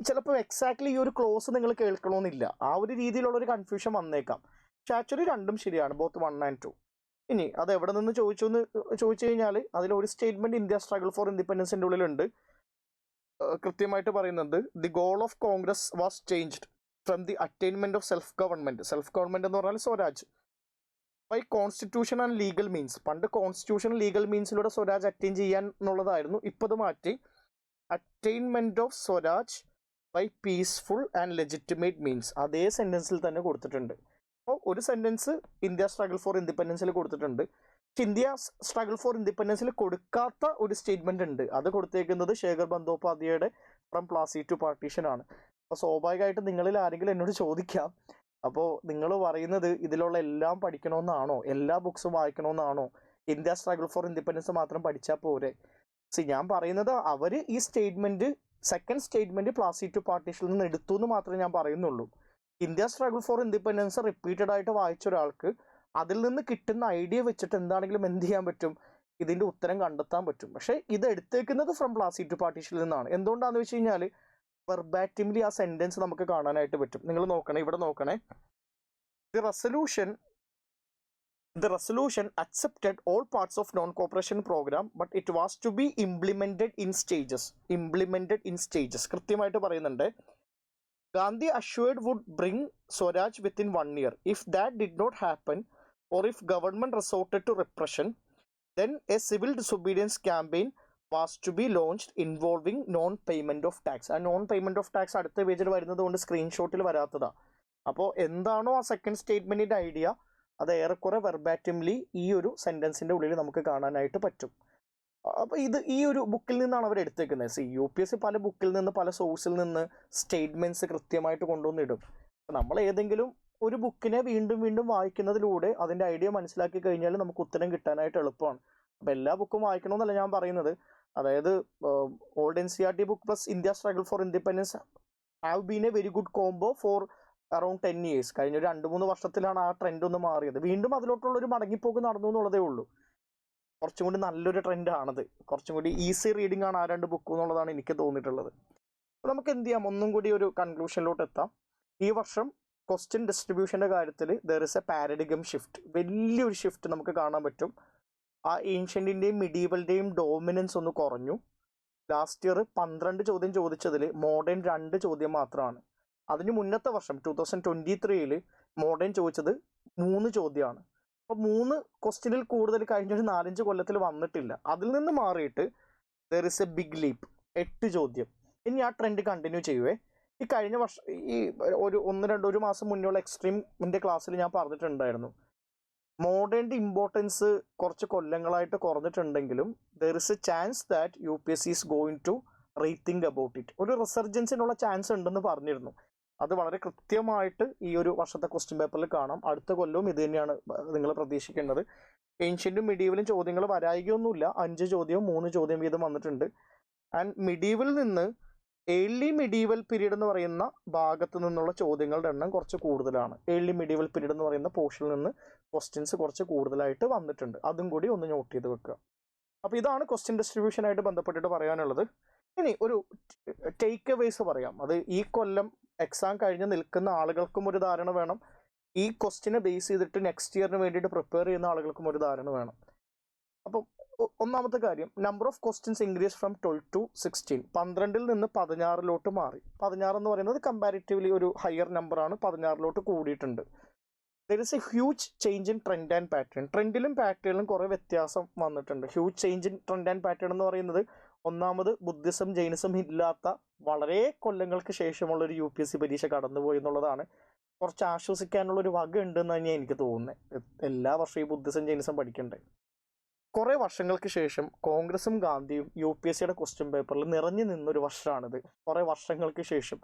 ചിലപ്പോൾ എക്സാക്ട്ലി ഈ ഒരു ക്ലോസ് നിങ്ങൾ കേൾക്കണമെന്നില്ല. ആ ഒരു രീതിയിലുള്ള ഒരു കൺഫ്യൂഷൻ വന്നേക്കാം. പക്ഷെ ആക്ച്വലി രണ്ടും ശരിയാണ്, ബോത്ത് 1 and 2. ഇനി അത് എവിടെ നിന്ന് ചോദിച്ചു കഴിഞ്ഞാൽ അതിലൊരു സ്റ്റേറ്റ്മെന്റ് ഇന്ത്യ സ്ട്രഗിൾ ഫോർ ഇൻഡിപെൻഡൻസിന്റെ ഉള്ളിലുണ്ട്. കൃത്യമായിട്ട് പറയുന്നത്, the goal of Congress was changed from the attainment of self government എന്ന് പറഞ്ഞാൽ Swaraj, by constitution and legal means. പണ്ട് കോൺസ്റ്റിറ്റ്യൂഷൻ ലീഗൽ മീൻസിലൂടെ സ്വരാജ് അറ്റൈൻ ചെയ്യാൻ എന്നുള്ളതായിരുന്നു. ഇപ്പോൾ അത് മാറ്റി attainment of Swaraj by peaceful and legitimate means. അതേ സെന്റൻസിൽ തന്നെ കൊടുത്തിട്ടുണ്ട്. അപ്പോൾ ഒരു സെന്റൻസ് ഇന്ത്യ സ്ട്രഗിൾ ഫോർ ഇൻഡിപെൻഡൻസിൽ കൊടുത്തിട്ടുണ്ട്. പക്ഷെ ഇന്ത്യ സ്ട്രഗിൾ ഫോർ ഇൻഡിപെൻഡൻസിൽ കൊടുക്കാത്ത ഒരു സ്റ്റേറ്റ്മെന്റ് ഉണ്ട്. അത് കൊടുത്തേക്കുന്നത് ശേഖർ ബന്ദോപാധ്യായയുടെ ഫ്രം പ്ലാസി ടു പാർട്ടീഷൻ ആണ്. അപ്പോൾ സ്വാഭാവികമായിട്ടും നിങ്ങളിൽ ആരെങ്കിലും എന്നോട് ചോദിക്കാം, അപ്പോൾ നിങ്ങൾ പറയുന്നത് ഇതിലുള്ള എല്ലാം പഠിക്കണമെന്നാണോ, എല്ലാ ബുക്സും വായിക്കണമെന്നാണോ, ഇന്ത്യ സ്ട്രഗിൾ ഫോർ ഇൻഡിപെൻഡൻസ് മാത്രം പഠിച്ചാൽ പോരെ? ഞാൻ പറയുന്നത് അവർ ഈ statement, second statement Plassey to പാർട്ടീഷനിൽ നിന്ന് എടുത്തു എന്ന് മാത്രമേ ഞാൻ പറയുന്നുള്ളൂ. India struggle for independence repeated ആയിട്ട് വായിച്ച ഒരാൾക്ക് അതിൽ നിന്ന് കിട്ടുന്ന ഐഡിയ വെച്ചിട്ട് എന്താണെങ്കിലും എന്ത് ചെയ്യാൻ പറ്റും, ഇതിന്റെ ഉത്തരം കണ്ടെത്താൻ പറ്റും. പക്ഷേ ഇത് എടുത്തേക്കുന്നത് ഫ്രം പ്ലാസി ടു പാർട്ടീഷനിൽ നിന്നാണ്. എന്തുകൊണ്ടാന്ന് വെച്ച് കഴിഞ്ഞാൽ വെർബാറ്റിംലി ആ സെന്റൻസ് നമുക്ക് കാണാനായിട്ട് പറ്റും. നിങ്ങൾ നോക്കണേ, ഇവിടെ നോക്കണേ. The resolution accepted all parts of non-cooperation program, but it was to be implemented in stages. കൃത്യമായിട്ട് പറയുന്നുണ്ട്. Gandhi assured would bring Swaraj within 1 year. If that did not happen, or if government resorted to repression, then a civil disobedience campaign was to be launched involving non-payment of tax. ആ non-payment of tax അടുത്ത പേജിൽ വരുന്നത് കൊണ്ട് സ്ക്രീൻഷോട്ടിൽ വരാത്തതാ. അപ്പോൾ എന്താണോ ആ second സ്റ്റേറ്റ്മെന്റിന്റെ idea, അത് ഏറെക്കുറെ വെർബാറ്റിംലി ഈ ഒരു സെന്റൻസിന്റെ ഉള്ളിൽ നമുക്ക് കാണാനായിട്ട് പറ്റും. അപ്പോൾ ഇത് ഈ ഒരു ബുക്കിൽ നിന്നാണ് അവർ എടുത്തേക്കുന്നത്. UPSC പല ബുക്കിൽ നിന്ന്, പല സോഴ്സിൽ നിന്ന് സ്റ്റേറ്റ്മെന്റ്സ് കൃത്യമായിട്ട് കൊണ്ടുവന്നിടും. നമ്മൾ ഏതെങ്കിലും ഒരു ബുക്കിനെ വീണ്ടും വീണ്ടും വായിക്കുന്നതിലൂടെ അതിന്റെ ഐഡിയ മനസ്സിലാക്കി കഴിഞ്ഞാൽ നമുക്ക് ഉത്തരം കിട്ടാനായിട്ട് എളുപ്പമാണ്. അപ്പം എല്ലാ ബുക്കും വായിക്കണമെന്നല്ല ഞാൻ പറയുന്നത്. അതായത് old NCERT book plus India struggle for independence have been a very good combo for around 10 years. കഴിഞ്ഞ ഒരു 2-3 വർഷത്തിലാണ് ആ ട്രെൻഡ് ഒന്ന് മാറിയത്. വീണ്ടും അതിലോട്ടുള്ള ഒരു മടങ്ങിപ്പോക്ക് നടന്നു എന്നുള്ളതേ ഉള്ളൂ. കുറച്ചും കൂടി നല്ലൊരു ട്രെൻഡാണത്. കുറച്ചും കൂടി ഈസി റീഡിംഗ് ആണ് ആ 2 ബുക്ക് എന്നുള്ളതാണ് എനിക്ക് തോന്നിയിട്ടുള്ളത്. അപ്പോൾ നമുക്ക് എന്ത് ചെയ്യാം, ഒന്നും കൂടി ഒരു കൺക്ലൂഷനിലോട്ട് എത്താം. ഈ വർഷം ക്വസ്റ്റ്യൻ ഡിസ്ട്രിബ്യൂഷൻ്റെ കാര്യത്തിൽ there is A paradigm shift, വലിയൊരു ഷിഫ്റ്റ് നമുക്ക് കാണാൻ പറ്റും. ആ ഏൻഷ്യൻറ്റിൻ്റെയും മിഡീവലിൻ്റെയും ഡോമിനൻസ് ഒന്ന് കുറഞ്ഞു. ലാസ്റ്റ് ഇയർ 12 ചോദ്യം ചോദിച്ചതിൽ മോഡേൺ 2 ചോദ്യം മാത്രമാണ്. അതിന് മുന്നത്തെ വർഷം 2023 മോഡേൺ ചോദിച്ചത് 3 ചോദ്യമാണ്. അപ്പോൾ 3 ക്വസ്റ്റ്യനിൽ കൂടുതൽ കഴിഞ്ഞൊരു 4-5 കൊല്ലത്തിൽ വന്നിട്ടില്ല. അതിൽ നിന്ന് മാറിയിട്ട് there is a big leap, 8 ചോദ്യം. ഇനി ആ ട്രെൻഡ് കണ്ടിന്യൂ ചെയ്യുവേ. ഈ കഴിഞ്ഞ വർഷം ഈ ഒരു മാസം മുന്നേയുള്ള എക്സ്ട്രീമിൻ്റെ ക്ലാസ്സിൽ ഞാൻ പറഞ്ഞിട്ടുണ്ടായിരുന്നു, മോഡേണിൻ്റെ ഇമ്പോർട്ടൻസ് കുറച്ച് കൊല്ലങ്ങളായിട്ട് കുറഞ്ഞിട്ടുണ്ടെങ്കിലും there is a chance that UPSC is going to rethink about it. ഒരു റിസർജൻസിനുള്ള ചാൻസ് ഉണ്ടെന്ന് പറഞ്ഞിരുന്നു. അത് വളരെ കൃത്യമായിട്ട് ഈ ഒരു വർഷത്തെ ക്വസ്റ്റ്യൻ പേപ്പറിൽ കാണാം. അടുത്ത കൊല്ലവും ഇത് തന്നെയാണ് നിങ്ങൾ പ്രതീക്ഷിക്കേണ്ടത്. ഏൻഷ്യൻറ്റും മിഡീവലും ചോദ്യങ്ങൾ വരായികയൊന്നുമില്ല. 5 ചോദ്യവും 3 ചോദ്യം വീതം വന്നിട്ടുണ്ട്. ആൻഡ് മിഡീവലിൽ നിന്ന് ഏർലി മിഡീവൽ പീരീഡ് എന്ന് പറയുന്ന ഭാഗത്തു നിന്നുള്ള ചോദ്യങ്ങളുടെ എണ്ണം കുറച്ച് കൂടുതലാണ്. ഏർലി മിഡീവൽ പീരീഡ് എന്ന് പറയുന്ന പോർഷനിൽ നിന്ന് ക്വസ്റ്റ്യൻസ് കുറച്ച് കൂടുതലായിട്ട് വന്നിട്ടുണ്ട്. അതും കൂടി ഒന്ന് നോട്ട് ചെയ്ത് വെക്കുക. അപ്പോൾ ഇതാണ് ക്വസ്റ്റ്യൻ ഡിസ്ട്രിബ്യൂഷനായിട്ട് ബന്ധപ്പെട്ടിട്ട് പറയാനുള്ളത്. ഇനി ഒരു ടേക്ക് അവേസ് പറയാം. അത് ഈ കൊല്ലം എക്സാം കഴിഞ്ഞ് നിൽക്കുന്ന ആളുകൾക്കും ഒരു ധാരണ വേണം. ഈ ക്വസ്റ്റ്യനെ ബേസ് ചെയ്തിട്ട് നെക്സ്റ്റ് ഇയറിന് വേണ്ടിയിട്ട് പ്രിപ്പയർ ചെയ്യുന്ന ആളുകൾക്കും ഒരു ധാരണ വേണം. അപ്പം ഒന്നാമത്തെ കാര്യം, number of questions increase from 12 to 16. 12 നിന്ന് 16 മാറി. 16 എന്ന് പറയുന്നത് കമ്പാരിറ്റീവ്ലി ഒരു ഹയർ നമ്പറാണ്. 16 കൂടിയിട്ടുണ്ട്. There is a huge change in trend and pattern. ട്രെൻഡിലും പാറ്റേണിലും കുറേ വ്യത്യാസം വന്നിട്ടുണ്ട്. Huge change in trend and pattern എന്ന് പറയുന്നത്, ഒന്നാമത് ബുദ്ധിസം ജൈനിസം ഇല്ലാത്ത വളരെ കൊല്ലങ്ങൾക്ക് ശേഷമുള്ള ഒരു UPSC പരീക്ഷ കടന്നുപോയി എന്നുള്ളതാണ്. കുറച്ച് ആശ്വസിക്കാനുള്ളൊരു വക ഉണ്ടെന്ന് തന്നെയാണ് എനിക്ക് തോന്നുന്നത്. എല്ലാ വർഷവും ഈ ബുദ്ധിസം ജൈനിസം പഠിക്കണ്ടേ. കുറേ വർഷങ്ങൾക്ക് ശേഷം കോൺഗ്രസും ഗാന്ധിയും UPSCയുടെ ക്വസ്റ്റ്യൻ പേപ്പറിൽ നിറഞ്ഞു നിന്നൊരു വർഷമാണിത്. കുറേ വർഷങ്ങൾക്ക് ശേഷം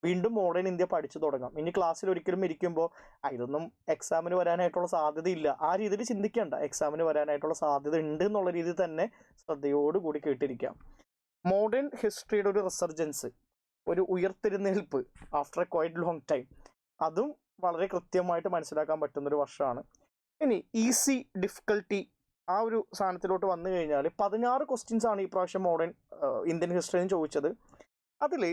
വീണ്ടും മോഡേൺ ഇന്ത്യ പഠിച്ചു തുടങ്ങാം. ഇനി ക്ലാസ്സിൽ ഒരിക്കലും ഇരിക്കുമ്പോൾ ഇതൊന്നും എക്സാമിന് വരാനായിട്ടുള്ള സാധ്യതയില്ല, ആ രീതിയിൽ ചിന്തിക്കേണ്ട. എക്സാമിന് വരാനായിട്ടുള്ള സാധ്യത ഉണ്ട് എന്നുള്ള രീതിയിൽ തന്നെ ശ്രദ്ധയോടുകൂടി കേട്ടിരിക്കാം. മോഡേൺ ഹിസ്റ്ററിയുടെ ഒരു റിസർജൻസ്, ഒരു ഉയർത്തെഴുന്നേൽപ്പ് after a quite long time, അതും വളരെ കൃത്യമായിട്ട് മനസ്സിലാക്കാൻ പറ്റുന്നൊരു വർഷമാണ്. ഇനി ഈസി ഡിഫിക്കൽട്ടി ആ ഒരു സാധനത്തിലോട്ട് വന്നു കഴിഞ്ഞാൽ 16 ക്വസ്റ്റ്യൻസ് ആണ് ഈ പ്രാവശ്യം മോഡേൺ ഇന്ത്യൻ ഹിസ്റ്ററിയിൽ ചോദിച്ചത്. അതിൽ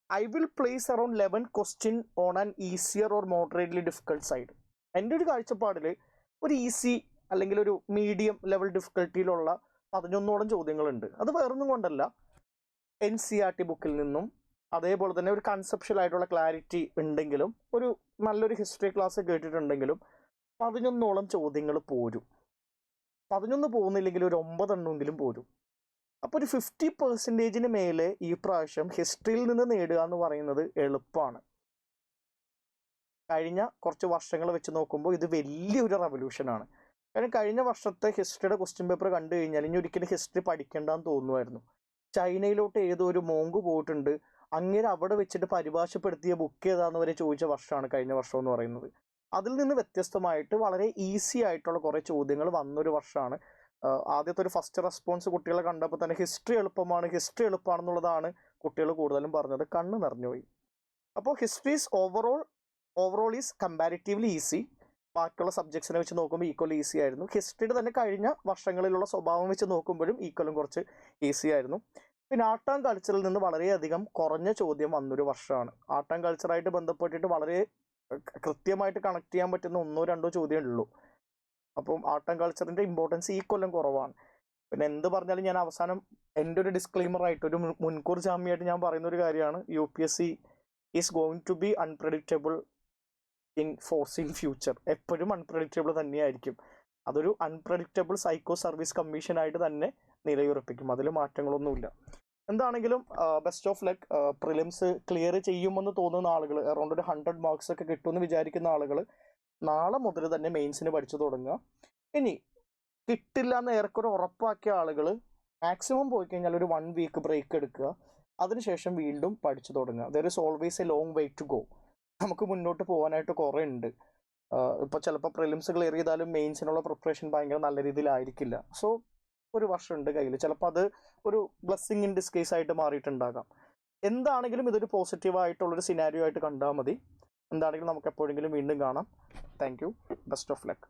I will place around 11 question on an easier or moderately difficult side. എൻ്റെ ഒരു കാഴ്ചപ്പാടിൽ ഒരു ഈസി അല്ലെങ്കിൽ ഒരു മീഡിയം ലെവൽ ഡിഫിക്കൽട്ടിയിലുള്ള 11ഓളം ചോദ്യങ്ങളുണ്ട്. അത് വേറൊന്നും കൊണ്ടല്ല, NCERT ബുക്കിൽ നിന്നും അതേപോലെ തന്നെ ഒരു കൺസെപ്ഷ്യൽ ആയിട്ടുള്ള ക്ലാരിറ്റി ഉണ്ടെങ്കിലും ഒരു നല്ലൊരു ഹിസ്റ്ററി ക്ലാസ് കേട്ടിട്ടുണ്ടെങ്കിലും 11ഓളം ചോദ്യങ്ങൾ പോരും. 11 പോകുന്നില്ലെങ്കിൽ ഒരു 9 എണ്ണമെങ്കിലും പോരും. അപ്പോൾ ഒരു 50% മേലെ ഈ പ്രാവശ്യം ഹിസ്റ്ററിയിൽ നിന്ന് നേടുക എന്ന് പറയുന്നത് എളുപ്പമാണ്. കഴിഞ്ഞ കുറച്ച് വർഷങ്ങൾ വെച്ച് നോക്കുമ്പോൾ ഇത് വലിയൊരു റവല്യൂഷനാണ്. കാരണം കഴിഞ്ഞ വർഷത്തെ ഹിസ്റ്ററിയുടെ ക്വസ്റ്റ്യൻ പേപ്പർ കണ്ടു കഴിഞ്ഞാൽ ഇനി ഒരിക്കലും ഹിസ്റ്ററി പഠിക്കേണ്ടെന്ന് തോന്നുമായിരുന്നു. ചൈനയിലോട്ട് ഏതോ ഒരു മോങ്ക് പോയിട്ടുണ്ട്, അങ്ങനെ അവിടെ വെച്ചിട്ട് പരിഭാഷപ്പെടുത്തിയ ബുക്ക് ഏതാന്ന് വരെ ചോദിച്ച വർഷമാണ് കഴിഞ്ഞ വർഷം എന്ന് പറയുന്നത്. അതിൽ നിന്ന് വ്യത്യസ്തമായിട്ട് വളരെ ഈസി ആയിട്ടുള്ള കുറേ ചോദ്യങ്ങൾ വന്നൊരു വർഷമാണ്. ആദ്യത്തെ ഒരു ഫസ്റ്റ് റെസ്പോൺസ് കുട്ടികളെ കണ്ടപ്പോൾ തന്നെ ഹിസ്റ്ററി എളുപ്പമാണെന്നുള്ളതാണ് കുട്ടികൾ കൂടുതലും പറഞ്ഞത്. കണ്ണ് നിറഞ്ഞുപോയി. അപ്പോൾ history is overall is comparatively easy. ബാക്കിയുള്ള സബ്ജക്ട്സിനെ വെച്ച് നോക്കുമ്പോൾ ഈക്വൽ ഈസി ആയിരുന്നു. ഹിസ്റ്ററിയുടെ തന്നെ കഴിഞ്ഞ വർഷങ്ങളിലുള്ള സ്വഭാവം വെച്ച് നോക്കുമ്പോഴും ഈക്വലും കുറച്ച് ഈസി ആയിരുന്നു. പിന്നെ ആർട്ട് ആൻഡ് കൾച്ചറിൽ നിന്ന് വളരെയധികം കുറഞ്ഞ ചോദ്യം വന്നൊരു വർഷമാണ്. ആർട്ട് ആൻഡ് കൾച്ചറായിട്ട് ബന്ധപ്പെട്ടിട്ട് വളരെ കൃത്യമായിട്ട് കണക്ട് ചെയ്യാൻ പറ്റുന്ന 1-2 ചോദ്യമേ ഉള്ളൂ. അപ്പം ആർട്ട് ആൻഡ് കൾച്ചറിൻ്റെ ഇമ്പോർട്ടൻസ് ഈ കൊല്ലം കുറവാണ്. പിന്നെ എന്ത് പറഞ്ഞാലും ഞാൻ അവസാനം എൻ്റെ ഒരു ഡിസ്ക്ലെയിമറായിട്ട്, ഒരു മുൻകൂർ ജാമ്യമായിട്ട് ഞാൻ പറയുന്ന ഒരു കാര്യമാണ്, UPSC is going to be unpredictable in foreseen future. എപ്പോഴും അൺപ്രഡിക്റ്റബിൾ തന്നെയായിരിക്കും. അതൊരു അൺപ്രഡിക്റ്റബിൾ സൈക്കോ സർവീസ് കമ്മീഷനായിട്ട് തന്നെ നിലയുറപ്പിക്കും. അതിൽ മാറ്റങ്ങളൊന്നുമില്ല. എന്താണെങ്കിലും best of luck. Prelims clear ചെയ്യുമെന്ന് തോന്നുന്ന ആളുകൾ, അറൗണ്ട് ഒരു 100 മാർക്സ് ഒക്കെ കിട്ടുമെന്ന് വിചാരിക്കുന്ന ആളുകൾ നാളെ മുതൽ തന്നെ മെയിൻസിന് പഠിച്ചു തുടങ്ങുക. ഇനി കിട്ടില്ല എന്ന് ഏറെക്കുറെ ഉറപ്പാക്കിയ ആളുകൾ മാക്സിമം പോയി കഴിഞ്ഞാൽ ഒരു 1 വീക്ക് ബ്രേക്ക് എടുക്കുക, അതിനുശേഷം വീണ്ടും പഠിച്ചു തുടങ്ങുക. There is always a long way to go. നമുക്ക് മുന്നോട്ട് പോകാനായിട്ട് കുറേ ഉണ്ട്. ഇപ്പോൾ ചിലപ്പോൾ പ്രിലിംസ് ക്ലിയർ ചെയ്താലും മെയിൻസിനുള്ള പ്രിപ്പറേഷൻ ഭയങ്കര നല്ല രീതിയിലായിരിക്കില്ല. സോ ഒരു വർഷമുണ്ട് കയ്യിൽ. ചിലപ്പോൾ അത് ഒരു ബ്ലെസ്സിങ് ഇൻ ഡിസ്കേസ് ആയിട്ട് മാറിയിട്ടുണ്ടാകാം. എന്താണെങ്കിലും ഇതൊരു പോസിറ്റീവായിട്ടുള്ളൊരു സിനാരിയോ ആയിട്ട് കണ്ടാൽ മതി. എന്താണെങ്കിലും നമുക്ക് എപ്പോഴെങ്കിലും വീണ്ടും കാണാം. Thank you. Best of luck.